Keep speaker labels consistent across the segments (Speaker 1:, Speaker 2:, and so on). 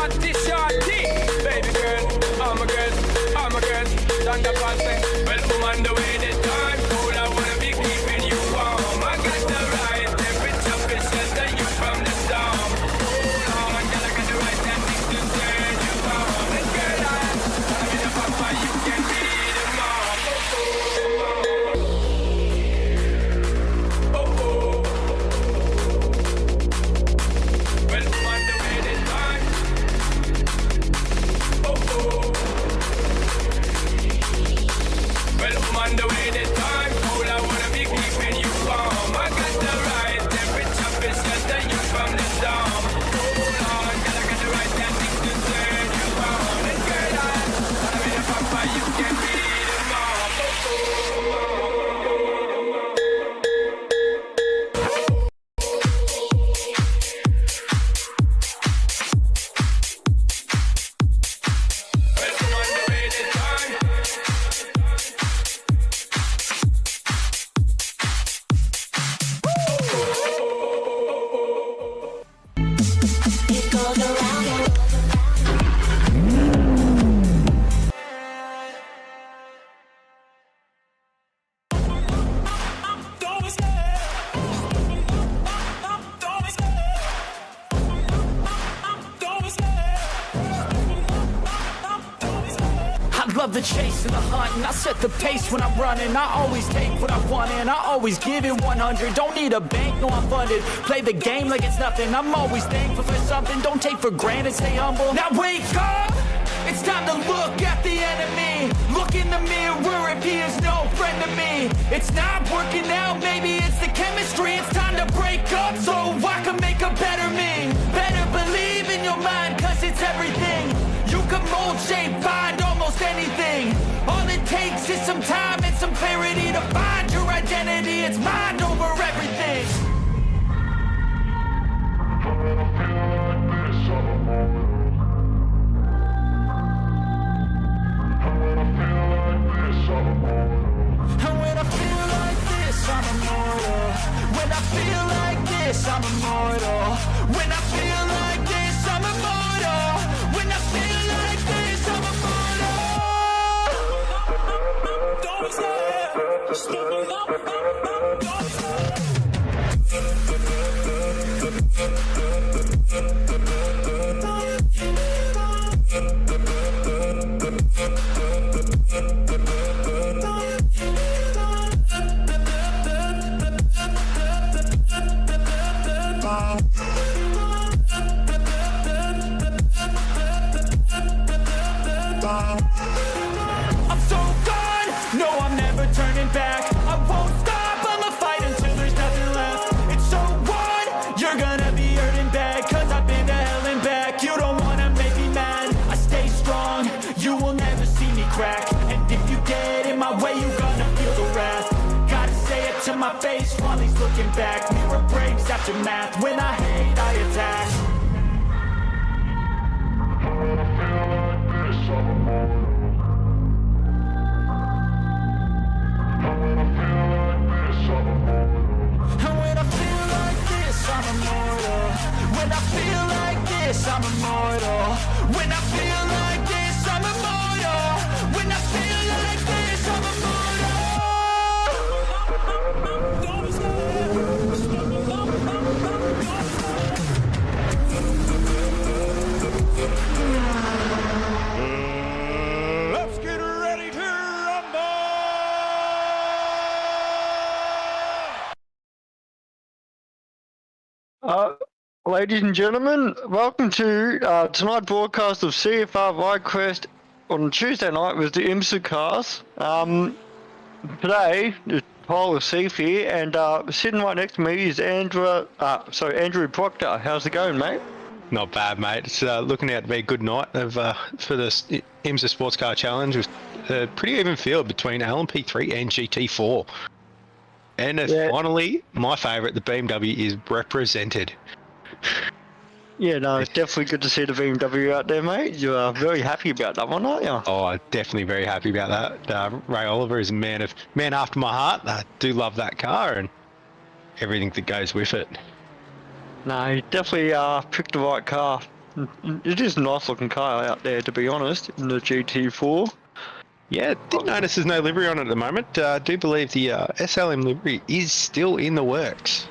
Speaker 1: naughty shorty. Baby girl, I'm a girl, I'm a girl. Stand up and say, well, woman, the way the time cool, I wanna be keeping you warm. I got the right temperature, to shelter you from the storm. Hold on, girl, I got the right tactics to turn you on. And girl, I'm in a papa, you can be the mom. Oh, oh. Well, woman, the way the time. Oh, oh. Well, woman, the way the time cool, I wanna be keeping you warm. I got the right temperature, to shelter you from the storm. Hold on, girl, I got the right tactics to turn you on. And girl, I'm in a papa, you can be the mom. Well, woman, the way the time.
Speaker 2: It goes around and
Speaker 3: I love the chase and the hunt, and I set the pace when I'm running. I always take what I want and I always give it 100. Don't need a bank, no, I'm funded. Play the game like it's nothing. I'm always thankful for something. Don't take for granted, stay humble. Now wake up! It's time to look at the enemy. Look in the mirror if he is no friend to me. It's not working out, maybe it's the chemistry. It's time to break up so I can make a better me. Better believe in your mind, cause it's everything. You can mold, shape, find almost anything. All it takes is some time and some clarity to find your identity. It's mind over everything. And when I feel like this, I'm immortal. When I feel like this, I'm immortal. When I feel like this, I'm immortal. When I feel like this, I'm immortal. Don't I'm so gone, no, I'm never turning back. I won't stop, I'ma fight until there's nothing left. It's so on, you're gonna be hurting bad, cause I've been to hell and back. You don't wanna make me mad, I stay strong, you will never see me crack. And if you get in my way, you gonna feel the wrath. Gotta say it to my face while he's looking back. Mirror breaks after math, when I hate, I attack. And when I feel like this, I'm immortal. When I feel like this, I'm immortal. When I feel like this, I'm immortal. When I feel like this, I'm immortal.
Speaker 4: Let's get ready to rumble!
Speaker 5: Ladies and gentlemen, welcome to tonight's broadcast of CFR Widecrest on Tuesday night with the IMSA cast. Today, the Paul is Steve here, and sitting right next to me is Andrew Proctor. How's it going, mate?
Speaker 6: Not bad, mate. It's looking out to be a good night of for the IMSA Sports Car Challenge with a pretty even field between LMP3 and GT4. And finally, my favourite, the BMW, is represented.
Speaker 5: Yeah, no, it's definitely good to see the BMW out there, mate. You're very happy about that one, aren't you?
Speaker 6: Oh, definitely very happy about that. Ray Oliver is a man after my heart. I do love that car and everything that goes with it.
Speaker 5: No, you definitely picked the right car. it is a nice looking car out there, to be honest, in the GT4.
Speaker 6: Yeah, did notice there's no livery on it at the moment. I do believe the SLM livery is still in the works.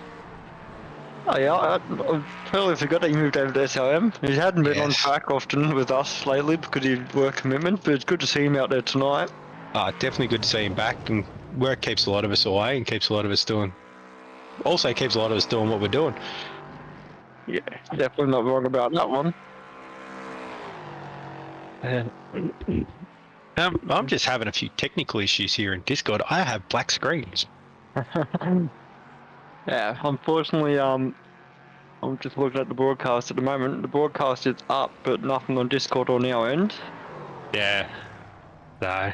Speaker 5: Oh yeah, I totally forgot that he moved over to SLM. He hadn't been on
Speaker 6: Yes.
Speaker 5: track often with us lately because he had work commitment, but it's good to see him out there tonight.
Speaker 6: Definitely good to see him back, and work keeps a lot of us away and keeps a lot of us doing. Also keeps a lot of us doing what we're doing.
Speaker 5: Yeah, definitely not wrong about that one.
Speaker 6: I'm just having a few technical issues here in Discord. I have black screens.
Speaker 5: Yeah, unfortunately, I'm just looking at the broadcast at the moment. The broadcast is up, but nothing on Discord on our end.
Speaker 6: Yeah. So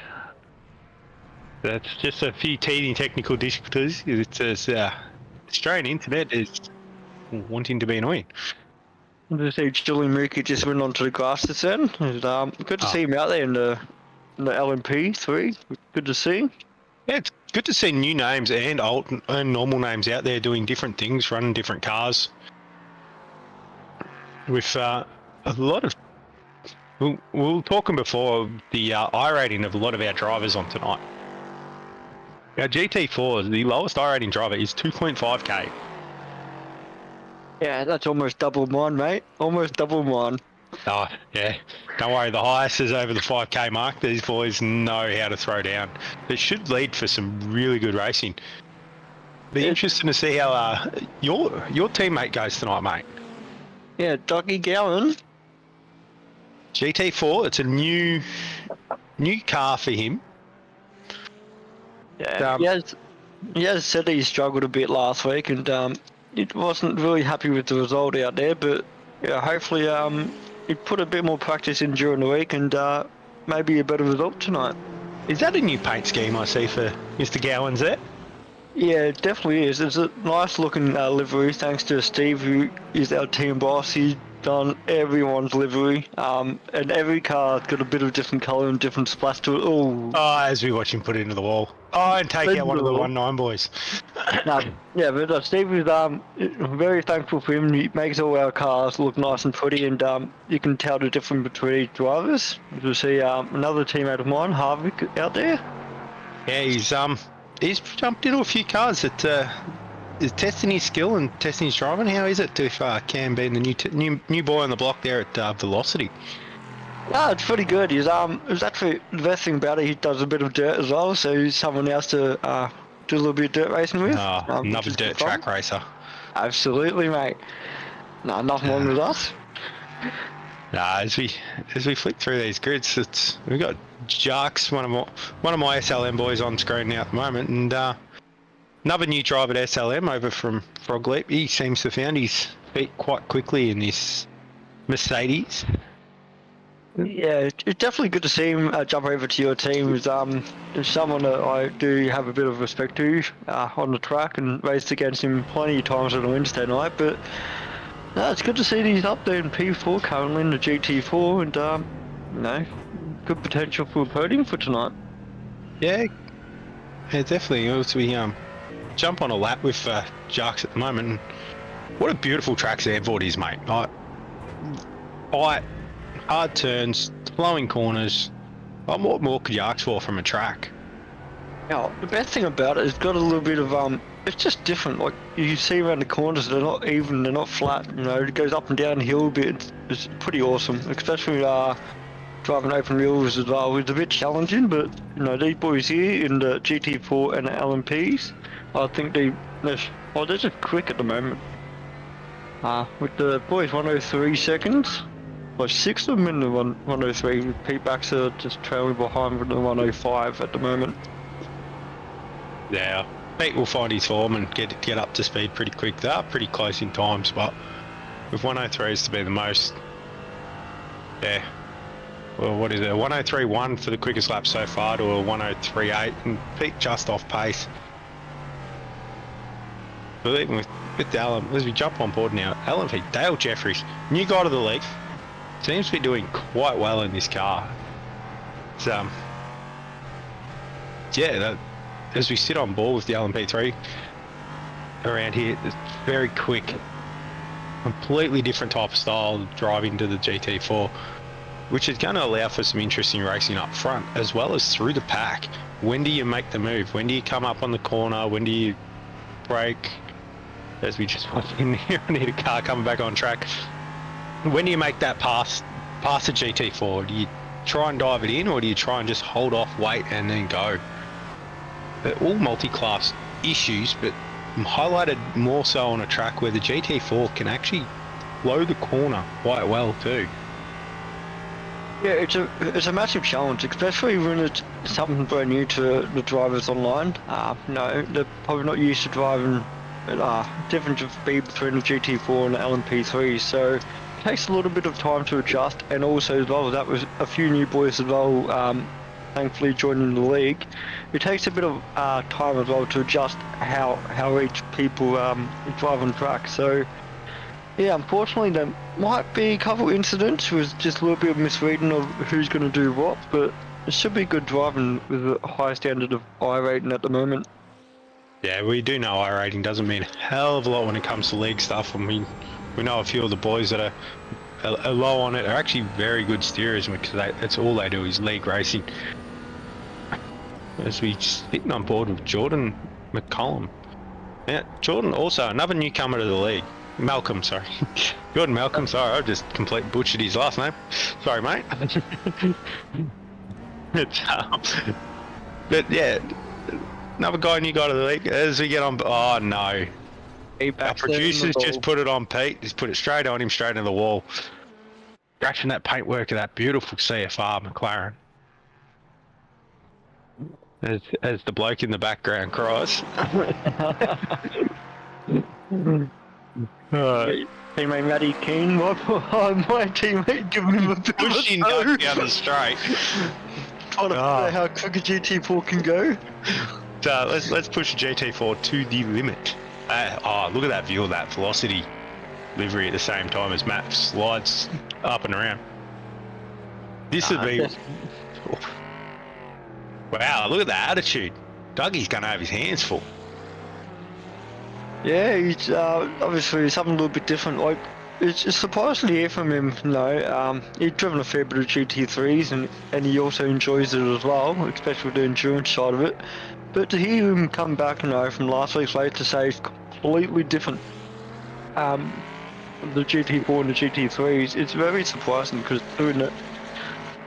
Speaker 6: that's just a few teething technical difficulties. It's Australian internet is wanting to be annoying.
Speaker 5: To see Julian Mookie just went onto the grass this end. Good to see him out there in the LMP3. Good to see.
Speaker 6: Yeah, it's good to see new names and old and normal names out there doing different things, running different cars. With a lot of, we were talking before the I rating of a lot of our drivers on tonight. Our GT4, the lowest I rating driver is 2.5k.
Speaker 5: Yeah, that's almost double mine, mate. Almost double mine.
Speaker 6: Oh, yeah. Don't worry, the highest is over the 5k mark. These boys know how to throw down. It should lead for some really good racing. Be interesting to see how your teammate goes tonight, mate.
Speaker 5: Yeah, Dougie Gowan.
Speaker 6: GT4, it's a new car for him.
Speaker 5: Yeah, he has said he struggled a bit last week, and it wasn't really happy with the result out there. But yeah, hopefully he put a bit more practice in during the week, and maybe a better result tonight.
Speaker 6: Is that a new paint scheme I see for Mr. Gowans there?
Speaker 5: Yeah, it definitely is. It's a nice looking livery, thanks to Steve, who is our team boss. He's done everyone's livery, and every car's got a bit of different colour and different splash to it. Oh,
Speaker 6: As we watch him put it into the wall. Oh, and take out one of the 1.9 boys.
Speaker 5: yeah, but Steve is very thankful for him. He makes all our cars look nice and pretty, and you can tell the difference between drivers. You'll see another teammate of mine, Harvick, out there.
Speaker 6: Yeah, he's jumped into a few cars that is testing his skill and testing his driving. How is it if Cam being the new boy on the block there at Velocity?
Speaker 5: Yeah, it's pretty good. He's it's actually the best thing about it. He does a bit of dirt as well, so he's someone else to do a little bit of dirt racing with.
Speaker 6: Another dirt track racer.
Speaker 5: Absolutely, mate. No, nothing wrong with us.
Speaker 6: As we flick through these grids, we've got Jarks, one of my SLM boys on screen now at the moment, and another new driver at SLM over from Frog Leap. He seems to have found his feet quite quickly in this Mercedes.
Speaker 5: Yeah, it's definitely good to see him jump over to your team. He's someone that I do have a bit of respect to on the track, and raced against him plenty of times on a Wednesday night. But no, it's good to see that he's up there in P4 currently in the GT4, and good potential for a podium for tonight.
Speaker 6: Yeah, definitely. As we jump on a lap with Jarks at the moment, and what a beautiful track Zandvoort is, mate. Hard turns, flowing corners. What more could you ask for from a track?
Speaker 5: Now, the best thing about it is got a little bit of it's just different. Like you see around the corners, they're not even, they're not flat. It goes up and down hill a bit. It's pretty awesome, especially driving open wheels as well. It's a bit challenging, but these boys here in the GT4 and the LMPs, I think they're just quick at the moment. With the boys 103 seconds. Like 6 of them in the 103, with Pete Baxter just trailing behind with the 105 at the moment.
Speaker 6: Yeah, Pete will find his form and get up to speed pretty quick. They are pretty close in times, but with 103s to be the most, yeah. Well, what is it? 103.1 for the quickest lap so far to a 103.8, and Pete just off pace. But even with Alan, as we jump on board now, Alan P. Dale Jeffries, new guy to the league. Seems to be doing quite well in this car. So, yeah, as we sit on board with the LMP3 around here, it's very quick. completely different type of style of driving to the GT4, which is going to allow for some interesting racing up front as well as through the pack. When do you make the move? When do you come up on the corner? When do you brake? As we just went in here, I need a car coming back on track. When do you make that pass the GT4? Do you try and dive it in, or do you try and just hold off, wait, and then go? They're all multi-class issues, but I'm highlighted more so on a track where the GT4 can actually blow the corner quite well too.
Speaker 5: Yeah, it's a massive challenge, especially when it's something brand new to the drivers online. No, they're probably not used to driving difference of speed between the GT4 and the LMP3, so it takes a little bit of time to adjust, and also as well, that was a few new boys as well, thankfully joining the league. It takes a bit of time as well to adjust how each people drive on track. So yeah, unfortunately there might be a couple incidents with just a little bit of misreading of who's going to do what, but it should be good driving with a high standard of I rating at the moment.
Speaker 6: Yeah, we do know I rating doesn't mean a hell of a lot when it comes to league stuff. I mean, we know a few of the boys that are low on it are actually very good steerers, because that's all they do is league racing. As we sitting on board with Jordan McCollum. Yeah, Jordan also another newcomer to the league. Malcolm, sorry. Jordan Malcolm, sorry, I just completely butchered his last name. Sorry, mate. But yeah, another guy new guy to the league. As we get on, oh no. Our producers just put it on Pete. Just put it straight on him, straight into the wall. Scratching that paintwork of that beautiful CFR McLaren. As the bloke in the background cries.
Speaker 5: Teammate Matty Keane, my teammate giving him a bit
Speaker 6: pushing down the straight.
Speaker 5: Trying to know how quick a GT4 can go.
Speaker 6: So let's push the GT4 to the limit. Look at that view of that velocity livery at the same time as Matt slides up and around. This would be... Wow, look at the attitude. Dougie's going to have his hands full.
Speaker 5: Yeah, he's obviously something a little bit different. Like, it's surprisingly here from him, you know. He's driven a fair bit of GT3s and he also enjoys it as well, especially the endurance side of it. But to hear him come back, you know, from last week's race to say it's completely different, the GT4 and the GT3s, it's very surprising because doing it,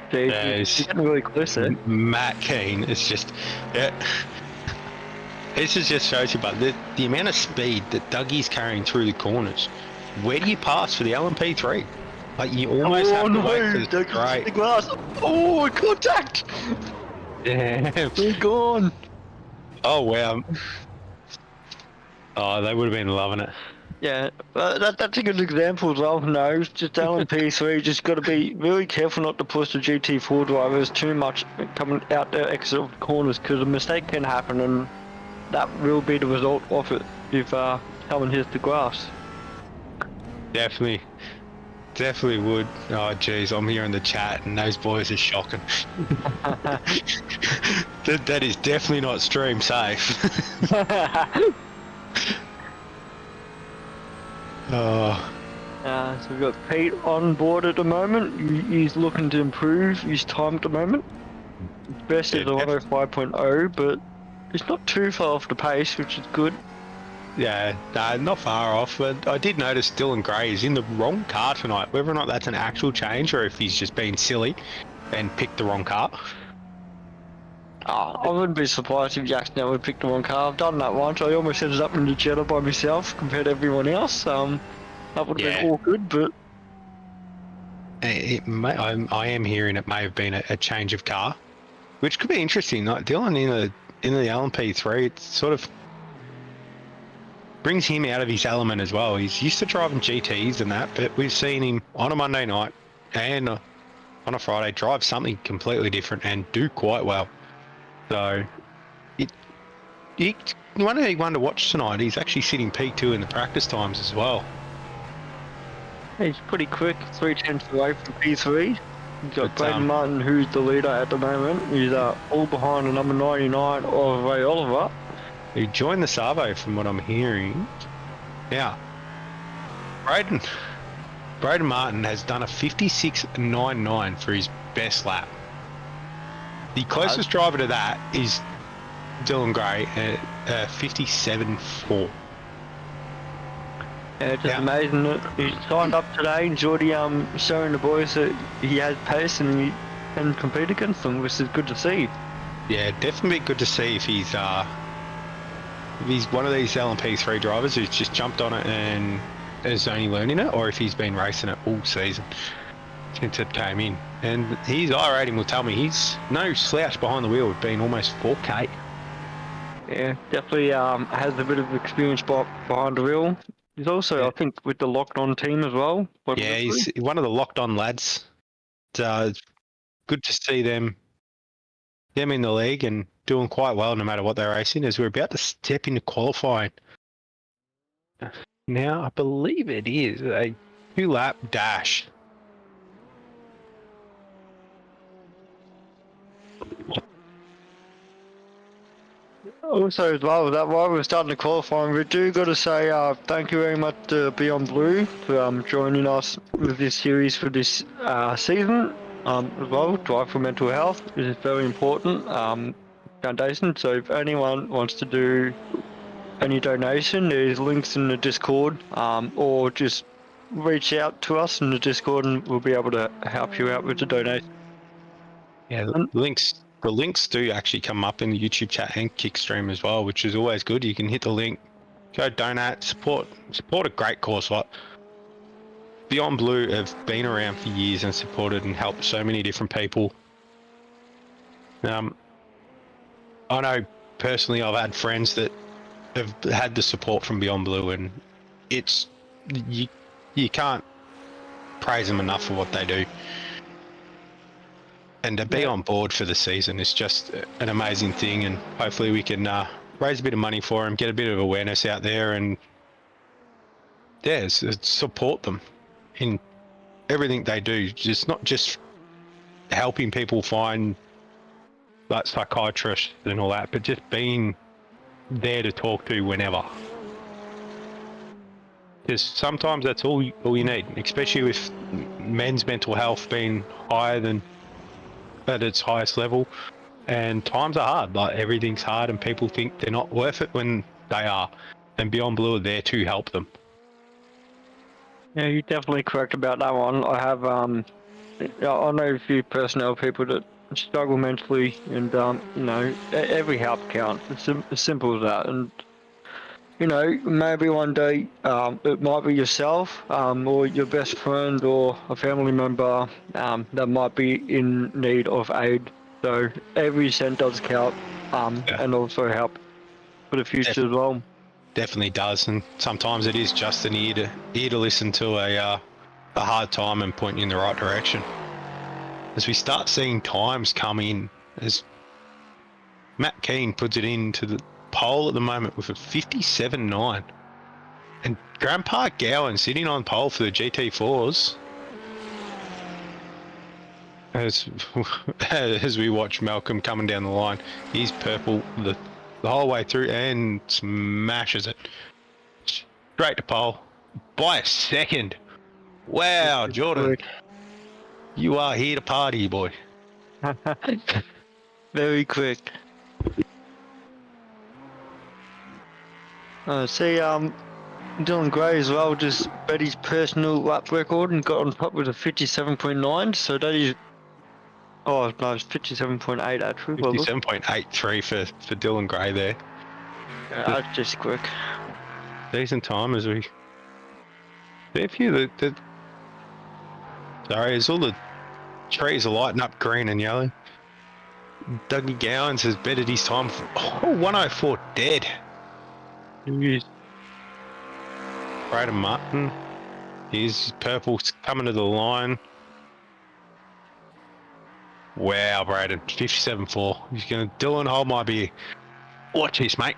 Speaker 5: he's getting really close there.
Speaker 6: Matt Keane is just, yeah. This just shows you about the amount of speed that Dougie's carrying through the corners. Where do you pass for the LMP3? Like, you almost have to wait for the straight.
Speaker 5: Glass. Oh, contact!
Speaker 6: Yeah.
Speaker 5: We're gone.
Speaker 6: Oh, wow. Oh, they would have been loving it.
Speaker 5: Yeah, that's a good example as well. No, just LMP3, just got to be really careful not to push the GT4 drivers too much coming out there exit of the corners, because a mistake can happen and that will be the result of it if someone hits the grass.
Speaker 6: Definitely would. Oh jeez, I'm here in the chat and those boys are shocking. that is definitely not stream safe. Oh.
Speaker 5: So we've got Pete on board at the moment. He's looking to improve his time at the moment. Best is a 105.0, but it's not too far off the pace, which is good.
Speaker 6: Yeah, not far off, but I did notice Dylan Gray is in the wrong car tonight. Whether or not that's an actual change or if he's just been silly and picked the wrong car.
Speaker 5: I wouldn't be surprised if Jackson would pick the wrong car. I've done that once. I almost ended up in the Jetta by myself compared to everyone else. That would have been awkward, but...
Speaker 6: I am hearing it may have been a change of car, which could be interesting. Like Dylan in the LMP3, it sort of brings him out of his element as well. He's used to driving GTs and that, but we've seen him on a Monday night and on a Friday drive something completely different and do quite well. So, one to watch tonight. He's actually sitting P2 in the practice times as well.
Speaker 5: He's pretty quick, 3/10 away from P3. He's got Braden Martin, who's the leader at the moment. He's all behind the number 99 of Ray Oliver.
Speaker 6: He joined the Savo from what I'm hearing. Yeah. Braden Martin has done a 56.99 for his best lap. The closest driver to that is Dylan Gray at 57.4.
Speaker 5: Yeah, it's just amazing that he signed up today. Enjoyed showing the boys that he has pace and he can compete against them, which is good to see.
Speaker 6: Yeah, definitely good to see if he's one of these LMP3 drivers who's just jumped on it and is only learning it, or if he's been racing it all season since it came in. And his I rating will tell me he's no slouch behind the wheel, with being almost 4K.
Speaker 5: Yeah, definitely has a bit of experience behind the wheel. He's also, I think, with the Locked On team as well.
Speaker 6: Yeah, he's one of the Locked On lads. It's good to see them in the league and doing quite well no matter what they're racing, as we're about to step into qualifying. Now, I believe it is a 2-lap dash.
Speaker 5: Also, as well, that while we're starting to qualify, we do got to say thank you very much to Beyond Blue for joining us with this series for this season. As well, Drive for Mental Health is very important foundation. So if anyone wants to do any donation, there's links in the Discord, or just reach out to us in the Discord and we'll be able to help you out with the donation.
Speaker 6: Yeah, the links do actually come up in the YouTube chat and Kickstream as well, which is always good. You can hit the link, go donate, support a great cause. Like Beyond Blue have been around for years and supported and helped so many different people. I know personally I've had friends that have had the support from Beyond Blue, and it's you can't praise them enough for what they do. And to be on board for the season is just an amazing thing, and hopefully we can raise a bit of money for them, get a bit of awareness out there, and support them in everything they do. It's not just helping people find like psychiatrists and all that, but just being there to talk to whenever. Because sometimes that's all you need, especially with men's mental health being higher than at its highest level, and times are hard. Like everything's hard, and people think they're not worth it when they are. And Beyond Blue are there to help them.
Speaker 5: Yeah, you're definitely correct about that one. I have I know a few personnel people that struggle mentally, and every help counts. It's as simple as that. And maybe one day it might be yourself, or your best friend, or a family member that might be in need of aid. So every cent does count, and also help for the future as well.
Speaker 6: Definitely does, and sometimes it is just an ear to listen to a hard time and point you in the right direction. As we start seeing times come in, as Matt Keane puts it into the pole at the moment with a 57.9, and Grandpa Gowan sitting on pole for the GT4s as we watch Malcolm coming down the line. He's purple the whole way through and smashes it straight to pole by a second. Wow, Jordan, you are here to party, boy.
Speaker 5: Very quick. Dylan Gray as well just bet his personal lap record and got on top with a 57.9, so that is... Oh, no, it's 57.8 actually.
Speaker 6: 57.83 for Dylan Gray there.
Speaker 5: Yeah, that's just quick.
Speaker 6: Decent time as we... See a few sorry, as all the trees are lighting up green and yellow. Dougie Gowans has betted his time for 104 dead. Braden Martin, he's purple coming to the line. Wow, Braden, 57.4. He's going to Dylan, hold my beer. Watch this, mate.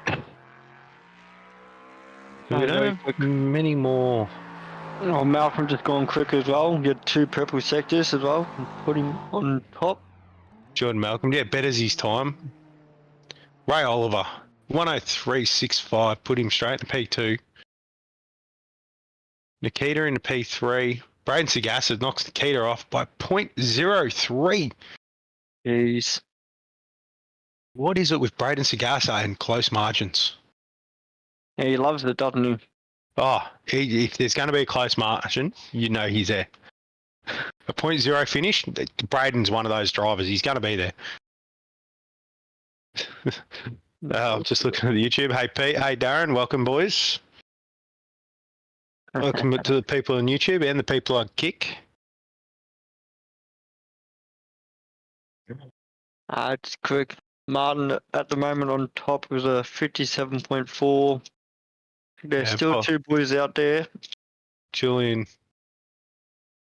Speaker 6: We don't have many more.
Speaker 5: Oh, Malcolm just gone quick as well. You had 2 purple sectors as well. Put him on top.
Speaker 6: Jordan Malcolm, yeah, betters his time. Ray Oliver, 103.65, put him straight in P2. Nikita in the P3. Braden Sagasa knocks Nikita off by 0.03.
Speaker 5: Jeez.
Speaker 6: What is it with Braden Sagasa and close margins?
Speaker 5: Yeah, he loves it, doesn't he?
Speaker 6: Oh, if there's going to be a close margin, you know he's there. A 0.0 finish, Braden's one of those drivers. He's going to be there. I'm just looking at the YouTube. Hey, Pete. Hey, Darren. Welcome, boys. Welcome to the people on YouTube and the people on Kick.
Speaker 5: It's quick. Martin at the moment on top with a 57.4. There's still two boys out there.
Speaker 6: Julian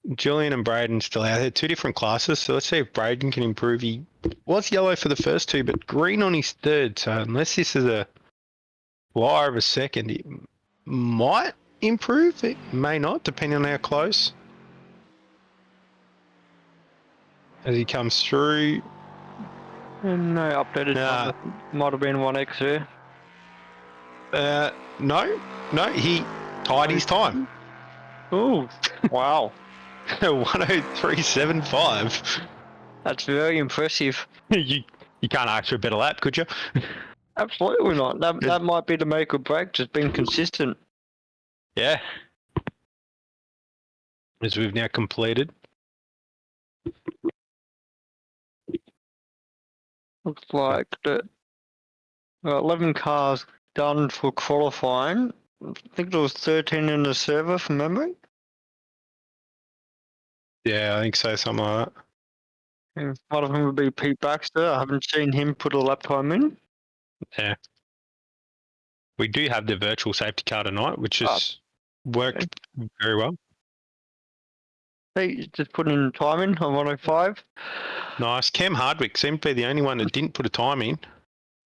Speaker 6: and Braden still out there. Two different classes. So let's see if Braden can improve. He was yellow for the first two, but green on his third. So unless this is a wire of a second, it might improve. It may not, depending on how close. As he comes through.
Speaker 5: No updated time. Might have been 1x there.
Speaker 6: No, he tied his time.
Speaker 5: Oh, wow.
Speaker 6: 103.75.
Speaker 5: That's very impressive.
Speaker 6: You can't ask for a better lap, could you?
Speaker 5: Absolutely not. That might be the make or break, just being consistent.
Speaker 6: Yeah. As we've now completed.
Speaker 5: Looks like that 11 cars done for qualifying. I think there was 13 in the server from memory.
Speaker 6: Yeah, I think so, something like that.
Speaker 5: Yeah, one of them would be Pete Baxter. I haven't seen him put a lap time in.
Speaker 6: Yeah. We do have the virtual safety car tonight, which has worked very well.
Speaker 5: He just put in time in on 105.
Speaker 6: Nice. Cam Hardwick seemed to be the only one that didn't put a time in.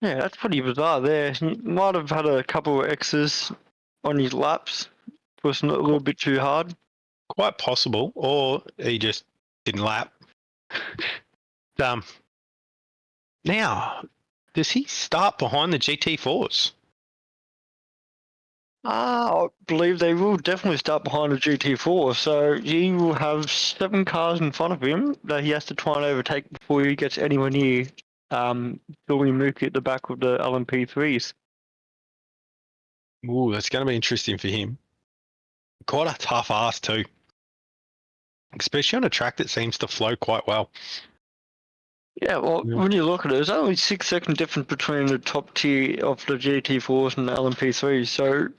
Speaker 5: Yeah, that's pretty bizarre there. He might have had a couple of X's on his laps. It was a little bit too hard.
Speaker 6: Quite possible. Or he just didn't lap. Now, does he start behind the GT4s?
Speaker 5: I believe they will definitely start behind the GT4, so he will have 7 cars in front of him that he has to try and overtake before he gets anywhere near Billy Mookie at the back of the LMP3s.
Speaker 6: Ooh, that's going to be interesting for him. Quite a tough ask too. Especially on a track that seems to flow quite well.
Speaker 5: Yeah, well, when you look at it, there's only 6-second difference between the top tier of the GT4s and the LMP3s, so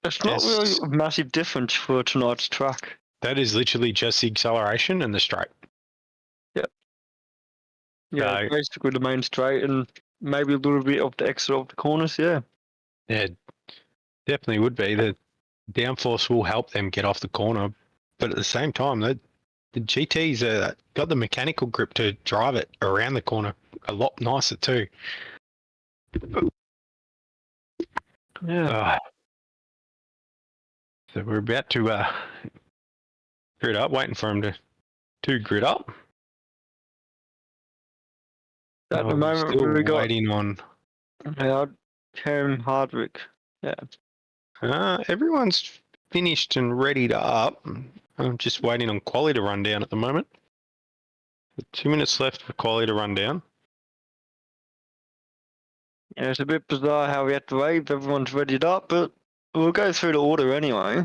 Speaker 5: it's not really a massive difference for tonight's track.
Speaker 6: That is literally just the acceleration and the straight.
Speaker 5: Yeah, basically the main straight and maybe a little bit of the exit of the corners, yeah.
Speaker 6: Yeah, definitely would be. The downforce will help them get off the corner, but at the same time, the GTs got the mechanical grip to drive it around the corner a lot nicer too.
Speaker 5: Yeah.
Speaker 6: So we're about to grid up, waiting for him to grid up.
Speaker 5: At the moment,
Speaker 6: still
Speaker 5: we got
Speaker 6: waiting on
Speaker 5: Cam Hardwick. Yeah.
Speaker 6: Everyone's finished and ready to up. I'm just waiting on quali to run down at the moment. 2 minutes left for quali to run down.
Speaker 5: Yeah, it's a bit bizarre how we have to wait. Everyone's readied up, but we'll go through the order anyway.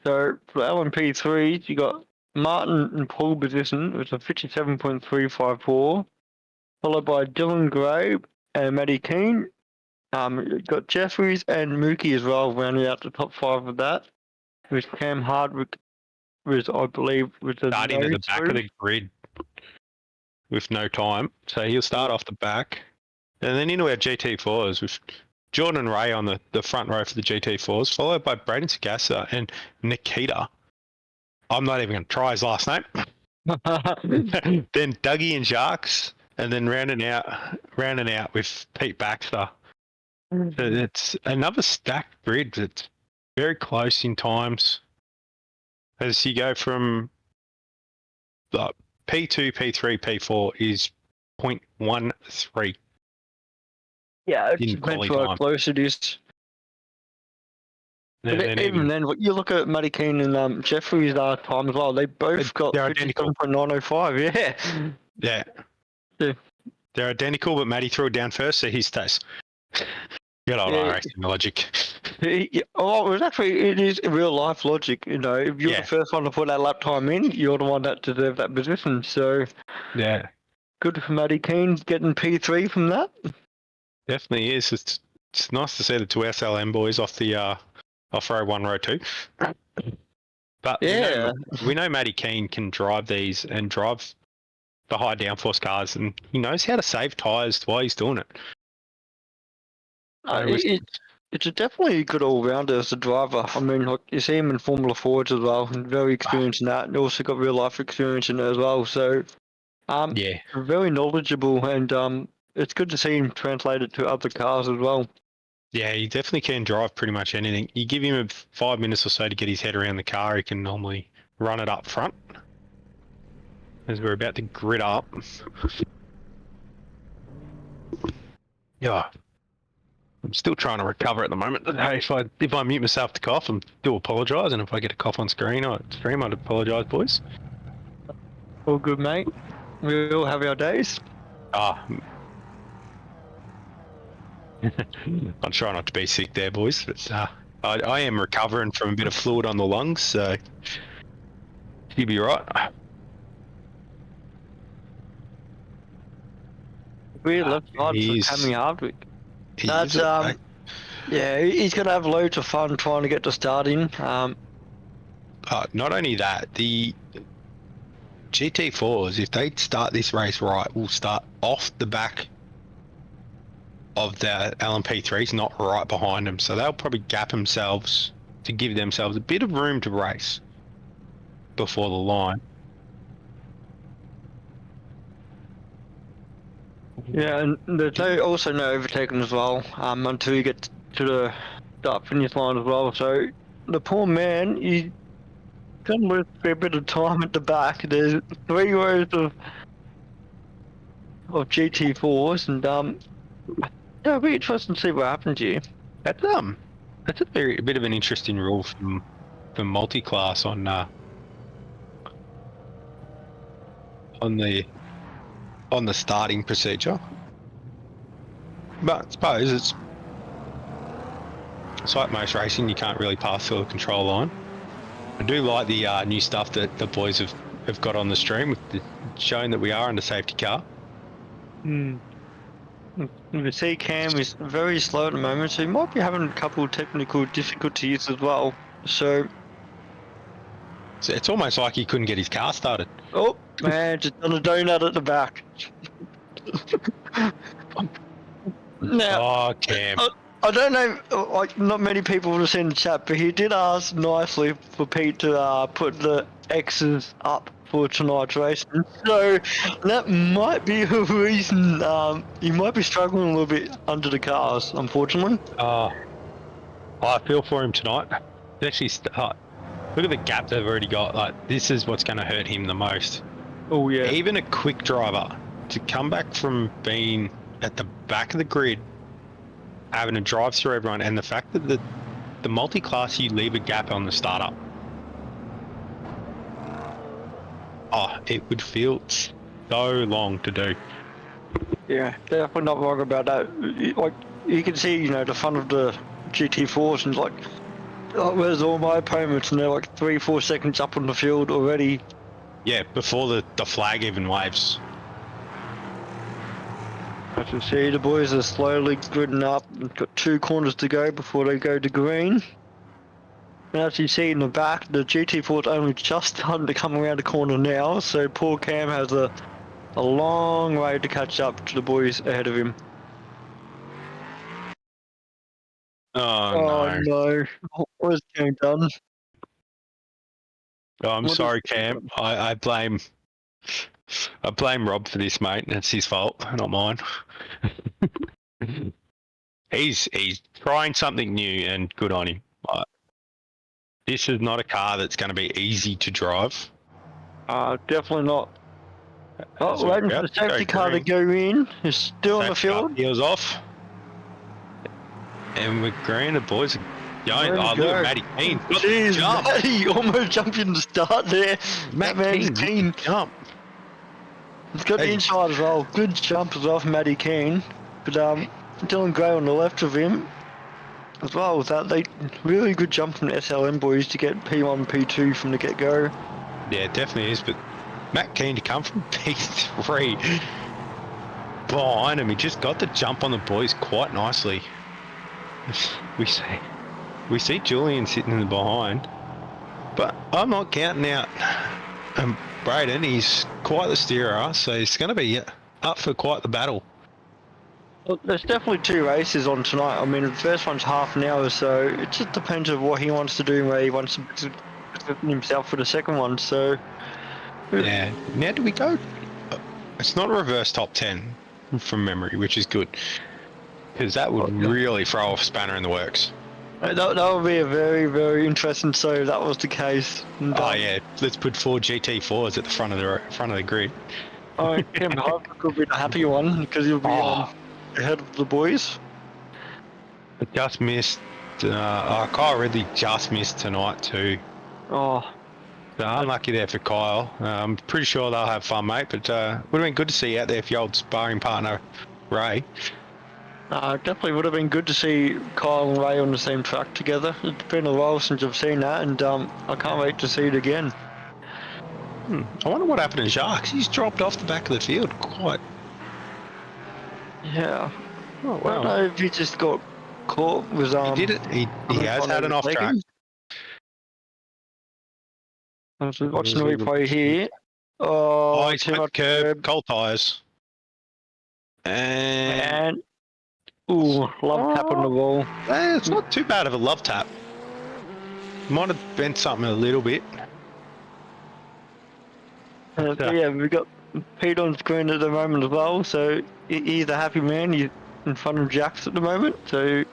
Speaker 5: So for LMP3, you got Martin in pole position with a 57.354, followed by Dylan Gray and Matty Keane. You've got Jeffries and Mookie as well, rounding out the top 5 of that. With Cam Hardwick, I believe, with the
Speaker 6: starting at the back of the grid with no time. So he'll start off the back. And then into our GT4s with Jordan Ray on the front row for the GT4s, followed by Braden Sagasa and Nikita. I'm not even going to try his last name. Then Dougie and Jacques, and then rounding out with Pete Baxter. So it's another stacked grid. It's very close in times. As you go from P2, P3, P4 is 0.13.
Speaker 5: Yeah, it depends how close it is.
Speaker 6: They're,
Speaker 5: But
Speaker 6: they're
Speaker 5: even then, you look at Matty Keane and Jeffrey's time as well. They both got
Speaker 6: they're identical.
Speaker 5: 57.905. Yeah.
Speaker 6: Yeah.
Speaker 5: Yeah.
Speaker 6: They're identical, but Matty threw it down first, so he stays. Good old
Speaker 5: Yeah.
Speaker 6: racing logic.
Speaker 5: Oh, it is real life logic. You know, if you're the first one to put that lap time in, you're the one that deserves that position. So,
Speaker 6: Yeah,
Speaker 5: good for Matty Keane getting P3 from that.
Speaker 6: definitely is. It's nice to see the two SLM boys off the off row 1, row 2. But
Speaker 5: Yeah.
Speaker 6: we know Matty Keane can drive these and drive the high downforce cars, and he knows how to save tyres while he's doing it.
Speaker 5: It's definitely a good all-rounder as a driver. I mean, like, you see him in Formula Fords as well, and very experienced in that, and also got real life experience in it as well. So,
Speaker 6: Yeah,
Speaker 5: very knowledgeable, and it's good to see him translate it to other cars as well.
Speaker 6: yeah, he definitely can drive pretty much anything. You give him 5 minutes or so to get his head around the car, he can normally run it up front. As we're about to grid up. Yeah. I'm still trying to recover at the moment. Hey, if I mute myself to cough, I do apologise, and if I get a cough on screen, I'd apologise, boys.
Speaker 5: All good, mate. We all have our days.
Speaker 6: I'm trying not to be sick there, boys, but I am recovering from a bit of fluid on the lungs, so you'll be right.
Speaker 5: We're left side for Cammy Hardwick. That's yeah, he's gonna have loads of fun trying to get the start in.
Speaker 6: Not only that, the GT4s, if they start this race right, will start off the back of the LMP3s, not right behind them. So they'll probably gap themselves to give themselves a bit of room to race before the line.
Speaker 5: Yeah, and there's also no overtaking as well until you get to the start finish line as well. So the poor man, he's gonna lose a bit of time at the back. There's 3 rows of GT4s, and it'll be interesting to see what happens here.
Speaker 6: That's a bit of an interesting rule from multi-class on the starting procedure. But I suppose it's like most racing, you can't really pass through a control line. I do like the new stuff that the boys have got on the stream, with showing that we are under safety car.
Speaker 5: The C cam is very slow at the moment, so he might be having a couple of technical difficulties as well. So
Speaker 6: it's almost like he couldn't get his car started.
Speaker 5: oh man, just done a donut at the back. Now,
Speaker 6: Oh, Cam.
Speaker 5: I don't know, like, not many people would have seen the chat, but he did ask nicely for Pete to put the X's up for tonight's race. So that might be a reason he might be struggling a little bit under the cars, unfortunately.
Speaker 6: I feel for him tonight. It's actually, look at the gap they've already got. Like, this is what's going to hurt him the most.
Speaker 5: Oh yeah.
Speaker 6: Even a quick driver to come back from being at the back of the grid, having to drive through everyone, and the fact that the multi-class, you leave a gap on the startup. Oh, it would feel so long to do.
Speaker 5: Yeah, definitely not wrong about that. Like, you can see, you know, the front of the GT4s, and like, oh, where's all my opponents? And they're like 3-4 seconds up on the field already.
Speaker 6: Yeah, before the flag even waves.
Speaker 5: As you see, the boys are slowly gridding up. We've got 2 corners to go before they go to green. And as you see in the back, the GT4 is only just starting to come around the corner now, so poor Cam has a long way to catch up to the boys ahead of him.
Speaker 6: Oh
Speaker 5: no. What has Cam done?
Speaker 6: Oh, I'm sorry, Cam. I blame Rob for this, mate. It's his fault, not mine. He's trying something new, and good on him. This is not a car that's going to be easy to drive.
Speaker 5: Definitely not. Oh, waiting for the safety car to go in. It's still on the field.
Speaker 6: Heels off. And we're green. The boys are Yeah,
Speaker 5: There you
Speaker 6: look
Speaker 5: go.
Speaker 6: at Matty Keane.
Speaker 5: Jeez,
Speaker 6: Jump.
Speaker 5: Matty almost jumped in the start there.
Speaker 6: Matt
Speaker 5: That man's
Speaker 6: Keane,
Speaker 5: keen.
Speaker 6: jump.
Speaker 5: He's got the
Speaker 6: Hey.
Speaker 5: inside as well. Good jump as well from Matty Keane. But Dylan Gray on the left of him as well. With that, they really good jump from the SLM boys to get P1, P2 from the get-go.
Speaker 6: Yeah, it definitely is, but Matt Keane to come from P3 behind him, he just got the jump on the boys quite nicely. We see Julian sitting in the behind, but I'm not counting out Braden. He's quite the steerer, so he's going to be up for quite the battle.
Speaker 5: Well, there's definitely 2 races on tonight. I mean, the first one's half an hour, so it just depends on what he wants to do and where he wants to position himself for the second one. So,
Speaker 6: Yeah. Now do we go? It's not a reverse top 10 from memory, which is good, because that would really throw a spanner in the works.
Speaker 5: that would be a very, very interesting. So if that was the case. And,
Speaker 6: Oh yeah, let's put 4 GT4s at the front of the grid.
Speaker 5: Kevin Harvick could be the happy one because he'll be ahead of the boys.
Speaker 6: Just missed. Kyle Ridley just missed tonight too.
Speaker 5: Oh,
Speaker 6: So unlucky there for Kyle. I'm pretty sure they'll have fun, mate. But would have been good to see you out there for your old sparring partner, Ray.
Speaker 5: definitely would have been good to see Kyle and Ray on the same track together. It's been a while since I've seen that, and I can't wait to see it again.
Speaker 6: I wonder what happened to Jacques. He's dropped off the back of the field quite.
Speaker 5: Yeah.
Speaker 6: Oh,
Speaker 5: I don't know if he just got caught with
Speaker 6: He did it. He has had an off track.
Speaker 5: I was watching the replay here. Oh,
Speaker 6: He's
Speaker 5: too
Speaker 6: got
Speaker 5: much
Speaker 6: curb, cold tyres. And
Speaker 5: ooh, love tap on the wall.
Speaker 6: it's not too bad of a love tap. Might have bent something a little bit.
Speaker 5: Yeah, we've got Pete on screen at the moment as well, so he's a happy man. He's in front of Jax at the moment, so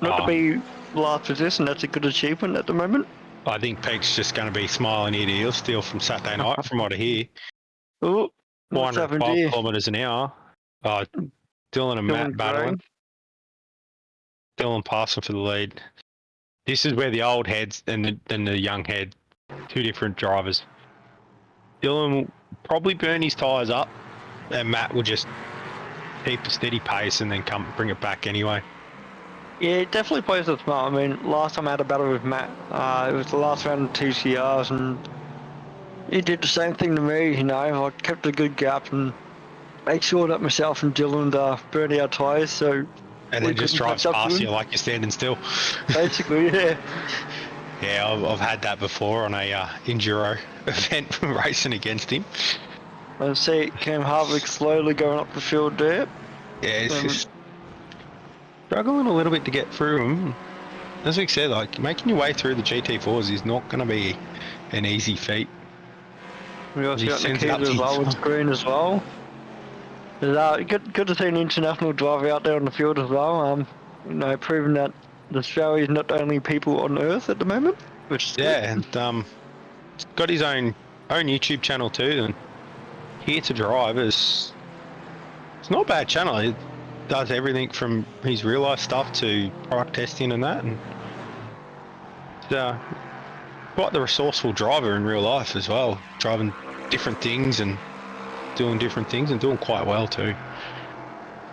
Speaker 5: not to be last position, that's a good achievement at the moment.
Speaker 6: I think Pete's just going to be smiling ear to ear still from Saturday night, from what I hear.
Speaker 5: Oh, what's happened
Speaker 6: 405
Speaker 5: here?
Speaker 6: kilometres an hour. Dylan and Matt battling. Dylan passing for the lead. This is where the old heads and the young head, 2 different drivers. Dylan will probably burn his tyres up, and Matt will just keep a steady pace and then come bring it back anyway.
Speaker 5: Yeah, it definitely plays it smart. I mean, last time I had a battle with Matt, it was the last round of TCRs, and he did the same thing to me, you know. I kept a good gap and made sure that myself and Dylan burned our tyres, so...
Speaker 6: And then just drives past you like you're standing still.
Speaker 5: Basically, yeah.
Speaker 6: Yeah, I've had that before on a enduro event racing against him.
Speaker 5: I see Cam Harvick slowly going up the field there.
Speaker 6: Yeah, it's just struggling a little bit to get through him. As we said, like making your way through the GT4s is not going to be an easy feat.
Speaker 5: We also
Speaker 6: He
Speaker 5: got
Speaker 6: sends it up
Speaker 5: Nikita
Speaker 6: to
Speaker 5: as well
Speaker 6: you.
Speaker 5: with screen as well. Good to see an international driver out there on the field as well. You know, proving that Australia is not the only people on Earth at the moment. Which is
Speaker 6: Yeah,
Speaker 5: good.
Speaker 6: and he's got his own YouTube channel too. And Here to Drive it's not a bad channel. It does everything from his real life stuff to product testing and that. And it's quite the resourceful driver in real life as well, driving different things and doing different things and doing quite well too.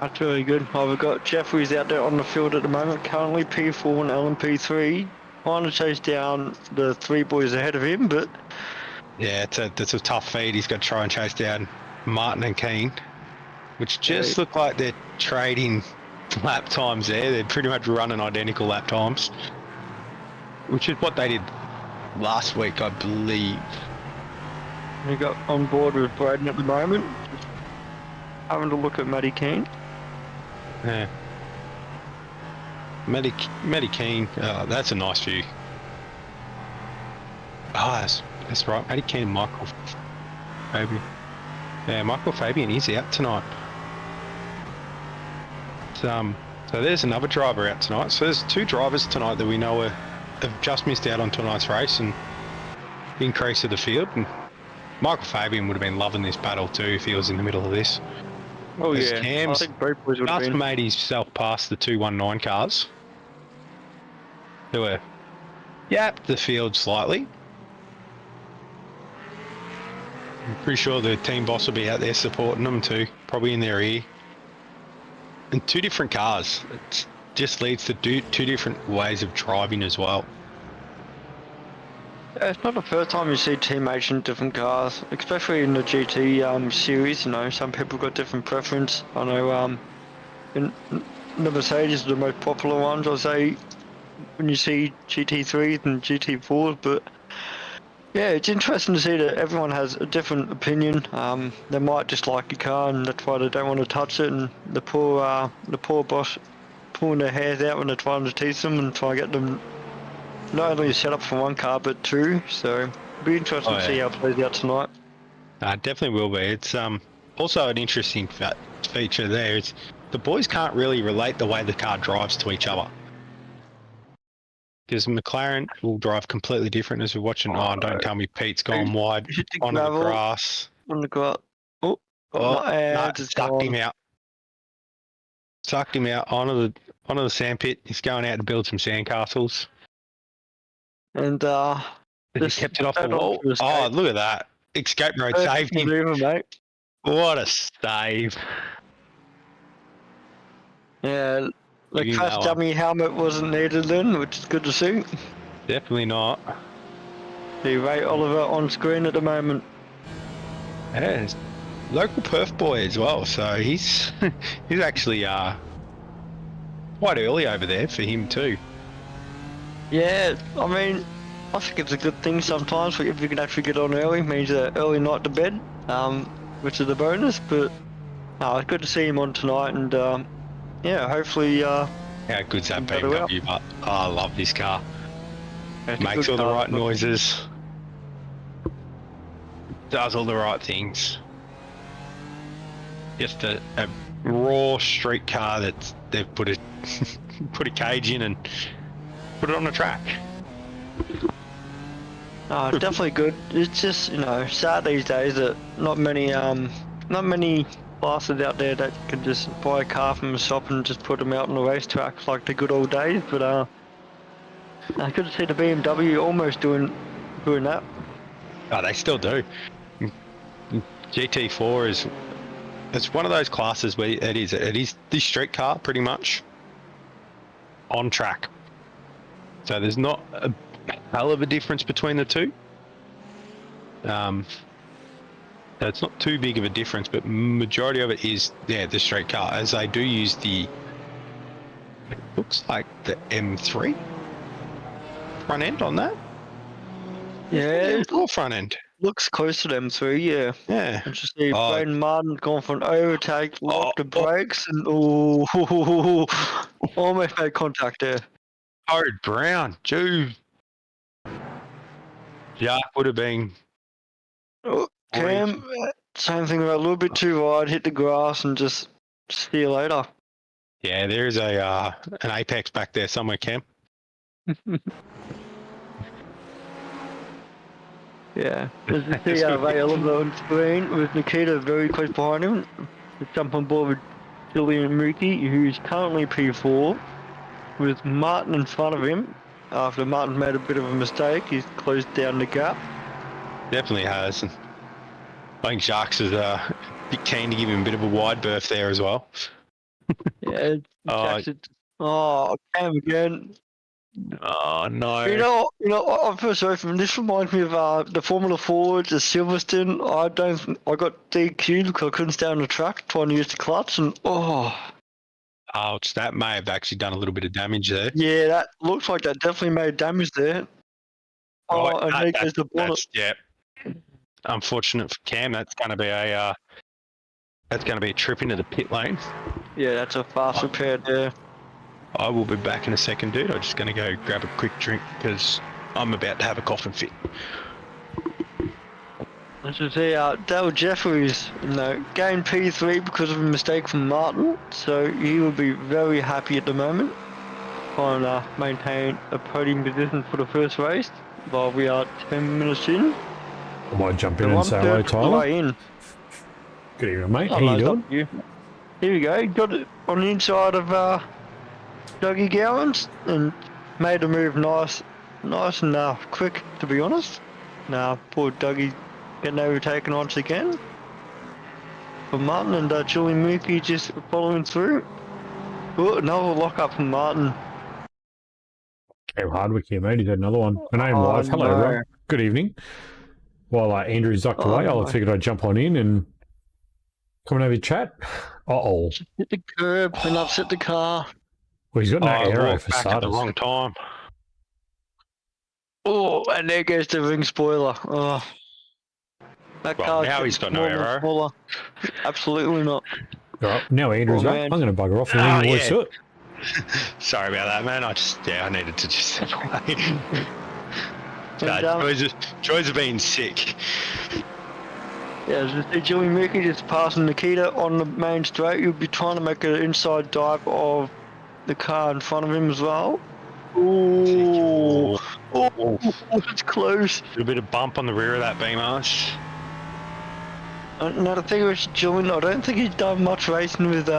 Speaker 5: That's really good. We've got Jeffries out there on the field at the moment, currently P4 and Alan P3. Trying to chase down the 3 boys ahead of him, but...
Speaker 6: Yeah, it's a tough feat. He's got to try and chase down Martin and Keane, which just look like they're trading lap times there. They're pretty much running identical lap times, which is what they did last week, I believe.
Speaker 5: We got on board with Braden at the moment. Just having a look at Matty Keane.
Speaker 6: Yeah. Matty Keane, that's a nice view. That's right. Matty Keane and Michael Fabian. Yeah, Michael Fabian is out tonight. So there's another driver out tonight. So there's 2 drivers tonight that we know have just missed out on tonight's race and increase of the field. And Michael Fabian would have been loving this battle too if he was in the middle of this.
Speaker 5: Oh
Speaker 6: As
Speaker 5: yeah,
Speaker 6: Cam's
Speaker 5: I think both boys would have
Speaker 6: just
Speaker 5: been.
Speaker 6: made himself past the 219 cars. who are the field slightly. I'm pretty sure the team boss will be out there supporting them too, probably in their ear. And two different cars. It just leads to two different ways of driving as well.
Speaker 5: Yeah, it's not the first time you see teammates in different cars, especially in the GT series. You know, some people got different preference. I know in the Mercedes are the most popular ones, I'll say, when you see GT3s and GT4s, but yeah, it's interesting to see that everyone has a different opinion. They might dislike your car and that's why they don't want to touch it, and the poor boss pulling their hairs out when they're trying to teach them and try to get them not only set up for one car but two, so it'll be interesting to see how it plays out tonight.
Speaker 6: Definitely will be. It's also an interesting feature there is the boys can't really relate the way the car drives to each other. Because McLaren will drive completely different as we're watching. Oh, don't tell me Pete's gone wide on the grass.
Speaker 5: On the grass.
Speaker 6: Sucked him out. Sucked him out onto the sandpit. He's going out to build some sandcastles.
Speaker 5: And
Speaker 6: he kept it off the wall. Oh, look at that. Escape road saved him.
Speaker 5: Mate.
Speaker 6: What a save.
Speaker 5: Yeah, the crash dummy helmet wasn't needed then, which is good to see.
Speaker 6: Definitely not.
Speaker 5: See Ray Oliver on screen at the moment.
Speaker 6: Yeah, local Perth boy as well, so he's actually quite early over there for him too.
Speaker 5: Yeah, I mean, I think it's a good thing sometimes if you can actually get on early. It means an early night to bed, which is a bonus. But it's good to see him on tonight, and yeah, hopefully. How
Speaker 6: good's that BMW? But I love this car. Makes all the right noises. Does all the right things. Just a raw street car that they've put a cage in and put it on the track.
Speaker 5: Definitely good. It's just, sad these days that not many classes out there that can just buy a car from a shop and just put them out on the racetrack like the good old days. But I could see the BMW almost doing that.
Speaker 6: Oh, they still do. GT4 it's one of those classes where it is the street car pretty much on track. So there's not a hell of a difference between the two. So it's not too big of a difference, but majority of it is the street car, as they do use it looks like the M3 front end on that.
Speaker 5: Yeah,
Speaker 6: front end.
Speaker 5: Looks close to them M3, yeah.
Speaker 6: Yeah.
Speaker 5: I just see Braden Martin going for an overtake, locked the brakes, and almost made contact there.
Speaker 6: Howard Brown, Jude. Yeah, would have been.
Speaker 5: Cam, same thing, a little bit too wide, hit the grass, and just see you later.
Speaker 6: Yeah, there's an apex back there somewhere, Cam.
Speaker 5: Yeah, there's the CFR on screen with Nikita very close behind him. Let's jump on board with Julian Mookie, who's currently P4, with Martin in front of him. After Martin made a bit of a mistake, he's closed down the gap.
Speaker 6: Definitely has. And I think Jacques is a bit keen to give him a bit of a wide berth there as well.
Speaker 5: Yeah, Cam again.
Speaker 6: Oh no!
Speaker 5: You know. I feel sorry for him. This reminds me of the Formula 4 at Silverstone. I got DQ'd because I couldn't stay on the track trying to use the clutch, and
Speaker 6: ouch! That may have actually done a little bit of damage there.
Speaker 5: Yeah, that looks like that definitely made damage there. And there goes the bonnet.
Speaker 6: Yeah. Unfortunate for Cam. That's going to be a trip into the pit lane.
Speaker 5: Yeah, that's a fast repair there.
Speaker 6: I will be back in a second, dude. I'm just going to go grab a quick drink because I'm about to have a coughing fit.
Speaker 5: I should say, Dale Jeffries, gained P3 because of a mistake from Martin, so he will be very happy at the moment. Trying to maintain a podium position for the first race while we are 10 minutes in.
Speaker 7: I might jump in and say hello, Tyler. Good evening, mate. How you doing?
Speaker 5: Here we go. Got it on the inside of Dougie Gowans, and made the move nice and quick, to be honest. Poor Dougie getting overtaken once again. For Martin and Julian Mookie just following through. Oh, another lock up from Martin.
Speaker 7: Kev Hardwick here, mate. He's had another one. My name live. Hello,
Speaker 5: no.
Speaker 7: everyone. Good evening. While Andrew zucked away, I figured I'd jump on in and come and have a chat. Uh-oh.
Speaker 5: Hit the curb and upset the car.
Speaker 7: Well, he's got no aero for
Speaker 6: back at the
Speaker 7: starters.
Speaker 6: wrong time.
Speaker 5: Oh, and there goes the ring spoiler. Oh. That
Speaker 6: Well,
Speaker 5: car's
Speaker 6: now he's got no
Speaker 5: smaller and
Speaker 6: aero.
Speaker 5: smaller. Absolutely not.
Speaker 7: All right, now Andrew's back.
Speaker 5: man.
Speaker 7: I'm going to bugger off and leave the voice to it.
Speaker 6: Sorry about that, man. I needed to just step away.
Speaker 5: And,
Speaker 6: Joys have been sick.
Speaker 5: Yeah, just see Julian Mookie just passing Nikita on the main straight. You'll be trying to make an inside dive of the car in front of him as well. Ooh. Oh, it's close.
Speaker 6: A bit of bump on the rear of that BMS.
Speaker 5: Now the thing with Julian, I don't think he's done much racing with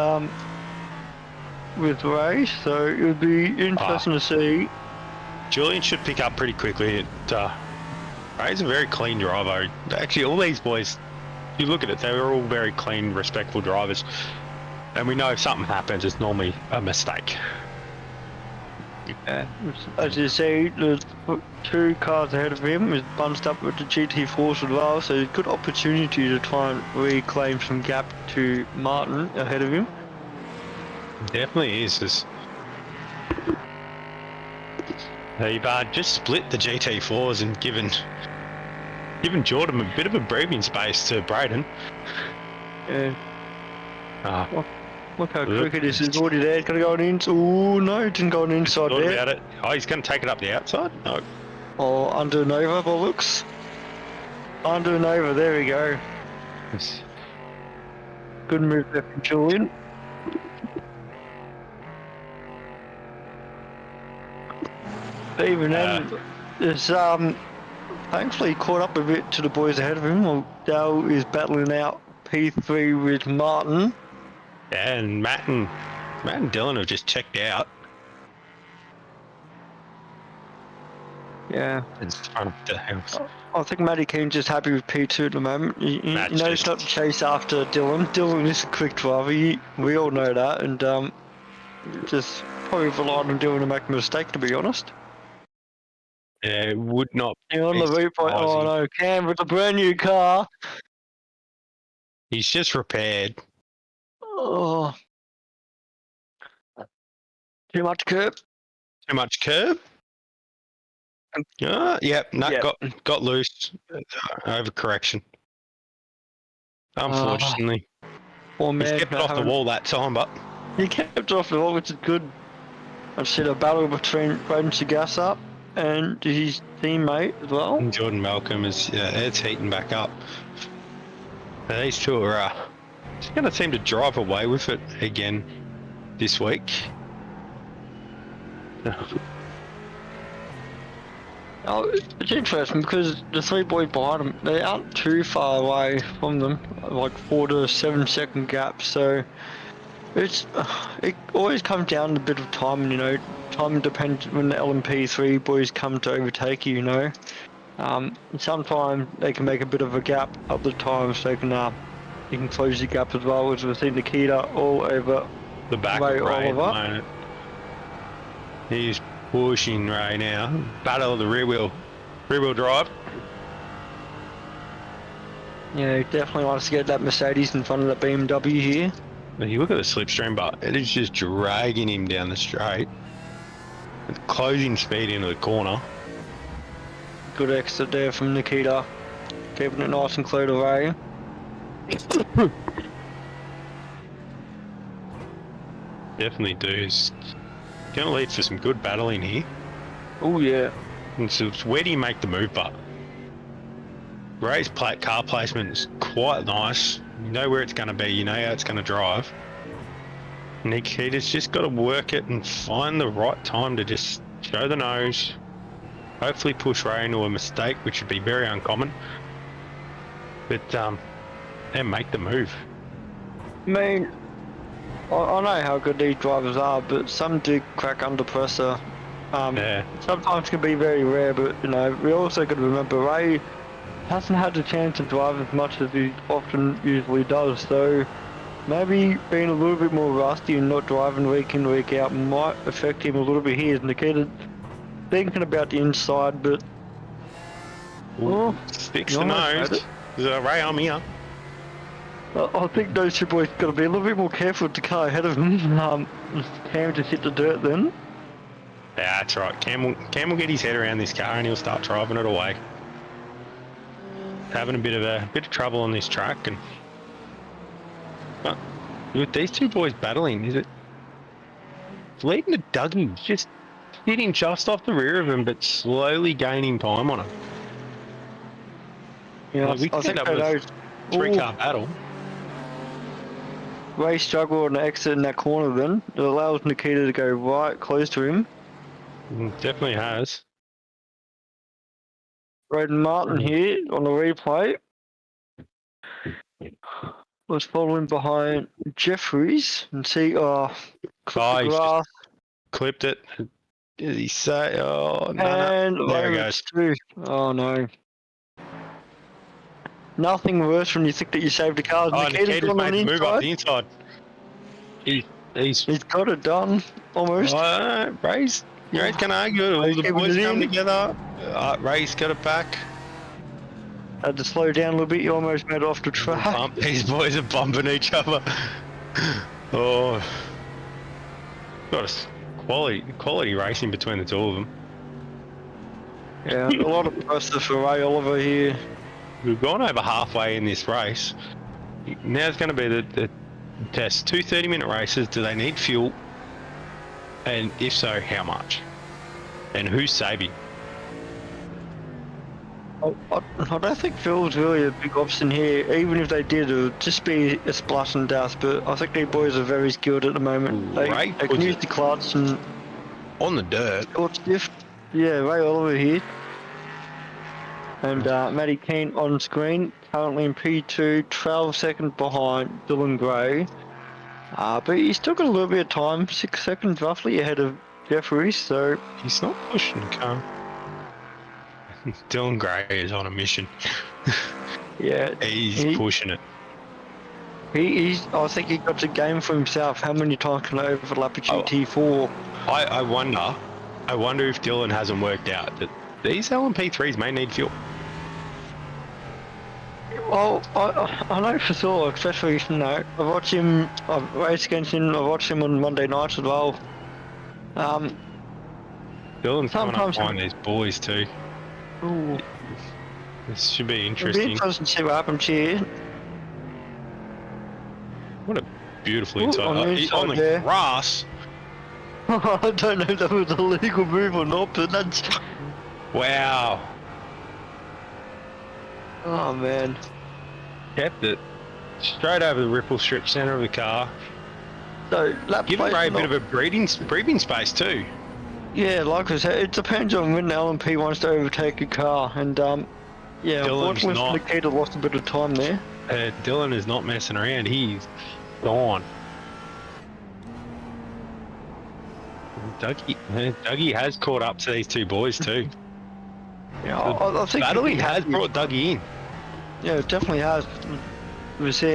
Speaker 5: Ray, so it would be interesting to see.
Speaker 6: Julian should pick up pretty quickly. Ray's a very clean driver. Actually, all these boys, you look at it, they were all very clean, respectful drivers. And we know if something happens, it's normally a mistake.
Speaker 5: Yeah. As you see, there's 2 cars ahead of him. He's bunched up with the GT4s as well, so good opportunity to try and reclaim some gap to Martin ahead of him.
Speaker 6: Definitely is. They've just split the GT4s and given Jordan a bit of a breathing space to Braden.
Speaker 5: Yeah. Look how quick it is. He's already there. It's going to go on inside. Oh, no, it didn't go on inside
Speaker 6: Thought
Speaker 5: there.
Speaker 6: about it. Oh, he's going to take it up the outside? No.
Speaker 5: Oh, under and over by looks. Under and over. There we go.
Speaker 6: Yes.
Speaker 5: Good move there from Julian. Even then, it's thankfully caught up a bit to the boys ahead of him. Well, Dale is battling out P3 with Martin.
Speaker 6: Yeah, and Matt and Dylan have just checked out.
Speaker 5: Yeah.
Speaker 6: In front of the house.
Speaker 5: I think Matty Keane's just happy with P2 at the moment. You know, he's not to chase after Dylan. Dylan is a quick driver. We all know that, and just probably relied on Dylan to make a mistake, to be honest.
Speaker 6: Yeah, it would not.
Speaker 5: On the replay. Oh no, Cam with a brand new car.
Speaker 6: He's just repaired.
Speaker 5: Oh. Too much curb.
Speaker 6: Too much curb? Yep, got loose. Overcorrection. Unfortunately.
Speaker 5: Poor man.
Speaker 6: He kept it off the wall that time, but...
Speaker 5: He kept it off the wall, which is good. I've seen a battle between Braden Sagassa and his teammate as well.
Speaker 6: And Jordan Malcolm is, it's heating back up. These two are just going to seem to drive away with it again this week.
Speaker 5: Oh, it's interesting because the 3 boys behind them, they aren't too far away from them, like 4 to 7 second gap. So it always comes down to a bit of time, you know. Time depends when the LMP3 boys come to overtake you, you know. Sometimes they can make a bit of a gap other times, so you can close the gap as well, as we've seen Nikita all over
Speaker 6: the back
Speaker 5: Ray
Speaker 6: of Ray
Speaker 5: Oliver.
Speaker 6: at the moment. He's pushing Ray now. Battle of the rear wheel drive.
Speaker 5: Yeah, he definitely wants to get that Mercedes in front of the BMW here.
Speaker 6: You look at the slipstream, but it is just dragging him down the straight. With closing speed into the corner.
Speaker 5: Good exit there from Nikita, keeping it nice and clear to Ray.
Speaker 6: Definitely do. It's going to lead for some good battling here.
Speaker 5: Oh yeah.
Speaker 6: And so where do you make the move, but Ray's car placement is quite nice. You know where it's going to be, you know how it's going to drive. Nikita's just got to work it and find the right time to just show the nose. Hopefully push Ray into a mistake, which would be very uncommon. But, and make the move.
Speaker 5: I mean, I know how good these drivers are, but some do crack under pressure. Sometimes can be very rare, but you know, we also got to remember Ray hasn't had the chance to drive as much as he often usually does, so maybe being a little bit more rusty and not driving week in, week out might affect him a little bit here. Nikita thinking about the inside, but
Speaker 6: sticks the nose. There's a Ray on here.
Speaker 5: I think those two boys got to be a little bit more careful with the car ahead of him. Cam just hit the dirt then.
Speaker 6: Yeah, that's right. Cam will get his head around this car and he'll start driving it away. Having a bit of trouble on this track, but with these two boys battling, is it leading to Dougie? Just hitting just off the rear of him, but slowly gaining time on him.
Speaker 5: Yeah,
Speaker 6: we
Speaker 5: I think
Speaker 6: that was a 3-car battle.
Speaker 5: Ray struggled on the exit in that corner then. It allows Nikita to go right close to him.
Speaker 6: Definitely has.
Speaker 5: Braden Martin here on the replay was following behind Jeffries and see,
Speaker 6: Clipped it. Did he say? Oh, no,
Speaker 5: and
Speaker 6: no. There it goes.
Speaker 5: Too. Oh no. Nothing worse when you think that you saved a car.
Speaker 6: Nikita's made the move up the inside. He's
Speaker 5: got it done, almost.
Speaker 6: Ray's going to argue it. All the boys come together. Ray's got it back.
Speaker 5: Had to slow down a little bit. You almost made it off the track.
Speaker 6: These boys are bumping each other. Oh. Got a quality racing between the two of them.
Speaker 5: Yeah, a lot of pressure for Ray Oliver here.
Speaker 6: We've gone over halfway in this race. Now it's going to be the test. 2 30-minute races. Do they need fuel? And if so, how much? And who's saving?
Speaker 5: I don't think fuel's really a big option here. Even if they did, it would just be a splash and dash. But I think these boys are very skilled at the moment. They can use the clutch and
Speaker 6: on the dirt.
Speaker 5: Yeah, Ray Oliver here. And Matty Keane on screen, currently in P2, 12 seconds behind Dylan Gray. But he's still got a little bit of time, 6 seconds roughly ahead of Jeffries, so...
Speaker 6: He's not pushing the car. Dylan Gray is on a mission.
Speaker 5: Yeah.
Speaker 6: He's pushing it.
Speaker 5: I think he got the game for himself. How many times can I overlap a GT4?
Speaker 6: I wonder if Dylan hasn't worked out that these LMP3s may need fuel.
Speaker 5: Well, I know for sure, especially, you know, I've raced against him, I watched him on Monday nights as well.
Speaker 6: Dylan's coming up behind these boys too.
Speaker 5: Ooh.
Speaker 6: This should be
Speaker 5: It'll
Speaker 6: interesting.
Speaker 5: be interesting to see what happens here.
Speaker 6: What a beautiful inside.
Speaker 5: On
Speaker 6: the
Speaker 5: there.
Speaker 6: grass.
Speaker 5: I don't know if that was a legal move or not, but that's...
Speaker 6: Wow.
Speaker 5: Oh man.
Speaker 6: Kept it straight over the ripple strip centre of the car.
Speaker 5: So
Speaker 6: giving Ray a bit of a breathing space too.
Speaker 5: Yeah, like I said, it depends on when the LMP wants to overtake a car, and yeah, unfortunately Nikita lost a bit of time there.
Speaker 6: Dylan is not messing around. He's gone. Dougie has caught up to these two boys too.
Speaker 5: Yeah, I think
Speaker 6: Battley has brought Dougie in.
Speaker 5: Yeah, it definitely has. We see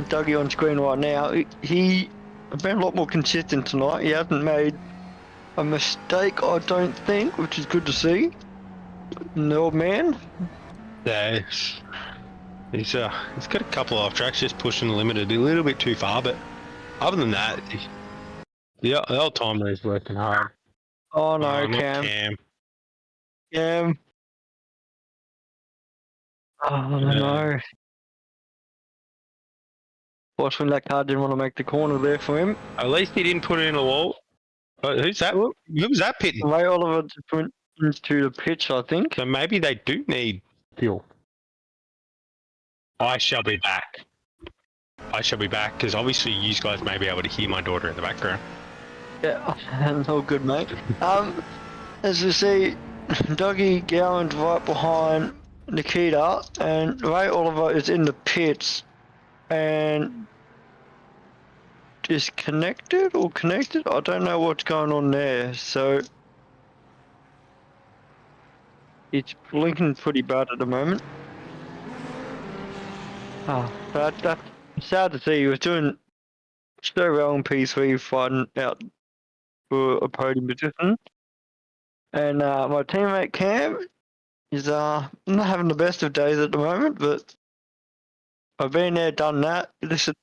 Speaker 5: Dougie on screen right now. He has been a lot more consistent tonight. He hasn't made a mistake, I don't think, which is good to see. The old man.
Speaker 6: Yeah, he's got a couple off tracks, just pushing the limit a little bit too far, but other than that, the old timer is working hard.
Speaker 5: Oh no, Cam. Oh no. Fortunately, that car didn't want to make the corner there for him.
Speaker 6: At least he didn't put it in the wall. Who's that? Who was that pitting?
Speaker 5: Ray Oliver just went into the pitch, I think.
Speaker 6: So maybe they do need fuel. I shall be back. Because obviously you guys may be able to hear my daughter in the background.
Speaker 5: Yeah, all good, mate. As we see, Dougie Gowan's right behind Nikita, and Ray Oliver is in the pits and disconnected or connected. I don't know what's going on there. So it's blinking pretty bad at the moment. That's sad to see. He was doing so well in P3 fighting out for a podium position. And my teammate Cam is not having the best of days at the moment, but I've been there, done that. This is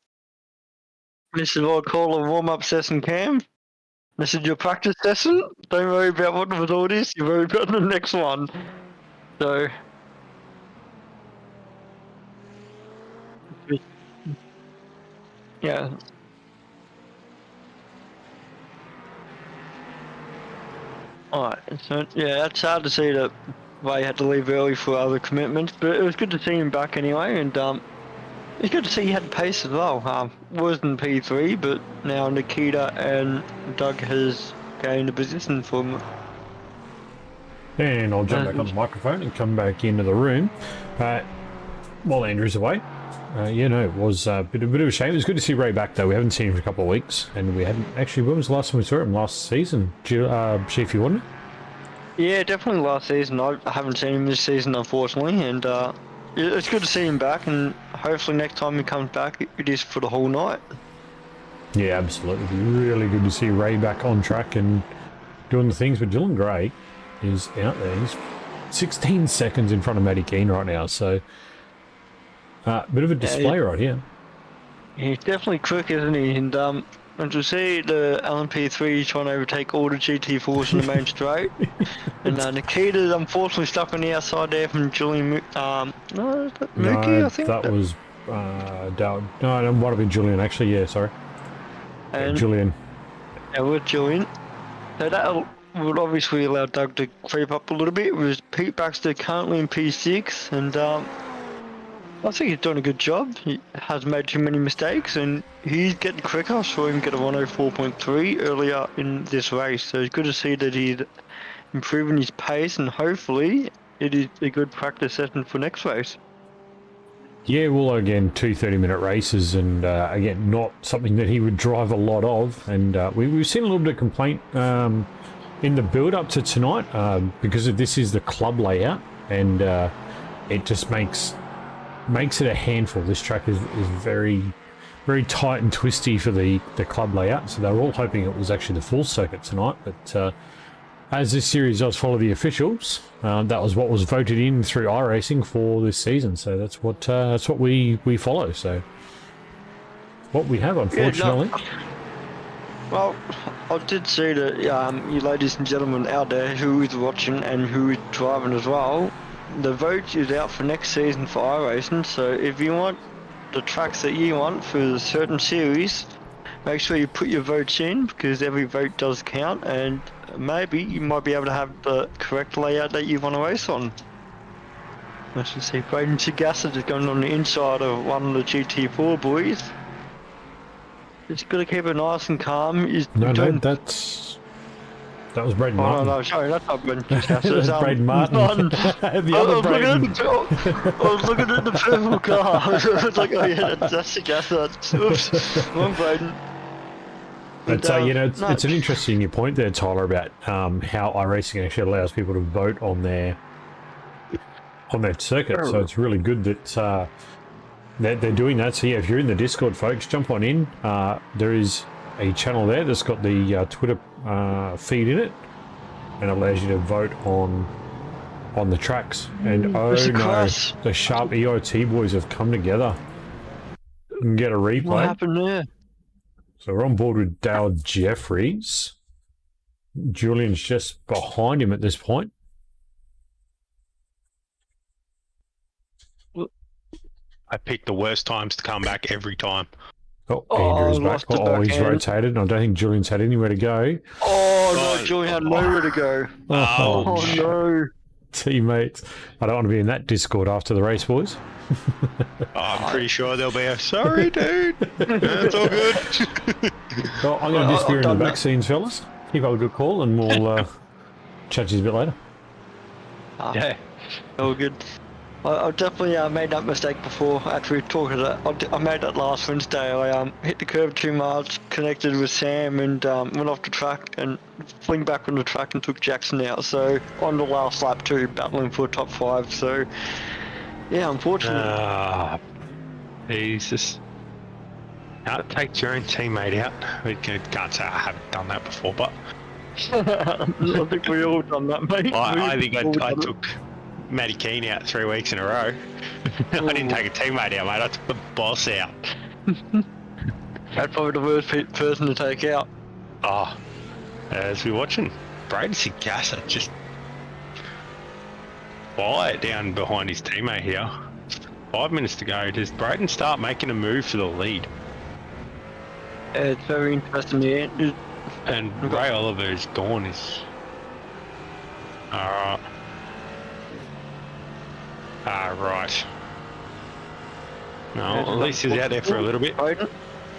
Speaker 5: what I call a warm-up session, Cam. This is your practice session. Don't worry about what the result is. You worry about the next one. So, yeah. Alright, so yeah, that's hard to see that Ray had to leave early for other commitments, but it was good to see him back anyway, and it's good to see he had pace as well. Was in P3, but now Nikita and Doug has gained a position for him.
Speaker 7: And I'll jump back on the microphone and come back into the room. While Andrew's away, it was a bit of a shame. It was good to see Ray back, though. We haven't seen him for a couple of weeks, and we hadn't actually. When was the last time we saw him? Last season, Chief, you wouldn't?
Speaker 5: Yeah, definitely last season. I haven't seen him this season, unfortunately, and it's good to see him back. And hopefully, next time he comes back, it is for the whole night. Yeah,
Speaker 7: absolutely. It'd be really good to see Ray back on track and doing the things. But Dylan Gray is out there. He's 16 seconds in front of Matty Keane right now, so bit of a display right here.
Speaker 5: He's definitely quick, isn't he? And to see the LMP3 trying to overtake all the GT4s in the main straight, and Nikita's unfortunately stuck on the outside there from Julian. I think
Speaker 7: that was Dowd. No, it might have been Julian actually. Yeah, sorry.
Speaker 5: And
Speaker 7: Julian.
Speaker 5: Yeah, with Julian. So that would obviously allow Doug to creep up a little bit. With Pete Baxter currently in P6, and I think he's doing a good job. He hasn't made too many mistakes, and he's getting quicker. I saw him get a 104.3 earlier in this race, so it's good to see that he's improving his pace, and hopefully it is a good practice session for next race.
Speaker 7: Yeah, well, again, 2 30-minute races, and again, not something that he would drive a lot of. And we've seen a little bit of complaint in the build-up to tonight because this is the club layout, and it just makes it a handful. This track is very, very tight and twisty for the club layout, so they were all hoping it was actually the full circuit tonight, but as this series does follow the officials, that was what was voted in through iRacing for this season, so that's what we follow. So what we have, unfortunately.
Speaker 5: Well, I did see that you ladies and gentlemen out there who is watching and who is driving as well, the vote is out for next season for iRacing, so if you want the tracks that you want for a certain series, make sure you put your votes in, because every vote does count, and maybe you might be able to have the correct layout that you want to race on. Let's just see, Braden Chigasa is going on the inside of one of the GT4 boys. Just got to keep it nice and calm.
Speaker 7: That was Braden Martin.
Speaker 5: No, sorry, that's not Braden Chigasa.
Speaker 7: That's Braden Martin. The other Braden.
Speaker 5: I was looking at the purple car. I was like, oh yeah, that's Chigasa. Oops, wrong Braden.
Speaker 7: But it's an interesting point there, Tyler, about how iRacing actually allows people to vote on their circuit. So it's really good that they're doing that. So yeah, if you're in the Discord, folks, jump on in. There is a channel there that's got the Twitter feed in it, and allows you to vote on the tracks. And the Sharp EIT boys have come together and get a replay.
Speaker 5: What happened there?
Speaker 7: So we're on board with Dale Jeffries. Julian's just behind him at this point.
Speaker 6: I pick the worst times to come back every time.
Speaker 7: Andrew's back. He's rotated, and I don't think Julian's had anywhere to go.
Speaker 5: Oh, no, Julian had nowhere to go. Oh, no.
Speaker 7: Teammates. I don't want to be in that Discord after the race, boys.
Speaker 6: I'm pretty sure there'll be a sorry, dude. It's all good.
Speaker 7: Well, I'm going to disappear in the back scenes, fellas. Keep up a good call, and we'll chat to you a bit later.
Speaker 5: Yeah, all good. I definitely made that mistake before. After we talked about that, I made that last Wednesday. I hit the curb too much, connected with Sam, and went off the track and fling back on the track and took Jackson out. So on the last lap too, battling for a top 5. So yeah, unfortunately.
Speaker 6: Jesus. Can't take your own teammate out. We can't say I haven't done that before, but
Speaker 5: I think we all done that, mate.
Speaker 6: I think I took Matty Keane out 3 weeks in a row. I didn't take a teammate out, mate. I took the boss out.
Speaker 5: That's probably the worst person to take out.
Speaker 6: Oh, as we're watching, Braden Sagasa just fire down behind his teammate here. 5 minutes to go. Does Braden start making a move for the lead?
Speaker 5: It's very interesting here.
Speaker 6: And Ray Oliver is gone. Alright. Right. No, at least he's out there for a little bit.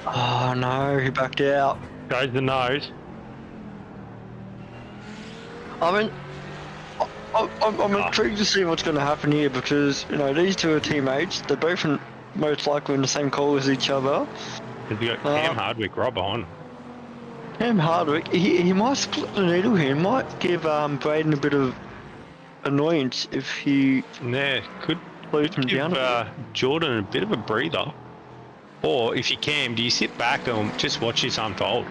Speaker 5: Oh no, he backed out.
Speaker 6: Goes the nose.
Speaker 5: I mean, I'm intrigued to see what's going to happen here because, you know, these two are teammates. They're both most likely in the same call as each other.
Speaker 6: Have you got Cam Hardwick right behind him?
Speaker 5: Cam Hardwick, he might split the needle here. He might give Braden a bit of annoyance if he
Speaker 6: could
Speaker 5: slows him down.
Speaker 6: Jordan a bit of a breather. Or if you can, do you sit back and just watch this unfold?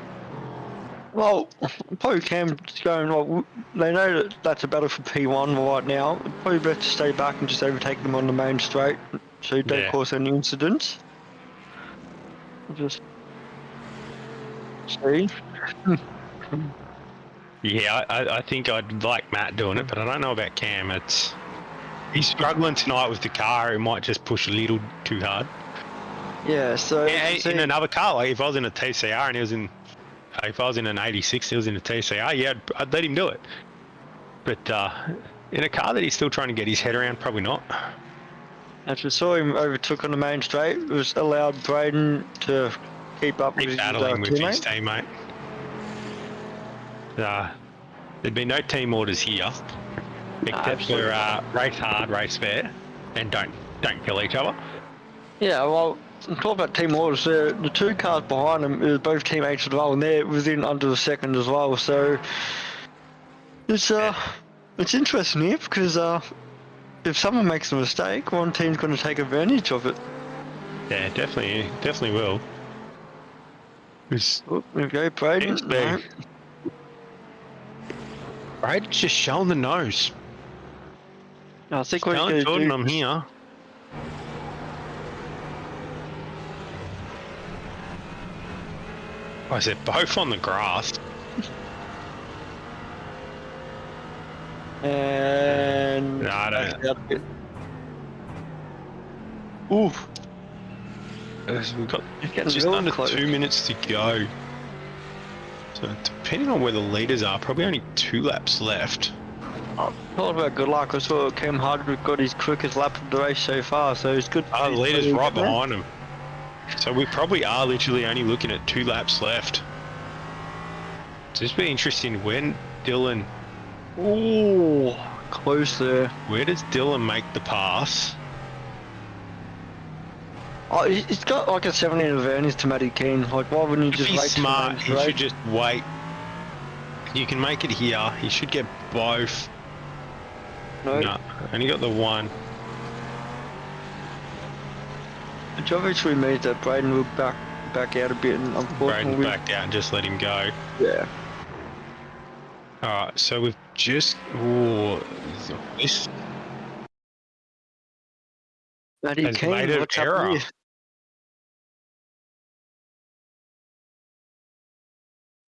Speaker 5: Well, probably Cam's going, well, they know that that's a battle for P1 right now. Probably better to stay back and just overtake them on the main straight so you don't cause any incidents. Just see.
Speaker 6: Yeah, I think I'd like Matt doing it, but I don't know about Cam. He's struggling tonight with the car. He might just push a little too hard.
Speaker 5: Yeah, so...
Speaker 6: Yeah, in another car, like if I was in a TCR and he was in... If I was in an 86, he was in a TCR, yeah, I'd let him do it. But in a car that he's still trying to get his head around, probably not.
Speaker 5: As we saw him overtook on the main straight, it was allowed Braden to keep up with his
Speaker 6: battling with his
Speaker 5: teammate.
Speaker 6: teammate. There'd be no team orders here, except for race hard, race fair, and don't kill each other.
Speaker 5: Yeah, well, talk about team orders. The two cars behind them are both teammates as well, and they're within under a second as well. So it's interesting here because if someone makes a mistake, one team's going to take advantage of it.
Speaker 6: Yeah, definitely will.
Speaker 5: There we go, Braden. No.
Speaker 6: Braden's just showing the nose.
Speaker 5: I think we're
Speaker 6: telling Jordan I'm here. I said both on the grass.
Speaker 5: And
Speaker 6: No, I don't.
Speaker 5: Oof.
Speaker 6: We've got
Speaker 5: getting
Speaker 6: just
Speaker 5: real
Speaker 6: under
Speaker 5: close.
Speaker 6: 2 minutes to go. So depending on where the leaders are, probably only 2 laps left.
Speaker 5: Talk about good luck. I saw Cam Hardwick got his quickest lap of the race so far, so it's good.
Speaker 6: The leader's right behind him. So we probably are literally only looking at 2 laps left. So it's be interesting when Dylan...
Speaker 5: Ooh, close there.
Speaker 6: Where does Dylan make the pass?
Speaker 5: Oh, he's got like a 17 advantage to Matty Keane. Like, why wouldn't he
Speaker 6: If
Speaker 5: just
Speaker 6: he's
Speaker 5: wait?
Speaker 6: smart, he should just wait. You can make it here. He should get both. No, only got the one.
Speaker 5: Which obviously means that Braden will back out a bit, and unfortunately,
Speaker 6: Braden backed out and just let him go.
Speaker 5: Yeah.
Speaker 6: Alright, so we've just... Ooh, this
Speaker 5: Matty
Speaker 6: has
Speaker 5: Keane,
Speaker 6: made an
Speaker 5: what's up
Speaker 6: error.
Speaker 5: here?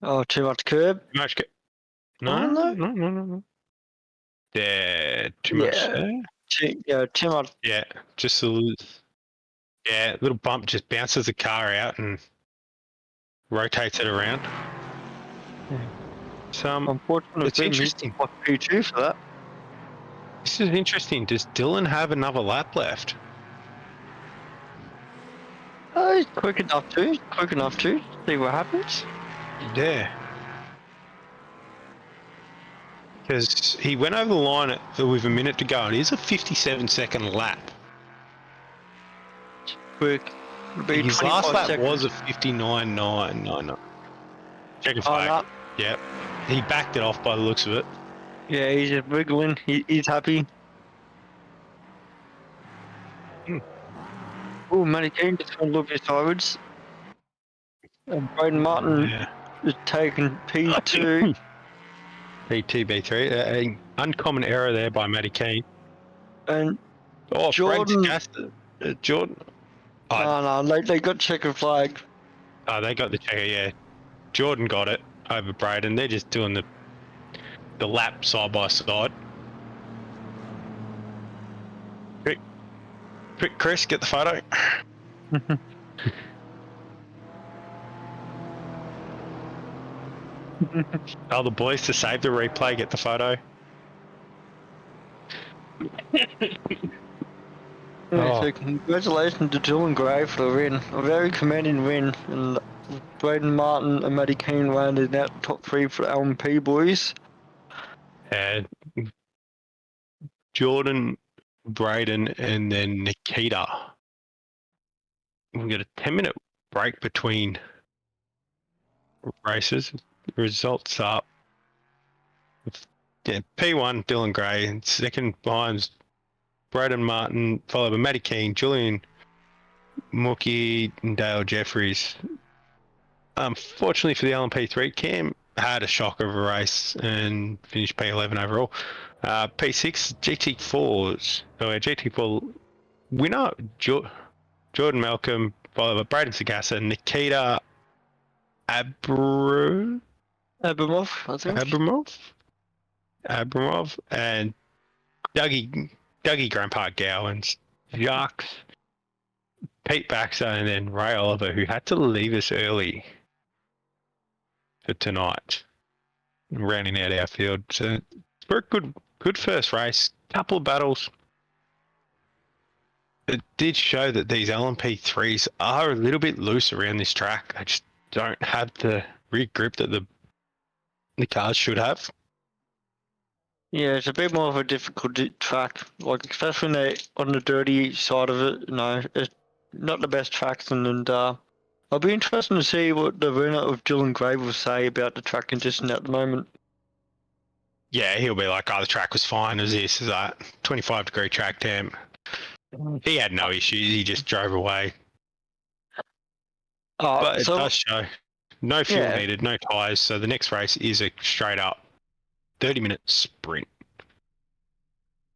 Speaker 5: Oh, too much curb.
Speaker 6: Too much... No,
Speaker 5: Oh, no.
Speaker 6: no. Yeah, too much...
Speaker 5: Too much.
Speaker 6: Yeah, just a little... Yeah, little bump just bounces the car out and rotates it around. So,
Speaker 5: Unfortunately,
Speaker 6: it's interesting.
Speaker 5: P2 for that.
Speaker 6: This is interesting. Does Dylan have another lap left?
Speaker 5: Oh, he's quick enough to. See what happens.
Speaker 6: Yeah. because he went over the line with a minute to go, and it's a 57-second lap.
Speaker 5: Quick.
Speaker 6: His last lap was a 59.999. Check his flag. Yep. He backed it off by the looks of it.
Speaker 5: Yeah, he's just wiggling. He's happy. Oh, Matty Keane just going to look his sideways. And Braden Martin is taking P2.
Speaker 6: P2B3. An uncommon error there by Matty Keane.
Speaker 5: And
Speaker 6: Jordan.
Speaker 5: Jordan. Oh, no, they got checkered flag.
Speaker 6: Oh, they got the checker, yeah. Jordan got it over Braden. They're just doing the lap side by side. Quick, Chris, get the photo. Tell the boys to save the replay, get the photo.
Speaker 5: So congratulations to Dylan Gray for the win. A very commanding win. And Braden Martin and Matty Keane landed out the top 3 for the LMP boys.
Speaker 6: And Jordan, Braden, and then Nikita. We've got a 10-minute break between races. The results up. Yeah, P1, Dylan Gray, and second behind Braden Martin, followed by Matty Keane, Julian Mookie, and Dale Jeffries. Unfortunately for the LMP3, Cam had a shock of a race and finished P11 overall. P6 GT4s. GT4 winner Jordan Malcolm, followed by Braden Sagasa, Nikita Abramov,
Speaker 5: I think.
Speaker 6: Abramov, and Dougie Grandpa Gowans, Jacques, Pete Baxter, and then Ray Oliver, who had to leave us early for tonight, rounding out our field. So we're a good first race. Couple of battles. It did show that these LMP3s are a little bit loose around this track. They just don't have the rear grip that the cars should have.
Speaker 5: Yeah, it's a bit more of a difficult track, like especially when they're on the dirty side of it. You know, it's not the best tracks, and I'll be interested to see what the winner of Dylan Gray will say about the track condition at the moment.
Speaker 6: Yeah, he'll be like, "Oh, the track was fine as this, is that 25-degree track temp." He had no issues. He just drove away. But it does show no fuel needed, no tyres. So the next race is a straight up 30-minute sprint.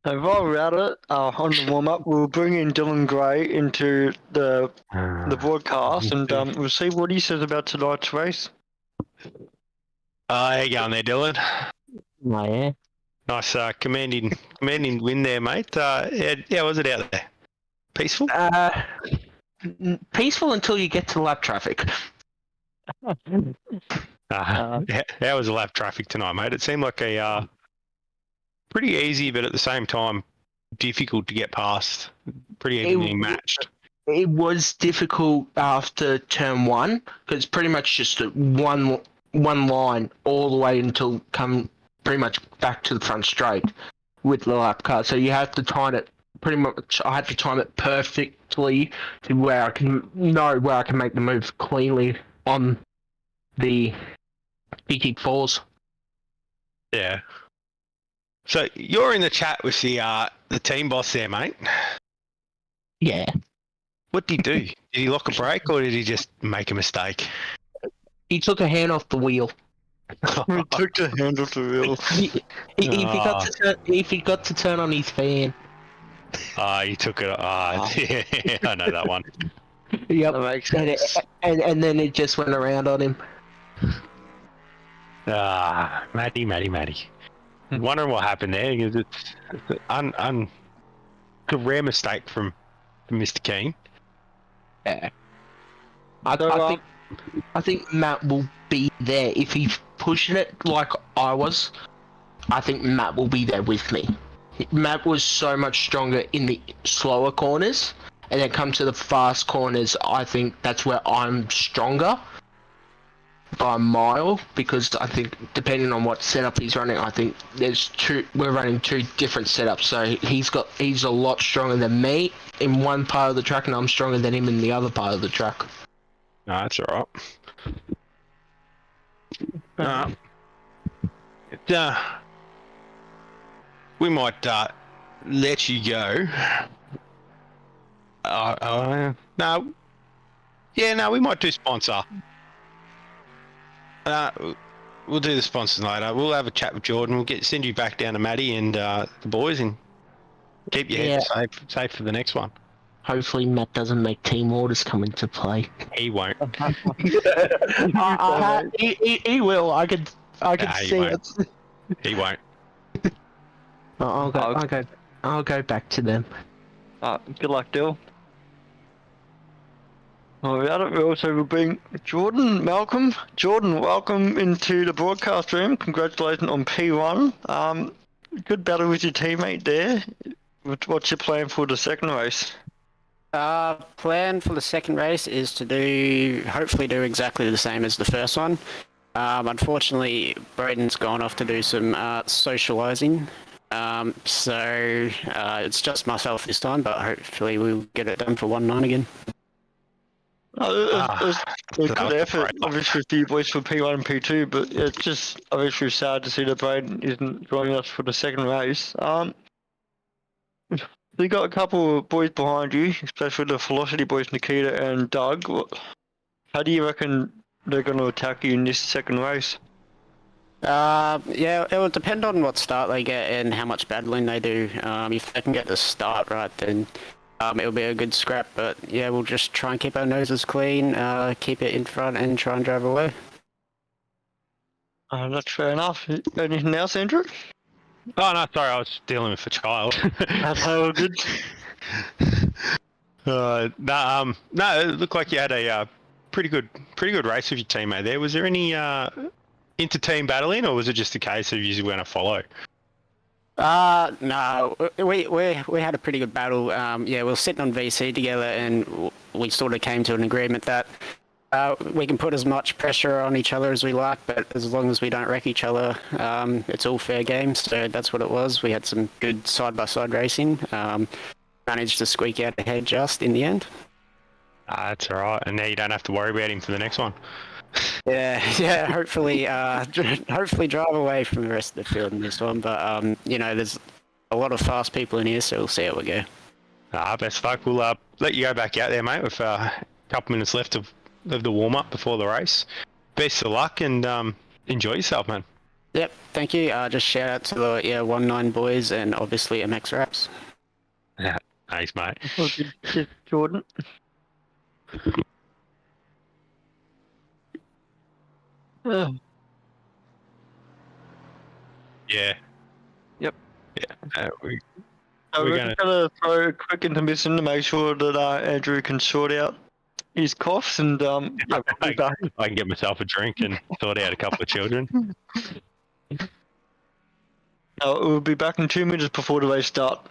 Speaker 5: And while we're at it, on the warm-up, we'll bring in Dylan Gray into the broadcast, and we'll see what he says about tonight's race.
Speaker 6: How you going there, Dylan?
Speaker 8: Yeah.
Speaker 6: Nice commanding win there, mate. How was it out there? Peaceful?
Speaker 8: Peaceful until you get to lap traffic.
Speaker 6: How was the lap traffic tonight, mate? It seemed like a pretty easy, but at the same time difficult to get past. Pretty evenly matched.
Speaker 8: It was difficult after turn 1 because pretty much just one line all the way until come pretty much back to the front straight with the lap car. So you have to time it pretty much. I had to time it perfectly to where I can know where I can make the move cleanly on the GT4s.
Speaker 6: Yeah. So you're in the chat with the team boss there, mate.
Speaker 8: Yeah.
Speaker 6: What did he do? Did he lock a brake or did he just make a mistake?
Speaker 8: He took a hand off the wheel.
Speaker 5: He took the hand off the wheel.
Speaker 8: He forgot to turn on his fan.
Speaker 6: He took it. Yeah, I know that one.
Speaker 8: Yep.
Speaker 5: That makes sense.
Speaker 8: And then it just went around on him.
Speaker 6: Matty. Wondering what happened there. It's a rare mistake from Mr. Keane.
Speaker 8: Yeah. I think Matt will be there if he's pushing it like I was. I think Matt will be there with me. Matt was so much stronger in the slower corners, and then come to the fast corners. I think that's where I'm stronger. by a mile because I think depending on what setup he's running, I think we're running two different setups. So he's a lot stronger than me in one part of the track, and I'm stronger than him in the other part of the track.
Speaker 6: No, that's all right. We might let you go. No. Yeah, no, we might do sponsor. We'll do the sponsors later. We'll have a chat with Jordan. We'll send you back down to Maddie and the boys and keep your head safe for the next one.
Speaker 8: Hopefully Matt doesn't make team orders come into play.
Speaker 6: He won't.
Speaker 8: He will. I can see it.
Speaker 6: He won't.
Speaker 8: I'll go back to them.
Speaker 5: Good luck, Dill. Without it, we also will bring Jordan Malcolm. Jordan, welcome into the broadcast room. Congratulations on P1. Good battle with your teammate there. What's your plan for the second race?
Speaker 9: Plan for the second race is to hopefully do exactly the same as the first one. Unfortunately, Braden's gone off to do some socialising. So it's just myself this time, but hopefully we'll get it done for 1-9 again.
Speaker 5: It was a good effort, obviously, for you boys for P1 and P2, but it's just obviously sad to see that Braden isn't joining us for the second race. You got a couple of boys behind you, especially the Velocity boys, Nikita and Doug. How do you reckon they're going to attack you in this second race?
Speaker 9: Yeah, it will depend on what start they get and how much battling they do. If they can get the start right, then it'll be a good scrap. But yeah, we'll just try and keep our noses clean, keep it in front, and try and drive away.
Speaker 5: That's fair enough. Anything else, Andrew?
Speaker 6: Oh no, sorry, I was dealing with a child.
Speaker 5: That's how good.
Speaker 6: No, it looked like you had a pretty good race with your teammate there. Was there any inter-team battling, or was it just a case of you going to follow?
Speaker 9: No, we had a pretty good battle. Yeah, we were sitting on VC together, and we sort of came to an agreement that we can put as much pressure on each other as we like, but as long as we don't wreck each other, it's all fair game. So that's what it was. We had some good side-by-side racing. Managed to squeak out ahead just in the end.
Speaker 6: That's all right. And now you don't have to worry about him for the next one.
Speaker 9: Yeah. Hopefully drive away from the rest of the field in this one. But there's a lot of fast people in here, so we'll see how we go.
Speaker 6: Best luck. We'll let you go back out there, mate, with a couple minutes left of the warm-up before the race. Best of luck and enjoy yourself, man.
Speaker 9: Yep, thank you. Just shout out to the 1-9 boys and obviously MX Raps.
Speaker 6: Yeah, thanks, mate.
Speaker 5: Cheers, Jordan.
Speaker 6: Yeah.
Speaker 5: Yep.
Speaker 6: Yeah. We're
Speaker 5: just gonna throw a quick intermission to make sure that Andrew can sort out his coughs and
Speaker 6: I can get myself a drink and sort out a couple of children.
Speaker 5: We'll be back in 2 minutes before the race start.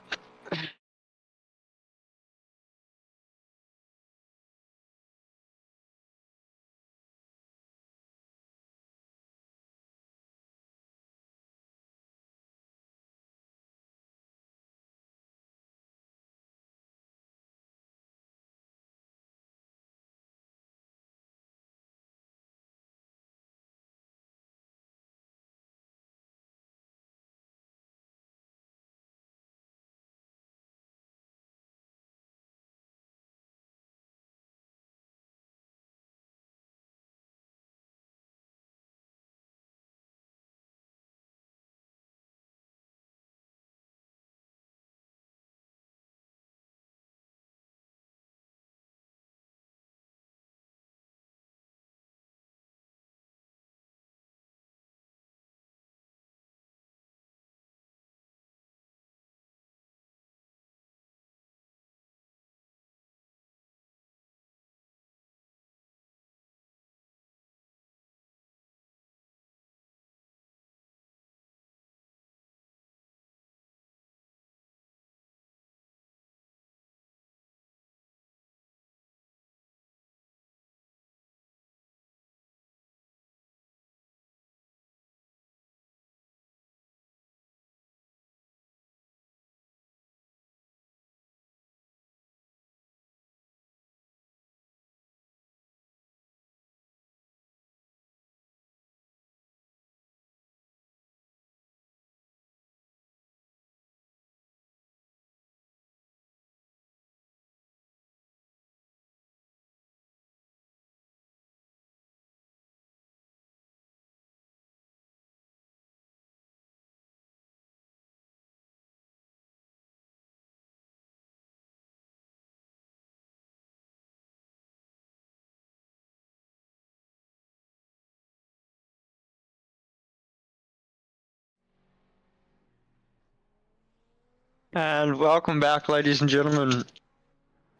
Speaker 5: And welcome back, ladies and gentlemen.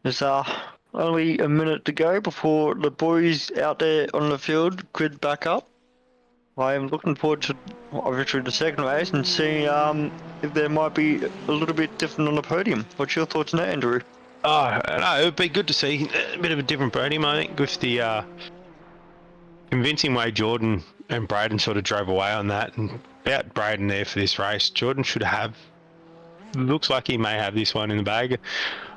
Speaker 5: There's only a minute to go before the boys out there on the field grid back up. I am looking forward to obviously the second race and seeing if there might be a little bit different on the podium. What's your thoughts on that, Andrew?
Speaker 6: Oh, no, it would be good to see a bit of a different podium, I think, with the convincing way Jordan and Braden sort of drove away on that. And about Braden there for this race, Jordan should have, looks like he may have this one in the bag.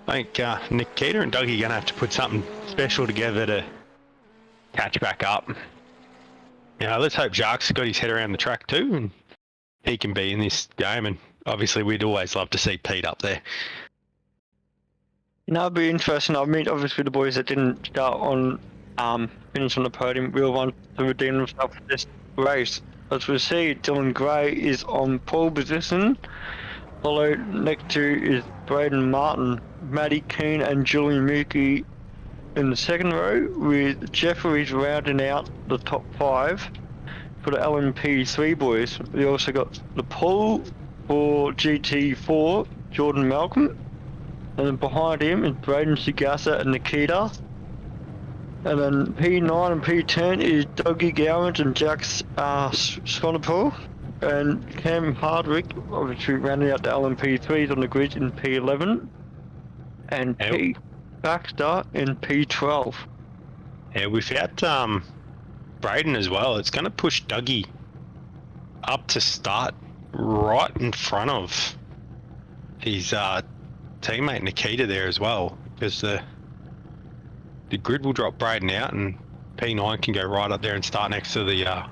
Speaker 6: I think Nikita and Dougie are going to have to put something special together to catch back up. Let's hope Jacques got his head around the track too, and he can be in this game. And obviously, we'd always love to see Pete up there.
Speaker 5: It'd be interesting. I mean, obviously the boys that didn't start on finish on the podium will want to redeem themselves for this race. As we see, Dylan Gray is on pole position. Followed next to is Braden Martin, Matty Keane and Julian Mookie in the second row, with Jeffries rounding out the top 5 for the LMP3 boys. We also got the pole for GT4, Jordan Malcolm. And then behind him is Braden Sagasa and Nikita. And then P9 and P10 is Dougie Gowans and Jack Sconapool. And Cam Hardwick, obviously rounding out the LMP3s on the grid in P11. And P Baxter in P12.
Speaker 6: Yeah, without Braden as well, it's going to push Dougie up to start right in front of his teammate Nikita there as well, because the grid will drop Braden out and P9 can go right up there and start next to the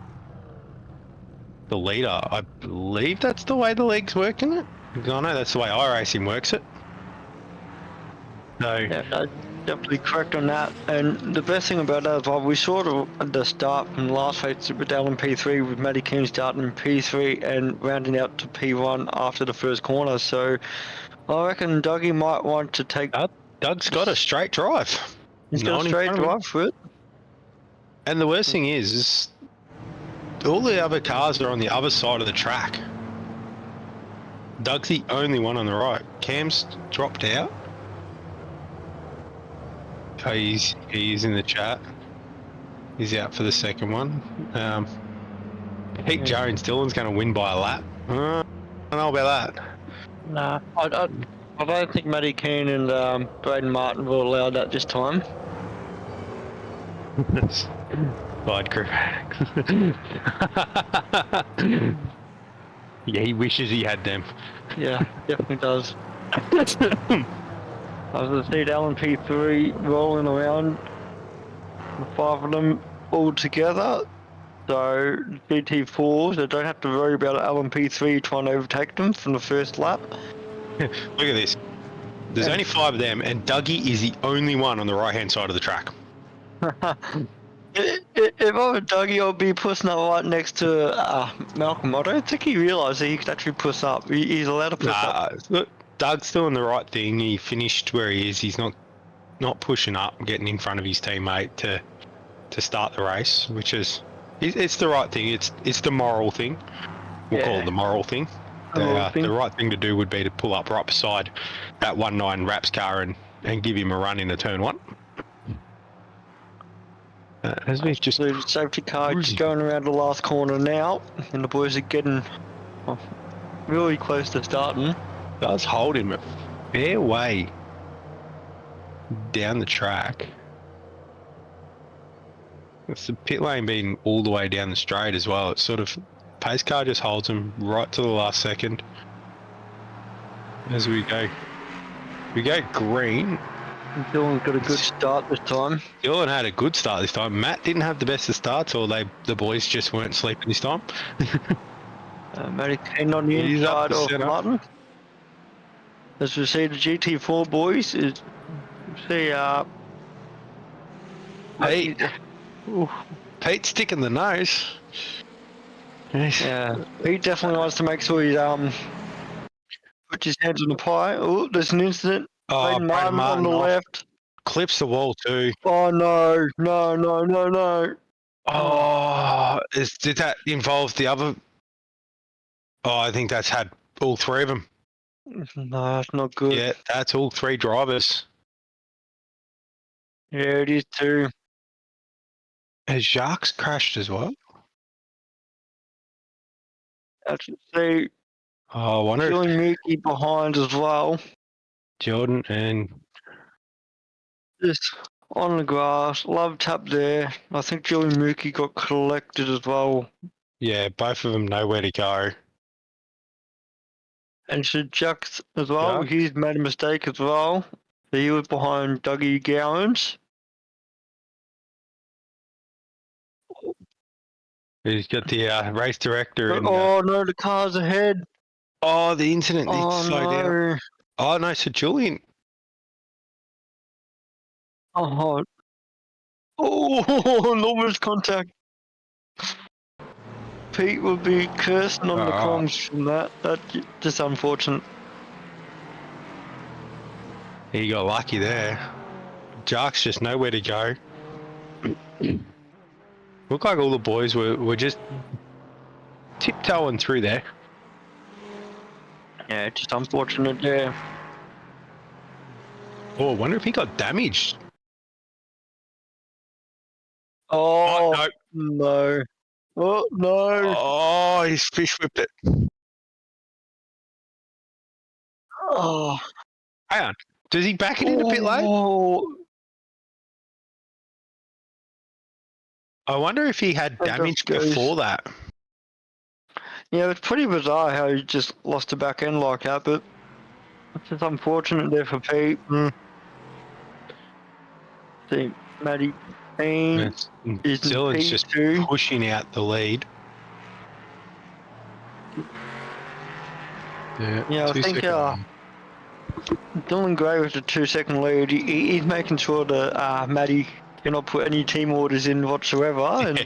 Speaker 6: leader. I believe that's the way the league's working it. I know that's the way iRacing works it. No.
Speaker 5: Yeah, no, definitely correct on that. And the best thing about that is, well, we saw at the start from the last race with LMP3 with Matty Keane starting in P3 and rounding out to P1 after the first corner. So I reckon Dougie might want to take...
Speaker 6: Doug's got a straight drive.
Speaker 5: He's got a straight drive for it.
Speaker 6: And the worst thing is all the other cars are on the other side of the track. Doug's the only one on the right. Cam's dropped out. He's in the chat. He's out for the second one. Pete Jones, Dylan's going to win by a lap. I don't know about that.
Speaker 5: Nah, I don't think Matty Keane and Braden Martin will allow that this time.
Speaker 6: Widecrest. Yeah, he wishes he had them.
Speaker 5: Yeah, definitely does. I was see the LMP3 rolling around, the 5 of them all together. So GT4s, they don't have to worry about LMP3 trying to overtake them from the first lap.
Speaker 6: Look at this. There's only 5 of them, and Dougie is the only one on the right-hand side of the track.
Speaker 5: If I were Dougie, I'd be pushing up right next to Malcolm. I don't think he realised that he could actually push up. He's allowed to push up.
Speaker 6: Look, Doug's doing the right thing. He finished where he is. He's not pushing up, getting in front of his teammate to start the race, which is it's the right thing. It's the moral thing. We'll call it the moral thing. The right thing to do would be to pull up right beside that 19 Raps car and give him a run into turn 1. As we've just
Speaker 5: the safety car just going around the last corner now, and the boys are getting really close to starting.
Speaker 6: Does hold him a fair way down the track. It's the pit lane being all the way down the straight as well. It's sort of pace car just holds him right to the last second. As we go green.
Speaker 5: Dylan's got a good start this time.
Speaker 6: Dylan had a good start this time. Matt didn't have the best of starts, or the boys just weren't sleeping this time.
Speaker 5: Matty Keane on the inside of Martin. As we see the GT4 boys is
Speaker 6: Pete's sticking the nose.
Speaker 5: Yeah, he definitely wants to make sure he puts his hands on the pie. Oh, there's an incident.
Speaker 6: Braden
Speaker 5: Martin on the left.
Speaker 6: Clips the wall too.
Speaker 5: Oh no.
Speaker 6: Oh, did that involve the other? Oh, I think that's had all 3 of them.
Speaker 5: No, that's not good.
Speaker 6: Yeah, that's all 3 drivers.
Speaker 5: Yeah, it is too.
Speaker 6: Has Jacques crashed as well?
Speaker 5: That's see,
Speaker 6: Oh, I wonder if
Speaker 5: feeling Mookie behind as well.
Speaker 6: Jordan and
Speaker 5: Just on the grass, love tap there. I think Joey Mookie got collected as well.
Speaker 6: yeah, both of them know where to go.
Speaker 5: And so Jux as well,
Speaker 6: Jux.
Speaker 5: he's made a mistake as well. He was behind Dougie Gowans.
Speaker 6: He's got the race director and
Speaker 5: Oh no, the car's ahead.
Speaker 6: the incident needs to
Speaker 5: Oh
Speaker 6: slow down.
Speaker 5: no.
Speaker 6: Oh no, so Julian.
Speaker 5: Oh, enormous contact. Pete will be cursing on the comms from that. That's just unfortunate.
Speaker 6: He got lucky there. Jacques just nowhere to go. Looked like all the boys were just tiptoeing through there.
Speaker 5: Yeah, just unfortunate there.
Speaker 6: Oh, I wonder if he got damaged.
Speaker 5: Oh,
Speaker 6: no.
Speaker 5: no. Oh, no.
Speaker 6: Oh, he's fish whipped it.
Speaker 5: Oh.
Speaker 6: Hang on. Does he back it in a bit late?
Speaker 5: Oh,
Speaker 6: I wonder if he had
Speaker 5: That
Speaker 6: damage
Speaker 5: just goes-
Speaker 6: before that.
Speaker 5: yeah, it's pretty bizarre how he just lost the back end like that, but it's just unfortunate there for Pete. See, Matty Payne is
Speaker 6: Dylan's just
Speaker 5: P2.
Speaker 6: pushing out the lead.
Speaker 5: Yeah, I think Dylan Gray with the 2-second lead. He's making sure that Matty cannot put any team orders in whatsoever and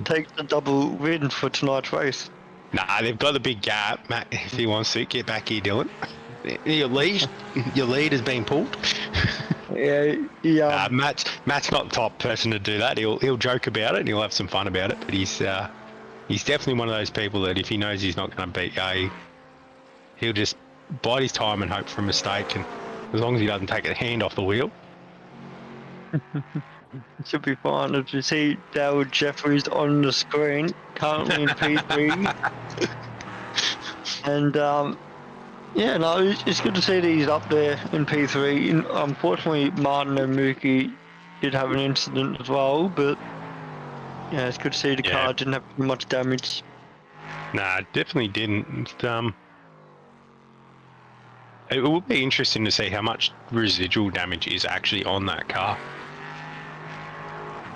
Speaker 5: take the double win for tonight's race.
Speaker 6: Nah, they've got a big gap, Matt. If he wants to get back here, Dylan. Your lead has been pulled.
Speaker 5: Yeah.
Speaker 6: Matt's not the top person to do that. He'll joke about it and he'll have some fun about it. But he's definitely one of those people that if he knows he's not going to beat he'll just bide his time and hope for a mistake. And as long as he doesn't take a hand off the wheel,
Speaker 5: It should be fine. As you see, Dale Jeffries on the screen, currently in P3. And yeah, no, it's good to see that he's up there in P3. Unfortunately, Martin and Mookie did have an incident as well, but yeah, it's good to see the car didn't have too much damage.
Speaker 6: nah, definitely didn't. It would be interesting to see how much residual damage is actually on that car.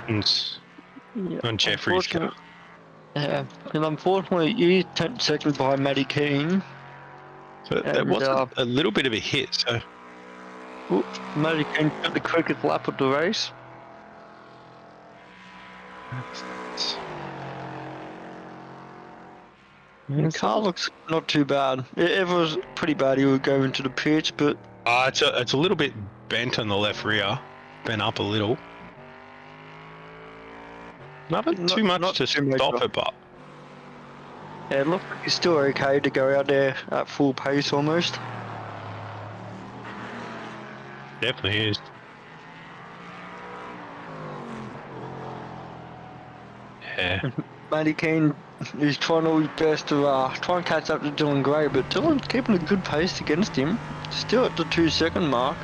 Speaker 6: On Jeffrey's car.
Speaker 5: Yeah, and unfortunately, he's 10 seconds behind Matty Keane.
Speaker 6: So that was a little bit of a hit, so...
Speaker 5: Matty Keane got the quickest lap of the race. The car looks not too bad. If it was pretty bad, he would go into the pitch, but...
Speaker 6: it's a little bit bent on the left rear. Bent up a little. Nothing too much to stop it, but...
Speaker 5: Yeah, it looks like it's still okay to go out there at full pace almost.
Speaker 6: Definitely is. Yeah.
Speaker 5: Matty Keane is trying all his best to try and catch up to Dylan Gray, but Dylan's keeping a good pace against him. Still at the 2-second mark.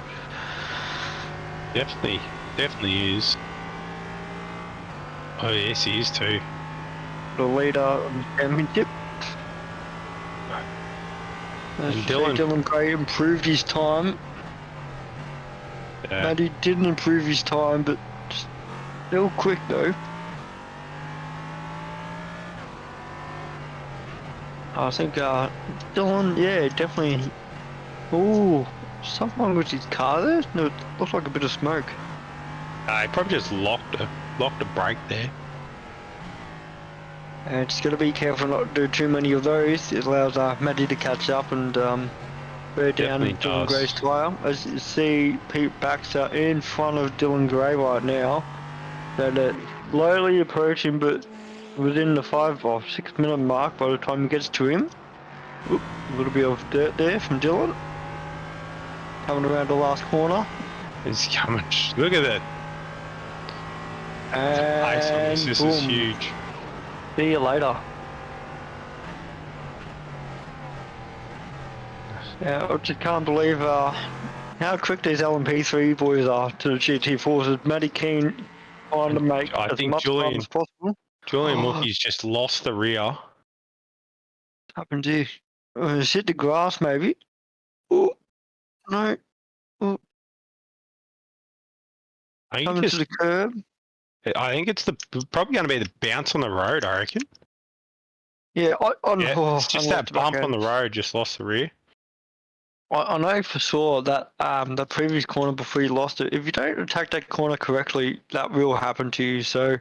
Speaker 6: Definitely is. Oh yes, he is too.
Speaker 5: The leader of the championship.
Speaker 6: And Dylan
Speaker 5: Gray improved his time. Matty didn't improve his time, but still quick though. I think Dylan, yeah, definitely. Ooh, something wrong with his car there? No, it looks like a bit of smoke.
Speaker 6: He probably just locked a brake there.
Speaker 5: And just got to be careful not to do too many of those. It allows Matty to catch up and bear down Dylan Gray's tyre. As you see, Pete Baxter in front of Dylan Gray right now. They're slowly approaching, but within the 5 or 6 minute mark by the time he gets to him. Oop, a little bit of dirt there from Dylan. Coming around the last corner.
Speaker 6: He's coming. Look at that. Pace on
Speaker 5: And
Speaker 6: this is
Speaker 5: boom.
Speaker 6: huge.
Speaker 5: See you later. Yeah, I just can't believe how quick these LMP3 boys are to the GT4s. Matty Keane trying to make
Speaker 6: I
Speaker 5: as
Speaker 6: think
Speaker 5: much time as possible.
Speaker 6: Julian Mookie's just lost the rear.
Speaker 5: Happened here. He's hit the grass maybe. Oh, no. Oh,
Speaker 6: I think,
Speaker 5: coming
Speaker 6: just,
Speaker 5: to the curb.
Speaker 6: I think it's probably going to be the bounce on the road, I reckon.
Speaker 5: Yeah,
Speaker 6: It's just that bump on the
Speaker 5: road.
Speaker 6: road just lost the rear.
Speaker 5: I know for sure that the previous corner before you lost it, if you don't attack that corner correctly, that will happen to you. So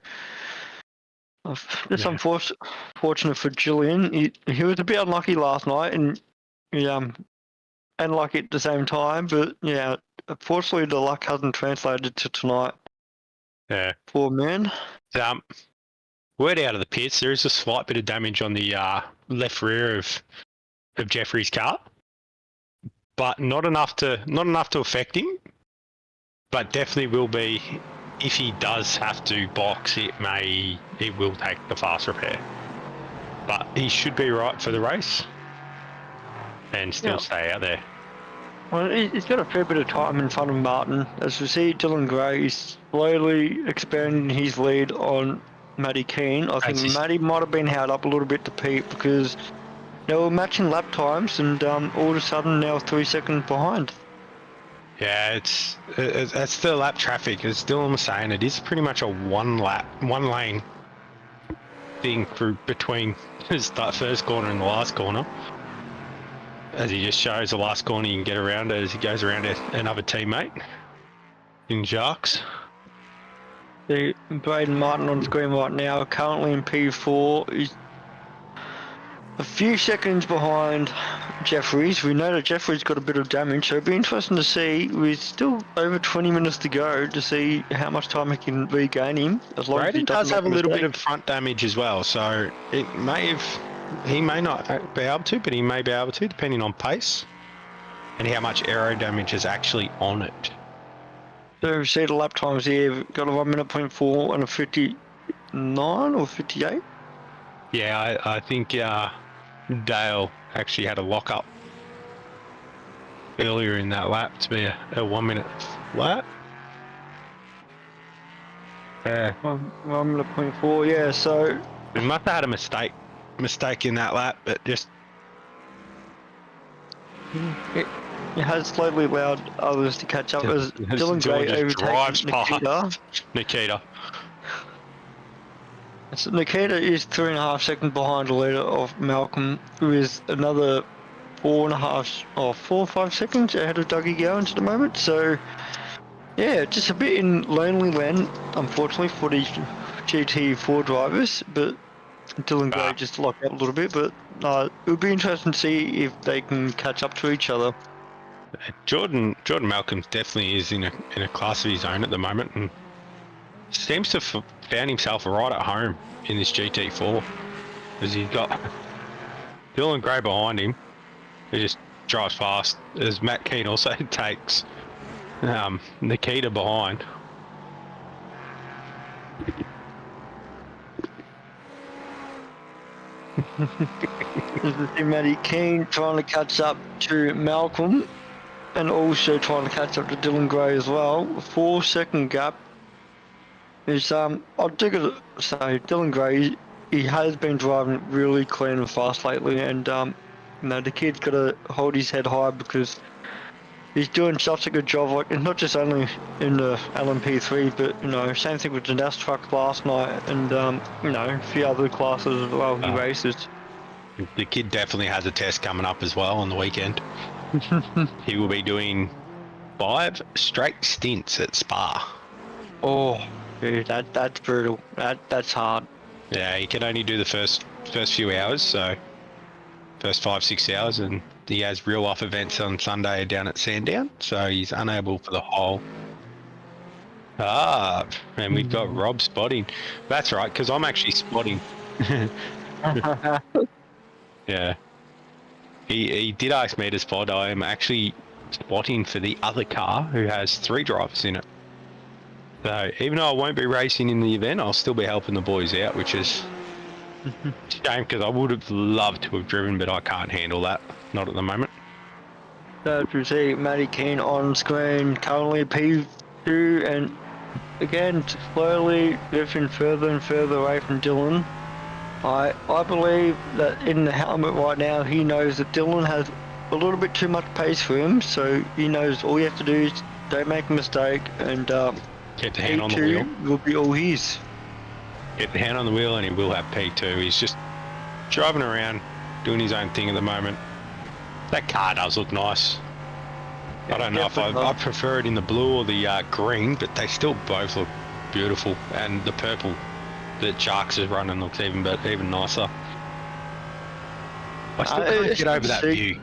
Speaker 5: it's unfortunate for Julian. He was a bit unlucky last night and lucky at the same time. But yeah, unfortunately the luck hasn't translated to tonight.
Speaker 6: Yeah.
Speaker 5: Poor man.
Speaker 6: Word out of the pits, there is a slight bit of damage on the left rear of Jeffrey's car. But not enough to affect him. But definitely will be if he does have to box. It will take the fast repair. But he should be right for the race, and still stay out there.
Speaker 5: Well, he's got a fair bit of time in front of Martin. As we see, Dylan Gray is slowly expanding his lead on Matty Keane. I think Matty might have been held up a little bit to Pete because they were matching lap times, and all of a sudden now 3 seconds behind.
Speaker 6: Yeah, that's the lap traffic. As Dylan was saying, it is pretty much a one lane thing between the first corner and the last corner. As he just shows the last corner, you can get around it as he goes around another teammate in Jacques.
Speaker 5: The Braden Martin on screen right now, currently in P4. He's a few seconds behind Jeffries. We know that Jeffries got a bit of damage, so it'd be interesting to see. We're still over 20 minutes to go to see how much time he can regain him. As long
Speaker 6: Braden
Speaker 5: as he
Speaker 6: does have a little bit
Speaker 5: mistake.
Speaker 6: of front damage as well, so he may not be able to, but he may be able to, depending on pace and how much aero damage is actually on it.
Speaker 5: So we see the lap times here. We've got a 1 minute 0.4 and a 59 or 58.
Speaker 6: Yeah, I think Dale actually had a lock up earlier in that lap to be a 1 minute lap. Yeah.
Speaker 5: 1 minute 0.4, yeah, so
Speaker 6: We must have had a mistake in that lap, but just
Speaker 5: it has slightly allowed others to catch up as Dylan Gray overtakes
Speaker 6: Nikita.
Speaker 5: So Nikita is 3.5 seconds behind the leader of Malcolm, who is another 4 or 5 seconds ahead of Dougie Gowans at the moment. So yeah, just a bit in lonely land, unfortunately, for these GT4 drivers, but Dylan Gray just locked up a little bit, but it would be interesting to see if they can catch up to each other.
Speaker 6: Jordan Malcolm definitely is in a class of his own at the moment, and seems to have found himself right at home in this GT4, as he's got Dylan Gray behind him. He just drives fast, as Matt Keane also takes Nikita behind.
Speaker 5: This is Matty Keane trying to catch up to Malcolm and also trying to catch up to Dylan Gray as well. 4 second gap is I'll dig it say Dylan Gray, he has been driving really clean and fast lately, and the kid's got to hold his head high because he's doing such a good job. Like, it's not just only in the LMP3, but same thing with the NAS truck last night, and a few other classes as well. He races.
Speaker 6: The kid definitely has a test coming up as well on the weekend. He will be doing 5 straight stints at Spa.
Speaker 5: Oh, dude, that's brutal. That's hard.
Speaker 6: Yeah, he can only do the first few hours, so first 5-6 hours, and he has real life events on Sunday down at Sandown, so he's unable for the whole. And we've got Rob spotting. That's right, because I'm actually spotting. Yeah. He did ask me to spot. I am actually spotting for the other car who has 3 drivers in it. So even though I won't be racing in the event, I'll still be helping the boys out, which is a shame because I would have loved to have driven, but I can't handle that. Not at the moment.
Speaker 5: So as we see Matty Keane on screen, currently P2, and again slowly drifting further and further away from Dylan. I believe that in the helmet right now he knows that Dylan has a little bit too much pace for him, so he knows all you have to do is don't make a mistake, and
Speaker 6: Get the hand on the
Speaker 5: P2
Speaker 6: wheel.
Speaker 5: will be all his.
Speaker 6: Get the hand on the wheel, and he will have P2. He's just driving around, doing his own thing at the moment. That car does look nice. I don't know if I prefer it in the blue or the green, but they still both look beautiful, and the purple that Sharks is running looks even nicer. I still can't get over that view.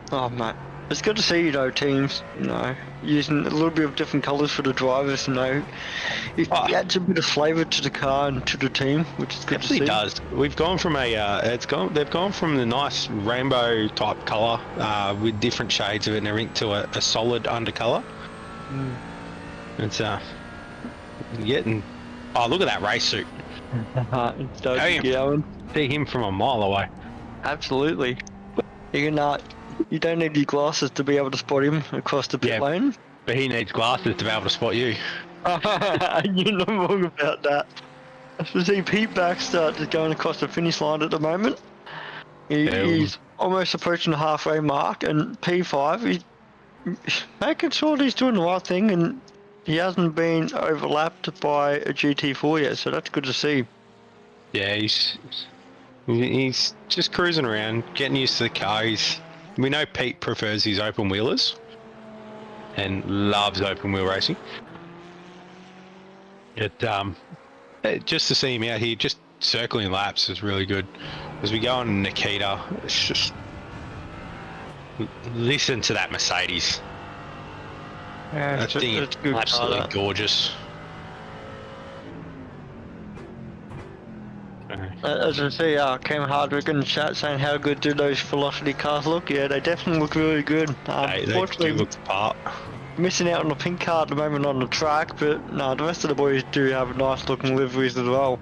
Speaker 5: Oh mate, it's good to see, you know, teams, you know, using a little bit of different colours for the drivers, you know. It adds a bit of flavour to the car and to the team, which is good to see.
Speaker 6: It does. We've gone from they've gone from the nice rainbow type colour with different shades of it and everything to a solid undercolour. It's getting. Oh, look at that race suit. See him from a mile away.
Speaker 5: Absolutely. You don't need your glasses to be able to spot him across the pit lane.
Speaker 6: But he needs glasses to be able to spot you.
Speaker 5: You're not wrong about that. I see Pete Baxter is going across the finish line at the moment. He's almost approaching the halfway mark, and P5 he's making sure that he's doing the right thing, and he hasn't been overlapped by a GT4 yet, so that's good to see.
Speaker 6: Yeah, he's just cruising around, getting used to the car. We know Pete prefers his open wheelers and loves open wheel racing. Just to see him out here, just circling laps is really good. As we go on Nikita, it's just listen to that Mercedes.
Speaker 5: Yeah,
Speaker 6: that thing is absolutely gorgeous.
Speaker 5: As I see, Cam Hardwick in the chat saying how good do those Velocity cars look. Yeah, they definitely look really good.
Speaker 6: They do look the part.
Speaker 5: Missing out on the pink car at the moment on the track, but no, the rest of the boys do have nice looking liveries as well.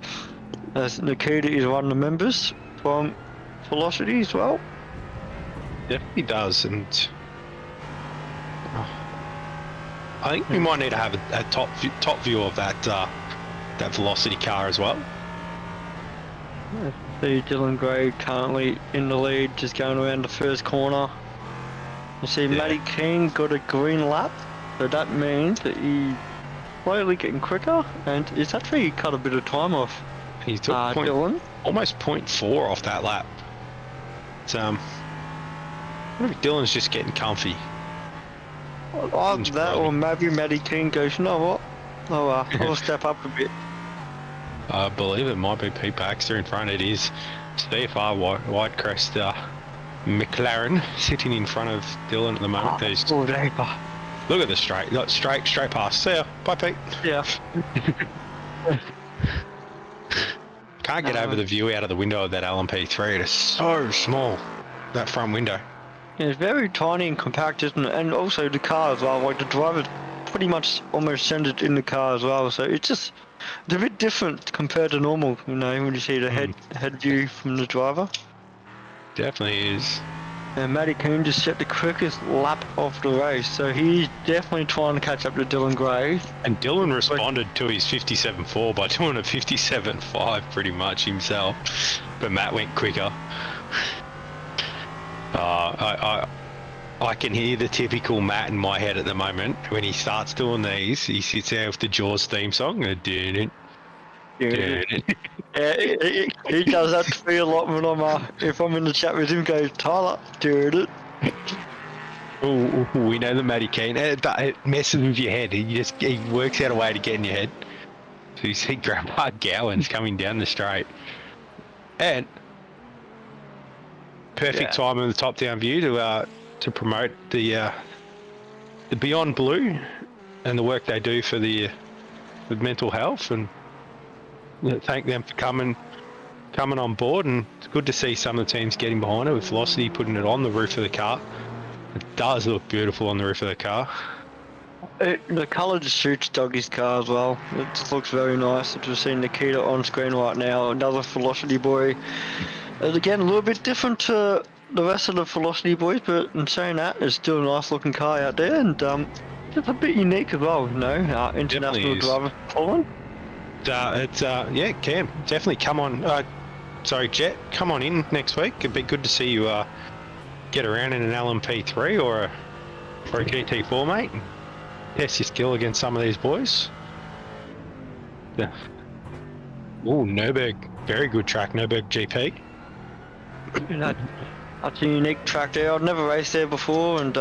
Speaker 5: As Nikita is one of the members from Velocity as well.
Speaker 6: Definitely does, and I think we might need to have a top view of that Velocity car as well.
Speaker 5: See Dylan Gray currently in the lead, just going around the first corner. You see Matty King got a green lap, so that means that he's slowly getting quicker, and it's actually cut a bit of time off.
Speaker 6: He took
Speaker 5: Dylan.
Speaker 6: Almost 0.4 off that lap. It's, I wonder if Dylan's just getting comfy.
Speaker 5: Either that, or maybe Matty King goes, you know what? I'll step up a bit.
Speaker 6: I believe it might be Pete Baxter in front. It is CFR Widecrest McLaren sitting in front of Dylan at the moment. Look at the straight past. See ya. Bye, Pete.
Speaker 5: Yeah.
Speaker 6: Can't get over the view out of the window of that LMP3. It is so small, that front window.
Speaker 5: Yeah, it's very tiny and compact, isn't it? And also the car as well. Like the driver's pretty much almost centered in the car as well. So it's a bit different compared to normal, you know, when you see the head view from the driver.
Speaker 6: Definitely is.
Speaker 5: And Matty Coon just set the quickest lap of the race, so he's definitely trying to catch up to Dylan Gray.
Speaker 6: And Dylan responded to his 57.4 by doing a 57.5 pretty much himself, but Matt went quicker. I can hear the typical Matt in my head at the moment. When he starts doing these, he sits there with the Jaws theme song. Yeah,
Speaker 5: he does that to me a lot when if I'm in the chat with him, goes, Tyler, do it.
Speaker 6: Oh, we know the Matty Keane. It messes with your head. He works out a way to get in your head. So you see Grandpa Gowan's coming down the straight. And perfect time in the top-down view to promote the Beyond Blue and the work they do for the mental health, and thank them for coming coming on board, and it's good to see some of the teams getting behind it with Velocity putting it on the roof of the car. It does look beautiful on the roof of the car.
Speaker 5: The colour just suits Doggy's car as well. It just looks very nice. We've seen Nikita on screen right now, another Velocity boy. Again, a little bit different to the rest of the Velocity boys, but in saying that, it's still a nice looking car out there, and just a bit unique as well, you know, international driver Poland.
Speaker 6: Yeah, Cam, definitely come on. Sorry, Jet, come on in next week. It'd be good to see you get around in an LMP3 or a GT4, mate. And test your skill against some of these boys. Yeah. Oh, Nürburg, very good track, Nürburg GP.
Speaker 5: That's a unique track there. I've never raced there before, and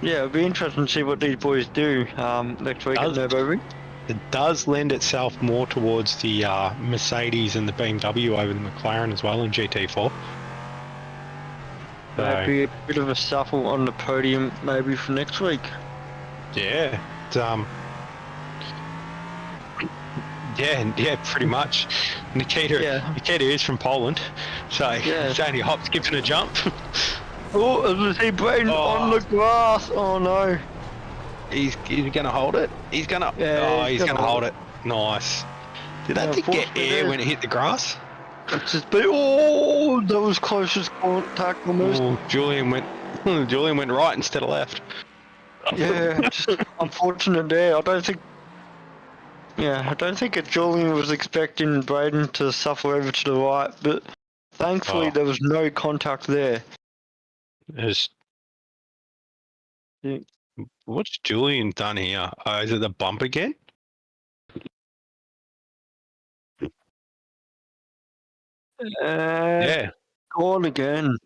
Speaker 5: yeah, it'll be interesting to see what these boys do next week at Nürburgring.
Speaker 6: It does lend itself more towards the Mercedes and the BMW over the McLaren as well in GT4.
Speaker 5: Maybe a bit of a shuffle on the podium maybe for next week.
Speaker 6: Yeah, yeah, pretty much. Nikita is from Poland, so it's only a hop, skip and a jump.
Speaker 5: Oh, is he Braden on the grass? Oh no.
Speaker 6: He's gonna hold it. He's gonna hold it. Nice. Did that thing get air when it hit the grass?
Speaker 5: It's just that was closest contact almost.
Speaker 6: Oh, Julian went right instead of left.
Speaker 5: Yeah, just unfortunate there. I don't think Julian was expecting Braden to suffer over to the right, but thankfully there was no contact there.
Speaker 6: What's Julian done here? Is it the bump again? Yeah.
Speaker 5: Gone again.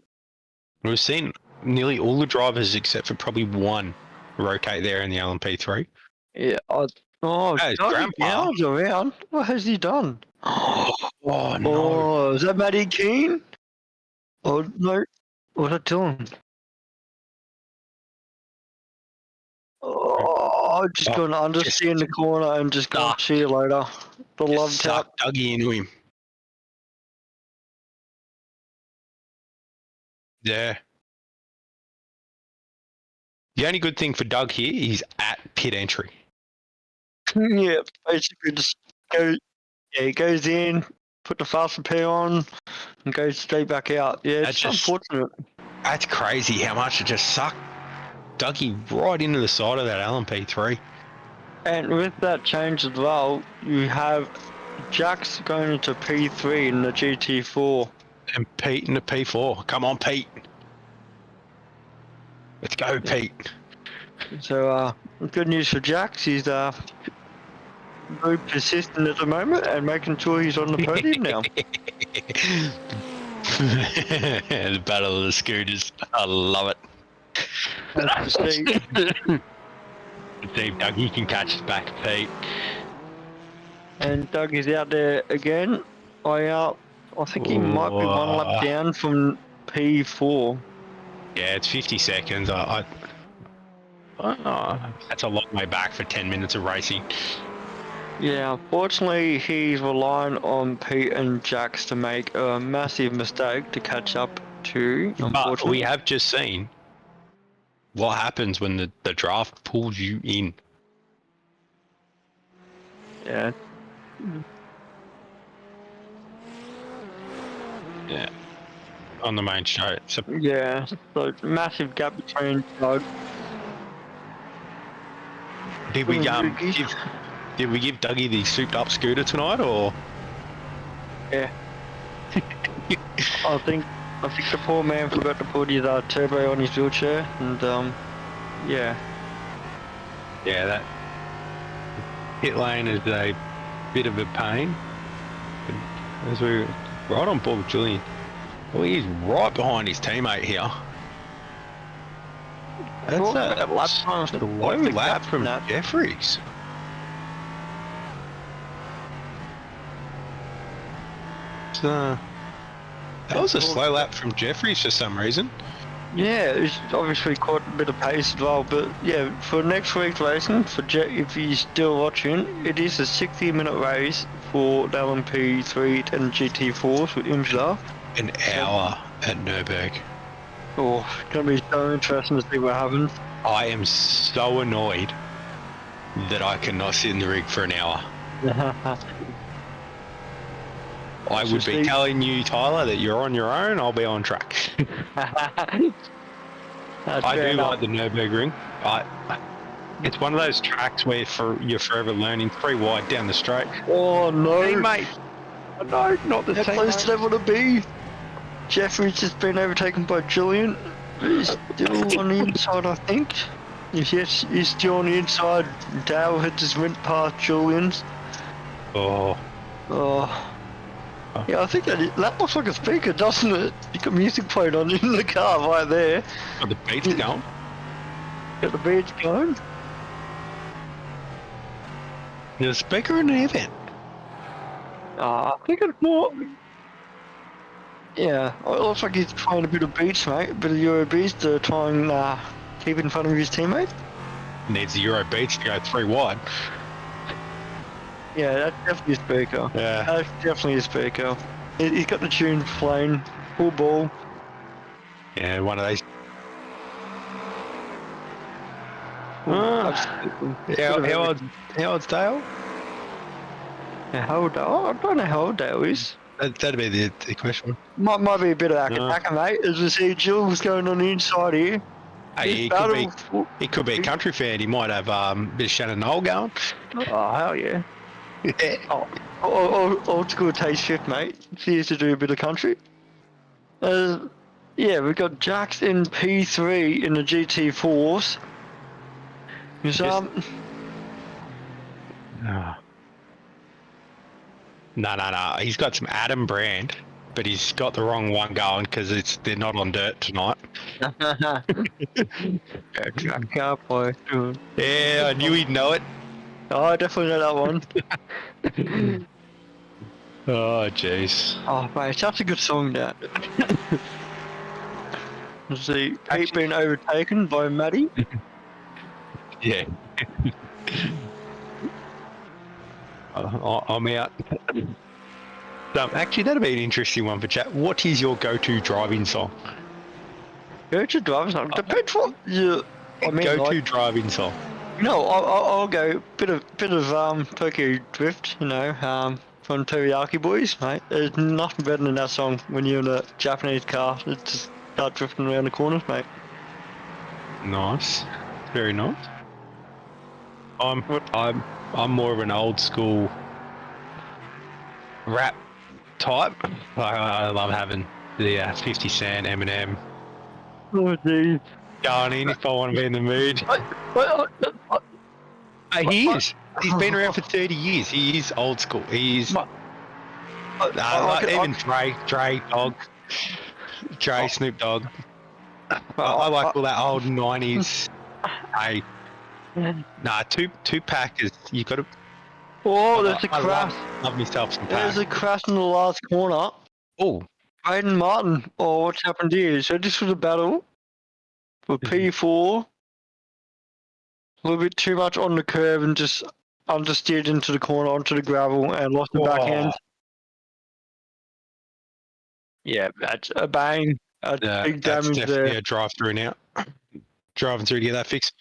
Speaker 6: We've seen nearly all the drivers except for probably one rotate there in the LMP3.
Speaker 5: Yeah. Grandpa's around. What has he done?
Speaker 6: Oh no.
Speaker 5: Oh, is that Matty Keane? Oh no. What's it doing? Oh, just going to understeer in the corner and just going to see you later. The love tap.
Speaker 6: Dougie into him. Yeah. The only good thing for Doug here, he's at pit entry.
Speaker 5: Yeah, basically just he goes in, put the fast repair on, and goes straight back out. Yeah, it's unfortunate.
Speaker 6: That's crazy how much it just sucked Dougie right into the side of that LMP3.
Speaker 5: And with that change as well, you have Jax going into P3 in the GT4.
Speaker 6: And Pete in the P4. Come on, Pete. Let's go, Pete.
Speaker 5: So, good news for Jax. He's very persistent at the moment and making sure he's on the podium now.
Speaker 6: The battle of the scooters. I love it.
Speaker 5: That's Steve.
Speaker 6: Steve, Doug, he can catch us back, Pete.
Speaker 5: And Doug is out there again. I think he might be one lap down from P4.
Speaker 6: Yeah, it's 50 seconds. That's a long way back for 10 minutes of racing.
Speaker 5: Yeah, unfortunately, he's relying on Pete and Jax to make a massive mistake to catch up to.
Speaker 6: But we have just seen what happens when the draft pulls you in.
Speaker 5: Yeah.
Speaker 6: Yeah. On the main show. So
Speaker 5: yeah, so massive gap between Doug.
Speaker 6: Did we give Dougie the souped up scooter tonight, or?
Speaker 5: Yeah. I think the poor man forgot to put his turbo on his wheelchair, and yeah.
Speaker 6: Yeah, that pit lane is a bit of a pain. But as we're right on board with Julian. Well, he's right behind his teammate here. That's a low lap from Jeffries. That was a slow lap from Jeffries for some reason.
Speaker 5: Yeah, it's obviously caught a bit of pace as well, but yeah, for next week's racing, for Jet, if you're still watching, it is a 60-minute race for the LMP3 and GT4s with IMSA.
Speaker 6: An hour at Nürburgring.
Speaker 5: Oh, it's going to be so interesting to see what happens.
Speaker 6: I am so annoyed that I cannot sit in the rig for an hour. I would be telling you, Tyler, that you're on your own. I'll be on track. I do like the Nürburgring. It's one of those tracks where you're forever learning. 3 wide down the straight.
Speaker 5: Oh no,
Speaker 6: teammate! No, not the
Speaker 5: how close do they want to be? Jeffrey's just been overtaken by Julian. He's still on the inside, I think. Yes, he's still on the inside. Dale had just went past Julian's.
Speaker 6: Oh.
Speaker 5: Yeah, I think that looks like a speaker, doesn't it? You got music playing on in the car right there.
Speaker 6: Got the beats going.
Speaker 5: Got the beats going.
Speaker 6: There's a speaker in the event.
Speaker 5: I think it's more... Yeah, it looks like he's trying a bit of beats, mate. A bit of Euro beats to try and keep in front of his teammate.
Speaker 6: Needs the Euro beats to go 3 wide.
Speaker 5: Yeah, that's definitely a speaker.
Speaker 6: Yeah.
Speaker 5: That's definitely a speaker. He's got the tune playing, full ball.
Speaker 6: Yeah, one of those. How old's Dale?
Speaker 5: Yeah, how old? I don't know how old Dale is.
Speaker 6: That'd be the question.
Speaker 5: Might be a bit of attacker, mate. As we see, Jules going on the inside here.
Speaker 6: Hey, he could be a country fan. He might have a bit of Shannon Knoll going.
Speaker 5: Oh, hell yeah. Old school taste shift, mate. He used to do a bit of country. Yeah, we've got Jax in P3 in the GT4s.
Speaker 6: No. He's got some Adam brand, but he's got the wrong one going because they're not on dirt tonight.
Speaker 5: Car boy.
Speaker 6: Yeah, I knew he'd know it.
Speaker 5: Oh, I definitely know that one.
Speaker 6: Oh, jeez.
Speaker 5: Oh, mate, it's such a good song, that. Let's see, Pete being overtaken by Maddie.
Speaker 6: Yeah. I'm out. Actually, that'd be an interesting one for chat. What is your go-to driving song?
Speaker 5: Go-to driving song? Depends what you...
Speaker 6: Go-to driving song.
Speaker 5: No, I'll go bit of Tokyo Drift, you know, from Teriyaki Boys, mate. There's nothing better than that song when you're in a Japanese car. It just start drifting around the corners, mate.
Speaker 6: Nice, very nice. I'm more of an old school rap type. I love having the 50 Cent, Eminem.
Speaker 5: Oh, geez.
Speaker 6: Going in if I want to be in the mood. He is. He's been around for 30 years. He is old school. He is. Even Dre, Dog. Dre, Snoop Dogg. I like all that old 90s. Hey. Nah, Tupac is. You got to.
Speaker 5: Oh, there's a crash.
Speaker 6: Love myself some Pac.
Speaker 5: There's a crash in the last corner.
Speaker 6: Oh.
Speaker 5: Aiden Martin. Oh, what's happened here? So this was a battle for P4. A little bit too much on the curve and just understeered into the corner onto the gravel and lost the back end. Yeah, that's a bang. Big damage there.
Speaker 6: Yeah, drive through now. Driving through to get that fixed.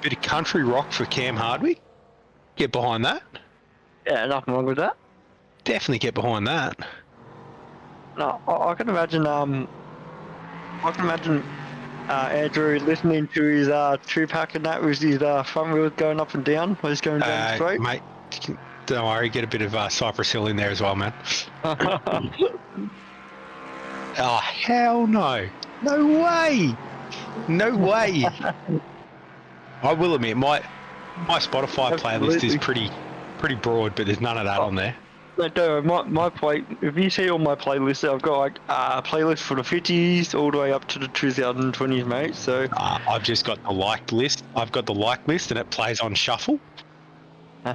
Speaker 6: Bit of country rock for Cam Hardwick. Get behind that.
Speaker 5: Yeah, nothing wrong with that.
Speaker 6: Definitely get behind that.
Speaker 5: No, I can imagine. Andrew listening to his two-pack and that with his front wheels going up and down while he's going down straight.
Speaker 6: Mate, don't worry, get a bit of Cypress Hill in there as well, man. Oh, hell no. No way. No way. I will admit, my Spotify playlist is pretty broad, but there's none of that on there.
Speaker 5: No, my play. If you see all my playlists, I've got like a playlist for the 50s all the way up to the 2020s, mate. So
Speaker 6: I've just got the liked list. I've got the liked list, and it plays on shuffle. My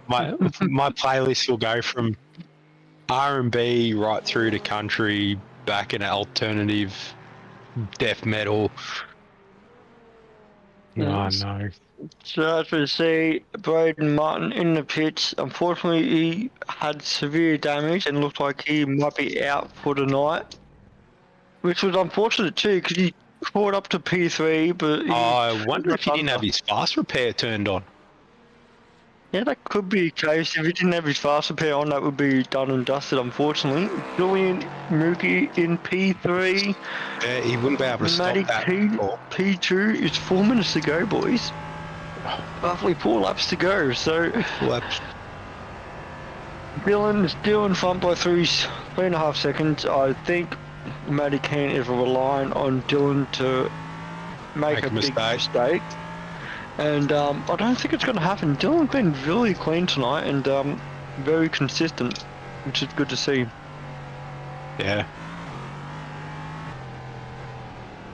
Speaker 6: playlist will go from R&B right through to country, back in alternative, death metal. Oh, no.
Speaker 5: So as we see, Braden Martin in the pits. Unfortunately, he had severe damage and looked like he might be out for the night, which was unfortunate too because he caught up to P3, but
Speaker 6: I wonder if he didn't have his fast repair turned on.
Speaker 5: Yeah, that could be the case. If he didn't have his fast repair on, that would be done and dusted, unfortunately. Julian Mookie in P3.
Speaker 6: Yeah, he wouldn't be able to stop
Speaker 5: Matty
Speaker 6: that.
Speaker 5: Keane, P2. It's 4 minutes to go, boys. Roughly 4 laps to go, so...
Speaker 6: Laps.
Speaker 5: Dylan is still in front by 3.5 seconds. I think Matty Keane is relying on Dylan to make a big mistake. And I don't think it's going to happen. Dylan's been really clean tonight and very consistent, which is good to see.
Speaker 6: Yeah.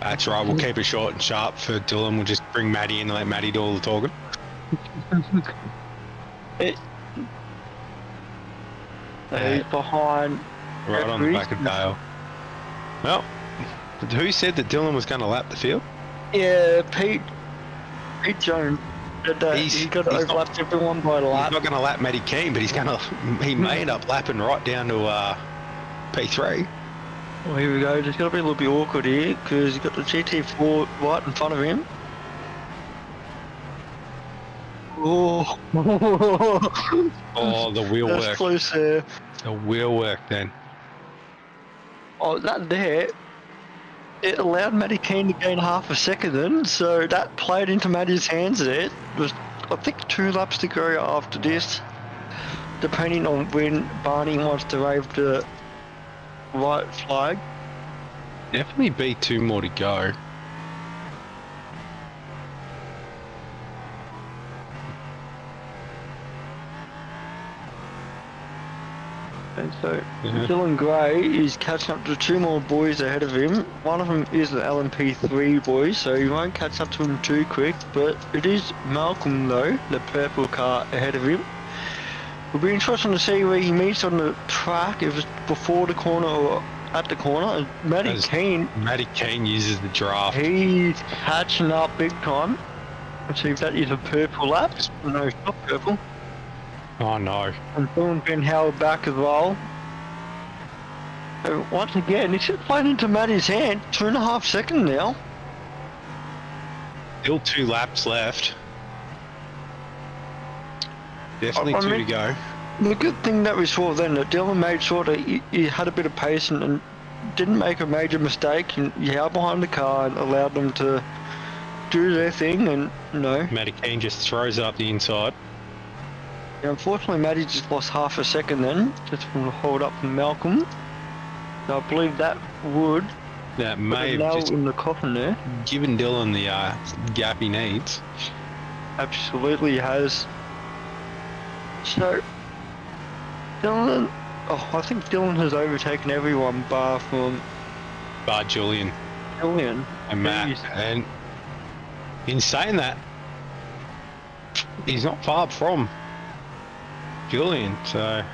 Speaker 6: That's right, we'll keep it short and sharp for Dylan. We'll just bring Matty in and let Matty do all the talking.
Speaker 5: He's behind.
Speaker 6: Right on the back of Dale. Well, who said that Dylan was going to lap the field?
Speaker 5: Yeah, Pete Jones. He's got to overlap everyone by a lap.
Speaker 6: He's not going to lap Matty Keane, but he may end up lapping right down to P3.
Speaker 5: Well, here we go. It's got to be a little bit awkward here because he's got the GT4 right in front of him. Oh,
Speaker 6: oh, the wheel
Speaker 5: that's
Speaker 6: work.
Speaker 5: Close there.
Speaker 6: The wheel work then.
Speaker 5: Oh, that there. It allowed Matty Keane to gain half a second then, so that played into Matty's hands there. It was, I think, 2 laps to go after this, depending on when Barney wants to wave the right flag.
Speaker 6: Definitely be 2 more to go.
Speaker 5: And so Dylan Gray is catching up to 2 more boys ahead of him. One of them is the LMP3 boy, so he won't catch up to him too quick, but it is Malcolm though, the purple car ahead of him. It'll be interesting to see where he meets on the track, if it's before the corner or at the corner. Matty
Speaker 6: Keane uses the draft.
Speaker 5: He's catching up big time. Let's see if that is a purple lap. No, it's not purple.
Speaker 6: Oh no.
Speaker 5: And Dylan's been held back as well. So once again, it's just playing into Matty's hand. 2.5 seconds now.
Speaker 6: Still 2 laps left. Definitely 2 to go.
Speaker 5: The good thing that we saw then, that Dylan made sure that he had a bit of pace and didn't make a major mistake. And he held behind the car and allowed them to do their thing. And
Speaker 6: Matty Keane just throws it up the inside.
Speaker 5: Yeah, unfortunately, Matty just lost half a second then, just from the hold up from Malcolm. So I believe that would
Speaker 6: may have just
Speaker 5: in the coffin there.
Speaker 6: given Dylan the gap he needs.
Speaker 5: Absolutely has. So, Dylan, I think Dylan has overtaken everyone bar
Speaker 6: Julian.
Speaker 5: Julian.
Speaker 6: And Matt. And in saying that, he's not far from Julian, so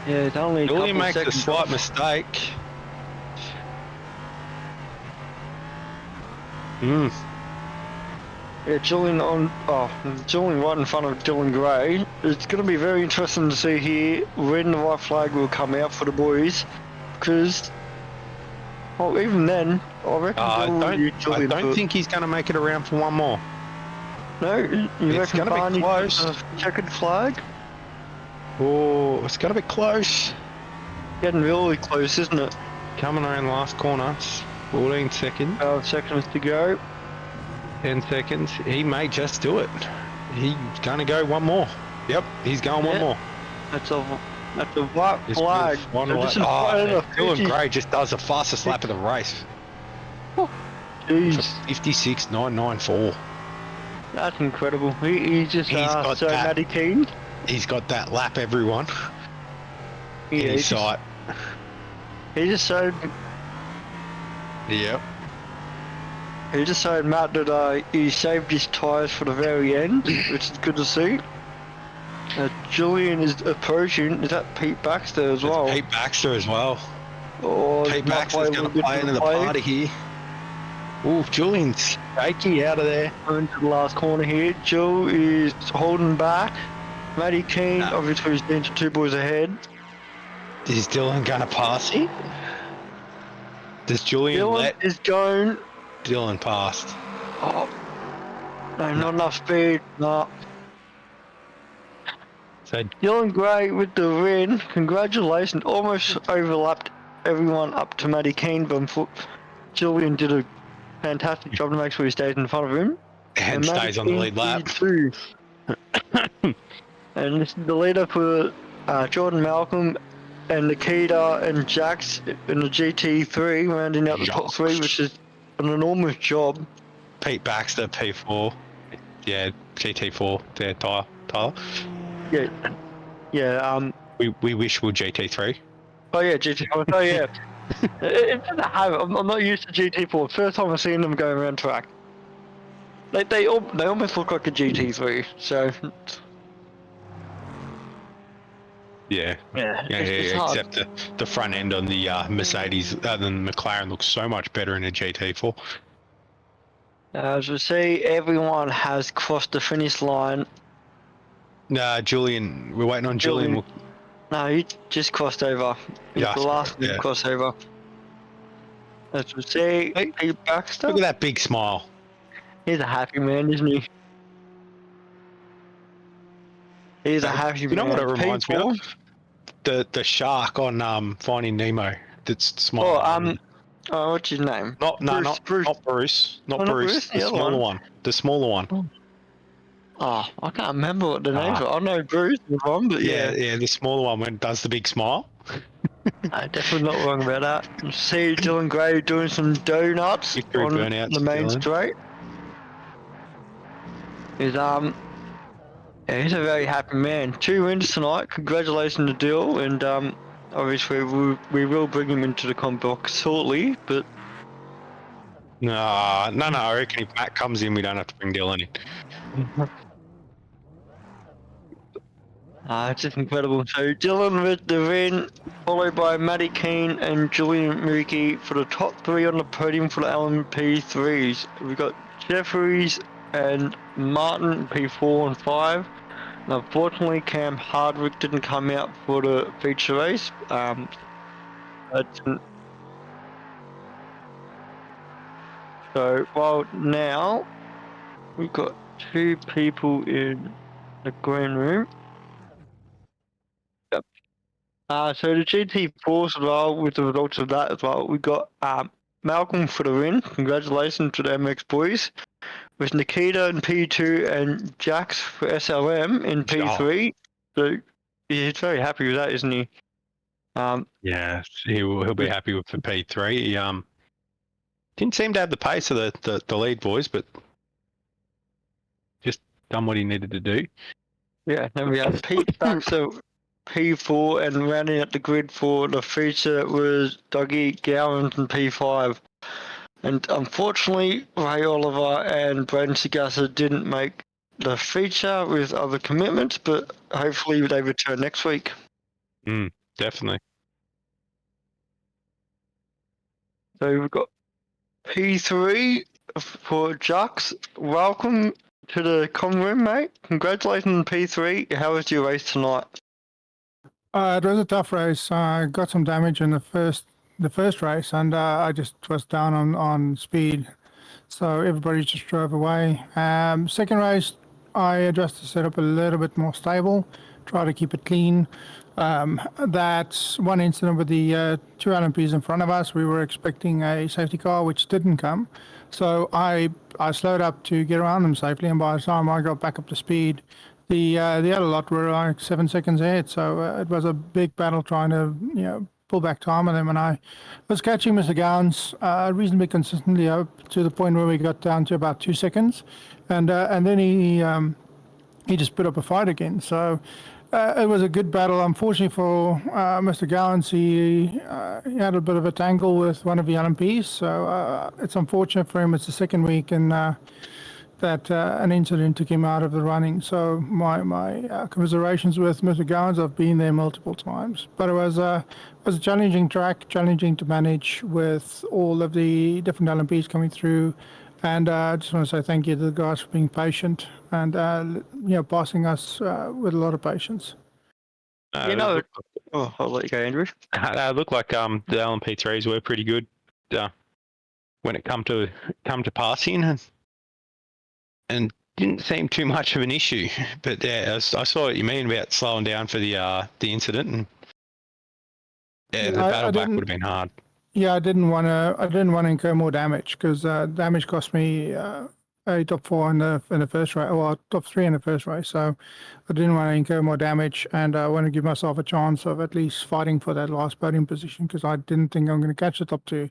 Speaker 5: yeah, it's only
Speaker 6: Julian makes a slight mistake.
Speaker 5: Yeah, Julian right in front of Dylan Gray. It's going to be very interesting to see here when the white flag will come out for the boys, because even then, I reckon
Speaker 6: I don't think he's going to make it around for one more.
Speaker 5: No, you
Speaker 6: It's
Speaker 5: reckon
Speaker 6: going to be
Speaker 5: Barney
Speaker 6: close.
Speaker 5: gets a checkered flag?
Speaker 6: Oh, it's going to be close.
Speaker 5: Getting really close, isn't it?
Speaker 6: Coming around last corner, 14 seconds.
Speaker 5: 12 seconds to go.
Speaker 6: 10 seconds. He may just do it. He's going to go one more. Yep, he's going one more.
Speaker 5: That's a white
Speaker 6: Just
Speaker 5: flag.
Speaker 6: one
Speaker 5: So
Speaker 6: lap.
Speaker 5: this is
Speaker 6: Dylan Gray just does the fastest lap of the race.
Speaker 5: Jeez,
Speaker 6: 56.994.
Speaker 5: that's incredible. He just
Speaker 6: He's got
Speaker 5: so
Speaker 6: that.
Speaker 5: Matty Keane.
Speaker 6: He's got that lap, everyone.
Speaker 5: Yeah,
Speaker 6: In his sight.
Speaker 5: He just showed
Speaker 6: Yep.
Speaker 5: Matt that he saved his tyres for the very end, which is good to see. Julian is approaching. Is that Pete Baxter as well?
Speaker 6: Pete Baxter as well.
Speaker 5: Oh,
Speaker 6: Pete Baxter's going to play into the party here. Ooh, Julian's shaky out of there.
Speaker 5: Into the last corner here. Jill is holding back. Matty Keane, obviously, is down to 2 boys ahead.
Speaker 6: Is Dylan going to pass him? Does Julian
Speaker 5: Dylan
Speaker 6: let
Speaker 5: is going.
Speaker 6: Dylan past?
Speaker 5: Oh, no, not enough speed. No.
Speaker 6: So
Speaker 5: Dylan Gray with the win. Congratulations. Almost overlapped everyone up to Matty Keane, but Julian did a fantastic job to make sure he stays in front of him.
Speaker 6: and stays on the lead lap.
Speaker 5: Too. And this is the leader for Jordan Malcolm and Nikita and Jax in the GT3, rounding out the top 3, which is an enormous job.
Speaker 6: Pete Baxter, P4. Yeah, GT4. There, Tyler.
Speaker 5: Yeah. Yeah,
Speaker 6: We wish we were GT3.
Speaker 5: oh yeah, GT4. Oh yeah. It's in the habit. I'm not used to GT4. First time I've seen them going around track. They almost look like a GT3, so...
Speaker 6: Yeah.
Speaker 5: It's hard.
Speaker 6: Except the front end on the Mercedes, than McLaren, looks so much better in a GT4.
Speaker 5: As we see, everyone has crossed the finish line.
Speaker 6: Nah, Julian, we're waiting on Julian.
Speaker 5: No, he just crossed over. He's
Speaker 6: Yeah,
Speaker 5: the last
Speaker 6: yeah.
Speaker 5: crossover. As we see, Pete Baxter.
Speaker 6: Look at that big smile.
Speaker 5: He's a happy man, isn't he? He's a happy man.
Speaker 6: You know what it reminds me
Speaker 5: People-
Speaker 6: of? The shark on Finding Nemo. That's smiling.
Speaker 5: What's his name?
Speaker 6: Not Bruce. Not
Speaker 5: Bruce,
Speaker 6: the
Speaker 5: the other
Speaker 6: smaller one. The smaller one.
Speaker 5: Oh, I can't remember what the names are. I know Bruce is one, but
Speaker 6: Yeah,
Speaker 5: yeah.
Speaker 6: the smaller one when it does the big smile.
Speaker 5: No, definitely not wrong about that. See Dylan Gray doing some donuts
Speaker 6: Victory
Speaker 5: on
Speaker 6: burnouts,
Speaker 5: the main
Speaker 6: Dylan.
Speaker 5: straight. He's he's a very happy man. 2 wins tonight. Congratulations to Dill, and obviously we will bring him into the comp box shortly. But
Speaker 6: No. I reckon if Matt comes in, we don't have to bring Dylan in.
Speaker 5: it's just incredible. So Dylan with the win, followed by Matty Keane and Julian Muriki for the top 3 on the podium for the LMP3s. We've got Jeffries and Martin P4 and 5. And unfortunately, Cam Hardwick didn't come out for the feature race. So while now we've got 2 people in the green room. Yep. So the GT4s as well, with the results of that as well, we got Malcolm for the win. Congratulations to the MX boys. With Nikita in P2 and Jax for SLM in P3. So he's very happy with that, isn't he?
Speaker 6: Yeah, he'll be happy with the P3. He didn't seem to have the pace of the lead boys, but just done what he needed to do.
Speaker 5: Yeah, then we have Pete Baxter P4, and rounding out the grid for the feature was Dougie Gowans in P5. And unfortunately, Ray Oliver and Braden Sagassa didn't make the feature with other commitments, but hopefully they return next week.
Speaker 6: Definitely.
Speaker 5: So we've got P3 for Jux. Welcome to the comm room, mate. Congratulations on P3. How was your race tonight?
Speaker 10: It was a tough race. I got some damage in the first race, and I just was down on speed, so everybody just drove away. Second race, I adjusted the setup a little bit more stable, try to keep it clean. That's one incident with the 2 LMPs in front of us. We were expecting a safety car, which didn't come, so I slowed up to get around them safely, and by the time I got back up to speed, the other lot were like 7 seconds ahead. So it was a big battle trying to pull back time on them, and I was catching Mr. Gowans reasonably consistently up to the point where we got down to about 2 seconds, and then he just put up a fight again. So it was a good battle. Unfortunately for Mr. Gowans, he had a bit of a tangle with one of the LMPs, so it's unfortunate for him. It's the second week, and that an incident took him out of the running. So my commiserations with Mr. Gowans. I've been there multiple times, but it was a challenging track, challenging to manage with all of the different LMPs coming through. And I just want to say thank you to the guys for being patient and passing us with a lot of patience.
Speaker 5: I'll let you go, Andrew.
Speaker 6: It looked like the LMP3s were pretty good when it come to passing, and didn't seem too much of an issue. But yeah, I saw what you mean about slowing down for the incident, and the battle back would have been hard.
Speaker 10: Yeah, I didn't want to incur more damage because damage cost me a top 4 in the first race, or top 3 in the first race. So I didn't want to incur more damage, and I want to give myself a chance of at least fighting for that last podium position because I didn't think I'm going to catch the top 2.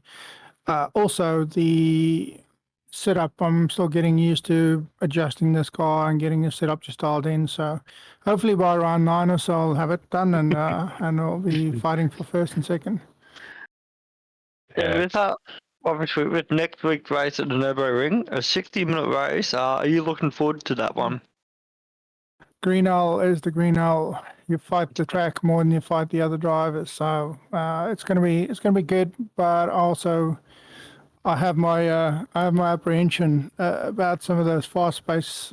Speaker 10: Also, the setup, I'm still getting used to adjusting this car and getting the setup just dialed in. So hopefully by around 9 or so, I'll have it done and I'll be fighting for first and second.
Speaker 5: Yeah, with obviously with next week's race at the Nürburgring, a 60-minute race. Are you looking forward to that one?
Speaker 10: Green Owl is the Green Owl. You fight the track more than you fight the other drivers, so it's gonna be good. But also, I have my apprehension about some of those fast space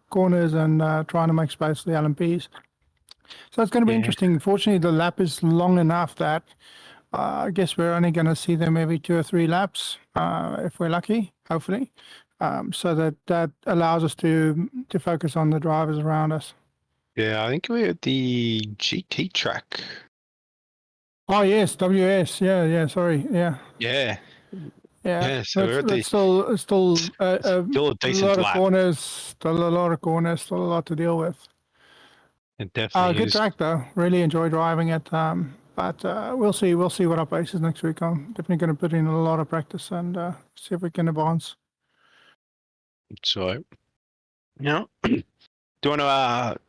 Speaker 10: corners and trying to make space for the LMPs. So it's going to be interesting. Fortunately, the lap is long enough that I guess we're only going to see them every 2 or 3 laps if we're lucky, hopefully. So that allows us to focus on the drivers around us.
Speaker 6: Yeah, I think we're at the GT track.
Speaker 10: Oh yes, WS. Yeah. Sorry. Yeah.
Speaker 6: Yeah.
Speaker 10: Yeah.
Speaker 6: So we're at the
Speaker 10: still a
Speaker 6: still a decent
Speaker 10: lot of
Speaker 6: lap.
Speaker 10: corners. Still a lot of corners. Still a lot to deal with.
Speaker 6: It definitely
Speaker 10: good
Speaker 6: is.
Speaker 10: track though. Really enjoy driving it. But we'll see. We'll see what our pace is next week. I'm definitely going to put in a lot of practice and see if we can advance.
Speaker 6: So, do you want to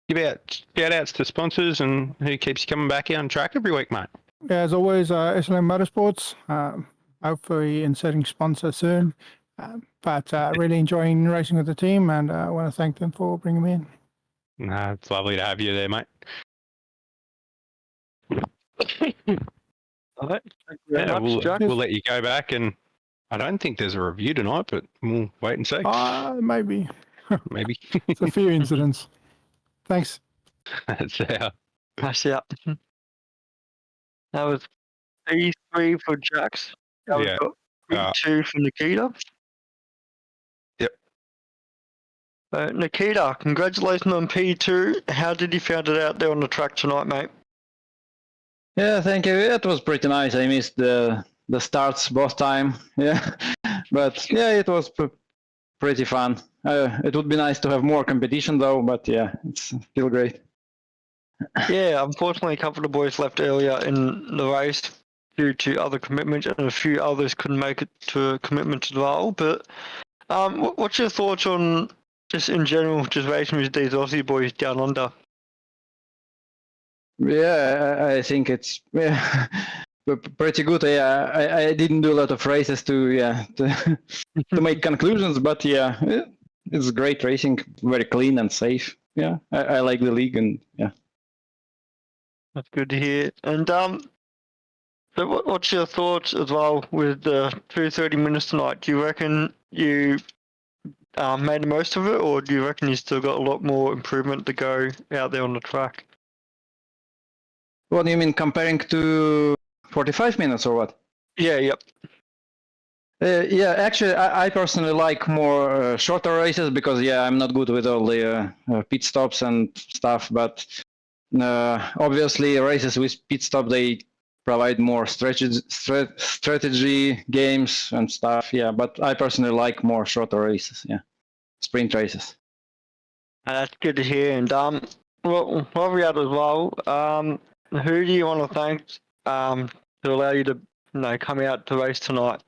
Speaker 6: give out shout-outs to sponsors and who keeps you coming back out on track every week, mate?
Speaker 10: Yeah, as always, SLM Motorsports. Hopefully, inserting sponsor soon. But really enjoying racing with the team, and I want to thank them for bringing me in.
Speaker 6: Nah, it's lovely to have you there, mate.
Speaker 5: All right. Thank you very much, Jack.
Speaker 6: We'll let you go back, and I don't think there's a review tonight, but we'll wait and see.
Speaker 10: Maybe.
Speaker 6: Maybe.
Speaker 10: It's a few incidents. Thanks.
Speaker 6: That's how.
Speaker 5: Nice out. That was P3 for Jax.
Speaker 6: Yeah.
Speaker 5: P2 for Nikita.
Speaker 6: Yep.
Speaker 5: Nikita, congratulations on P2. How did you find it out there on the track tonight, mate?
Speaker 11: Yeah, thank you. It was pretty nice. I missed the starts both time. Yeah, but yeah, it was pretty fun. It would be nice to have more competition though, but yeah, it's still great.
Speaker 5: Yeah, unfortunately, a couple of the boys left earlier in the race due to other commitments, and a few others couldn't make it to a commitment to the role. But what's your thoughts on just in general, just racing with these Aussie boys down under?
Speaker 11: Yeah, I think it's pretty good. Yeah, I didn't do a lot of races to make conclusions, but yeah, it's great racing, very clean and safe. Yeah, I like the league, and yeah.
Speaker 5: That's good to hear. And so what's your thoughts as well with the 2:30 minutes tonight? Do you reckon you made the most of it, or do you reckon you still got a lot more improvement to go out there on the track?
Speaker 11: What do you mean, comparing to 45 minutes or what?
Speaker 5: Yeah, yep.
Speaker 11: Yeah, actually, I personally like more shorter races because, yeah, I'm not good with all the pit stops and stuff. But obviously, races with pit stop, they provide more strategy games and stuff. Yeah, but I personally like more shorter races. Yeah, sprint races.
Speaker 5: That's good to hear. And well, while we're at as well, who do you want to thank to allow you to come out to race tonight?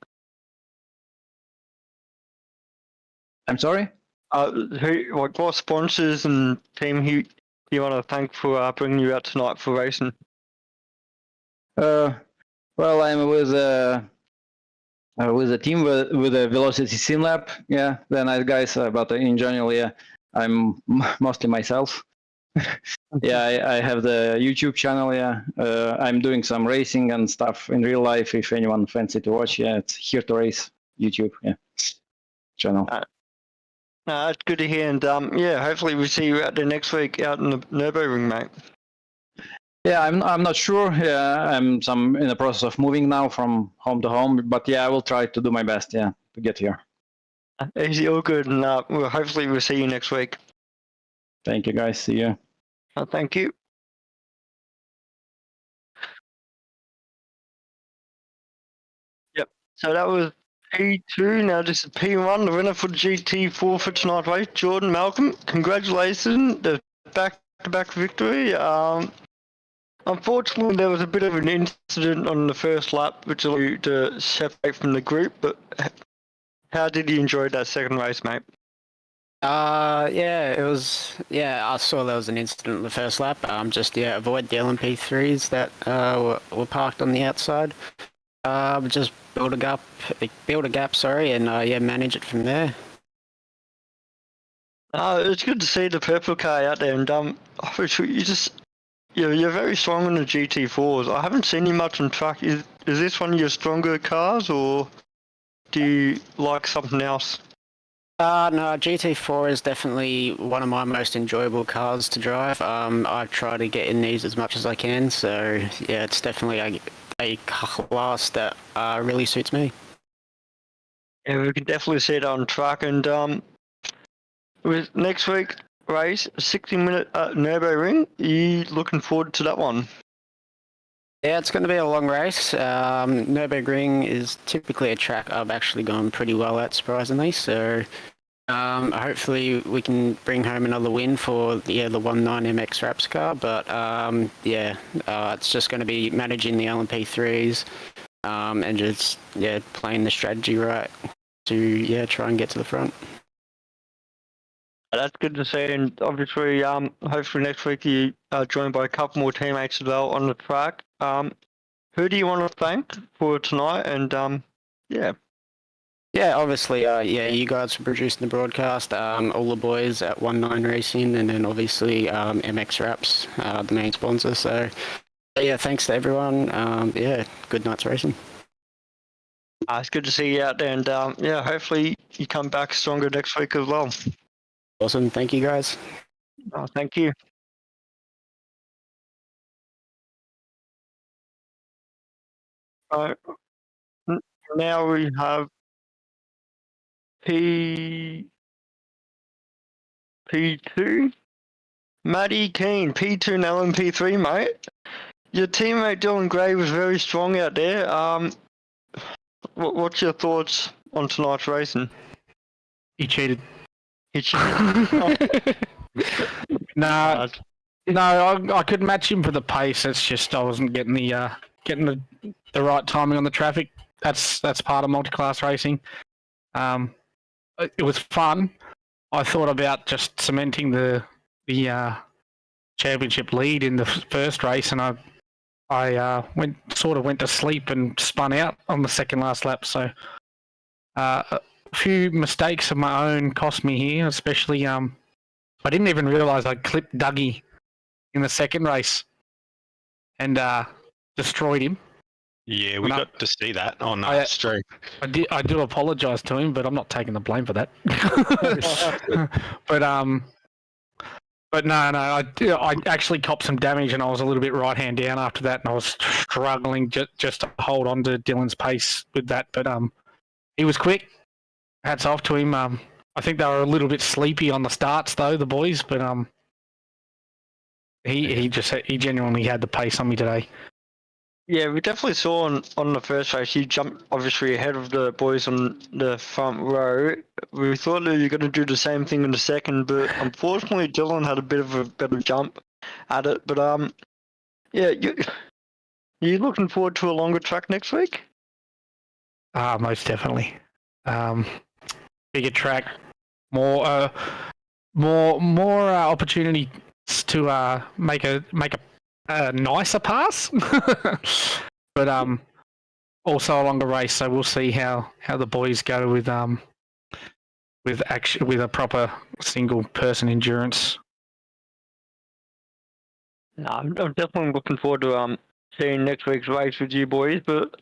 Speaker 11: I'm sorry?
Speaker 5: What sponsors and team who you want to thank for bringing you out tonight for racing?
Speaker 11: Well, I'm with with the team with the velocity sim lab. Yeah, they're nice guys. But in general, yeah, I'm mostly myself. Yeah, I have the YouTube channel. Yeah, I'm doing some racing and stuff in real life. If anyone fancy to watch, yeah, it's Here to Race YouTube. Yeah, channel.
Speaker 5: That's good to hear, and yeah, hopefully we see you out there next week out in the Nürburgring, mate.
Speaker 11: Yeah, I'm not sure. Yeah, I'm in the process of moving now from home to home, but yeah, I will try to do my best. Yeah, to get here.
Speaker 5: Easy, all good, and well, hopefully we'll see you next week.
Speaker 11: Thank you, guys. See you.
Speaker 5: Thank you. Yep. So that was P2. Now this is P1. The winner for the GT4 for tonight race, Jordan Malcolm. Congratulations, the back-to-back victory. Unfortunately, there was a bit of an incident on the first lap, which allowed you to separate from the group. But how did you enjoy that second race, mate?
Speaker 9: Yeah, it was. Yeah, I saw there was an incident in the first lap. Just avoid the LMP3s that were parked on the outside. Just build a gap. Sorry, and manage it from there.
Speaker 5: It's good to see the purple car out there, and you're very strong in the GT4s. I haven't seen you much on track. Is this one of your stronger cars, or do you like something else?
Speaker 9: No, GT4 is definitely one of my most enjoyable cars to drive. I try to get in these as much as I can, so yeah, it's definitely a class that really suits me.
Speaker 5: Yeah, we can definitely see it on track, and with next week race, 60-minute Nürburgring. Are you looking forward to that one?
Speaker 9: Yeah, it's going to be a long race. Nürburgring is typically a track I've actually gone pretty well at, surprisingly. So hopefully we can bring home another win for the 19 MX Raps car. But it's just going to be managing the LMP3s and just playing the strategy right to try and get to the front.
Speaker 5: That's good to see, and obviously, hopefully next week you are joined by a couple more teammates as well on the track. Who do you want to thank for tonight? And
Speaker 9: obviously, you guys for producing the broadcast, all the boys at 19 Racing, and then obviously MX Raps, the main sponsor. So, thanks to everyone. Good night's racing.
Speaker 5: It's good to see you out there, and hopefully you come back stronger next week as well.
Speaker 9: Awesome. Thank you, guys.
Speaker 5: Thank you. Now we have P2. Matty Keane, P2 and LMP3, mate. Your teammate Dylan Gray was very strong out there. What's your thoughts on tonight's racing?
Speaker 12: He cheated.
Speaker 5: No,
Speaker 12: I could match him for the pace. It's just I wasn't getting the right timing on the traffic. That's part of multi-class racing. It was fun. I thought about just cementing the championship lead in the first race, and I went to sleep and spun out on the second last lap. So a few mistakes of my own cost me here, especially I didn't even realise I clipped Dougie in the second race and destroyed him.
Speaker 6: Yeah, we got to see that on stream.
Speaker 12: I do apologise to him, but I'm not taking the blame for that. But no, I actually copped some damage, and I was a little bit right hand down after that, and I was struggling just to hold on to Dylan's pace with that. But he was quick. Hats off to him. I think they were a little bit sleepy on the starts though, the boys. But he genuinely had the pace on me today.
Speaker 5: Yeah, we definitely saw on the first race, you jumped obviously ahead of the boys on the front row. We thought that you were going to do the same thing in the second, but unfortunately Dylan had a bit of a better jump at it. But you looking forward to a longer track next week?
Speaker 12: Most definitely. Bigger track, more opportunity to make a nicer pass. But also a longer race, so we'll see how the boys go with a proper single person endurance.
Speaker 5: No, I'm definitely looking forward to seeing next week's race with you boys. But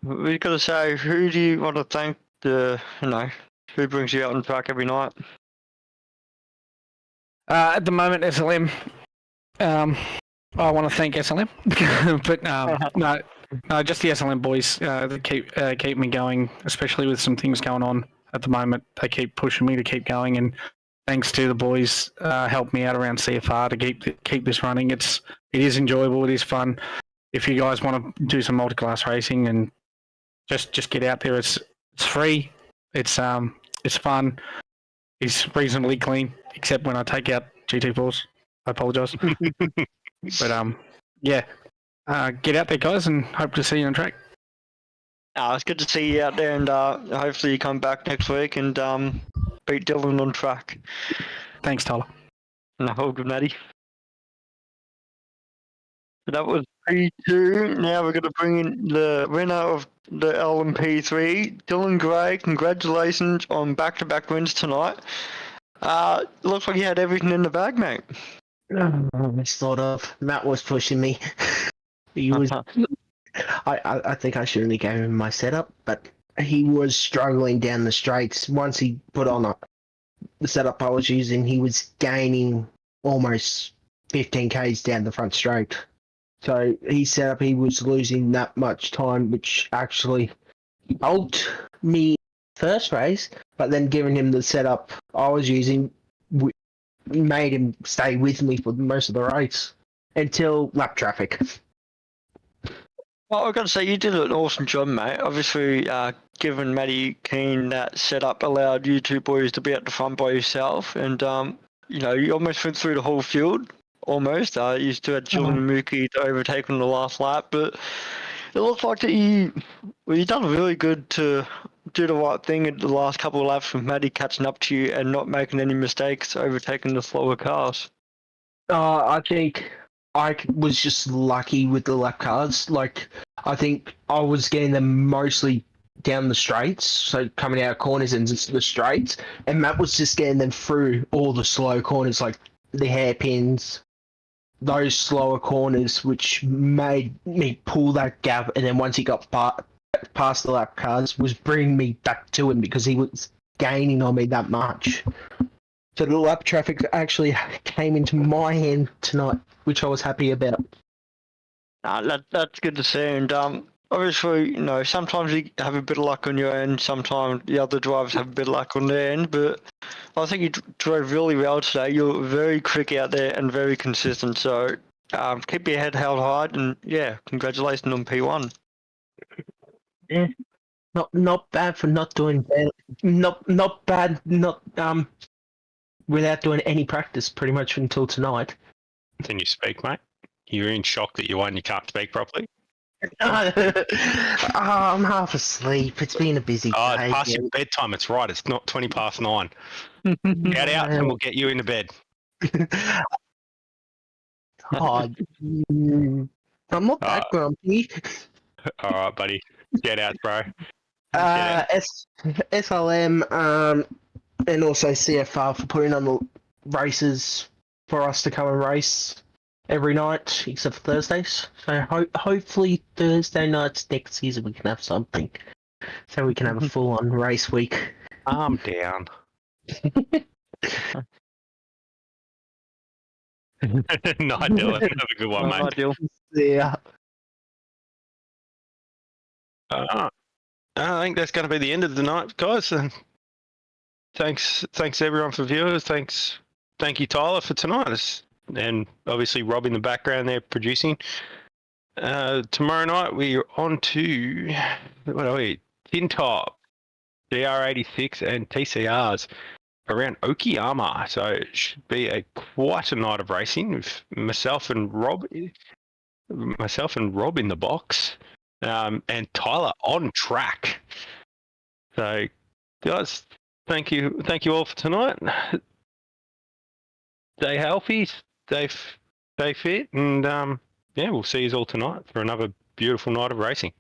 Speaker 5: we got to say, who do you want to thank? Who brings you out on track every night?
Speaker 12: At the moment, SLM. I want to thank SLM, but no, just the SLM boys that keep me going, especially with some things going on at the moment. They keep pushing me to keep going, and thanks to the boys, help me out around CFR to keep this running. It is enjoyable. It is fun. If you guys want to do some multi-class racing and just get out there, it's free. It's fun. It's reasonably clean, except when I take out GT4s. I apologise. But get out there, guys, and hope to see you on track.
Speaker 5: It's good to see you out there, and hopefully you come back next week and beat Dylan on track.
Speaker 12: Thanks, Tyler.
Speaker 5: No, all good, Matty. So that was P2. Now we're going to bring in the winner of the LMP3, Dylan Gray. Congratulations on back-to-back wins tonight. Looks like you had everything in the bag, mate.
Speaker 8: Sort of. Matt was pushing me. He was. I think I should only gave him my setup, but he was struggling down the straights. Once he put on the setup I was using, he was gaining almost 15 k's down the front straight. So he set up, he was losing that much time, which actually helped me first race, but then giving him the setup I was using made him stay with me for most of the race until lap traffic.
Speaker 5: Well, I've got to say, you did an awesome job, mate. Obviously, given Matty Keane that setup allowed you two boys to be at the front by yourself, and you almost went through the whole field. Almost. You still had Jill and Mookie to overtake on the last lap, but it looks like that you've done really good to do the right thing in the last couple of laps with Matty catching up to you and not making any mistakes overtaking the slower cars.
Speaker 8: I think I was just lucky with the lap cars. Like, I think I was getting them mostly down the straights, so coming out of corners and just the straights, and Matt was just getting them through all the slow corners, like the hairpins, those slower corners, which made me pull that gap, and then once he got past the lap cars, was bringing me back to him because he was gaining on me that much. So the lap traffic actually came into my hand tonight, which I was happy about.
Speaker 5: That's good to see, and obviously, sometimes you have a bit of luck on your end, sometimes the other drivers have a bit of luck on their end, but I think you drove really well today. You're very quick out there and very consistent, so keep your head held high, and congratulations on P1.
Speaker 8: Yeah, not bad for not doing bad. Not bad. Without doing any practice, pretty much until tonight.
Speaker 6: Can you speak, mate? You're in shock that you won. You can't speak properly.
Speaker 8: I'm half asleep. It's been a busy day.
Speaker 6: It's past your bedtime. It's right. It's not 20 past 9. Get out and we'll get you into bed.
Speaker 8: I'm not that grumpy.
Speaker 6: All right, buddy. Get out, bro.
Speaker 8: SLM and also CFR for putting on the races for us to come and race every night except for Thursdays. So hopefully Thursday nights next season we can have something, so we can have a full-on race week.
Speaker 6: Calm down. Not Dylan. Have a good one, mate.
Speaker 8: Yeah.
Speaker 6: I think that's going to be the end of the night, guys. Thanks everyone for viewers. Thank you, Tyler, for tonight. And obviously Rob in the background there producing. Tomorrow night we're on to, what are we? Tin Top, DR86 and TCRs around Okayama. So it should be quite a night of racing with myself and Rob in the box, and Tyler on track. So guys, thank you all for tonight. Stay healthy, stay fit, and we'll see you all tonight for another beautiful beautiful night of racing.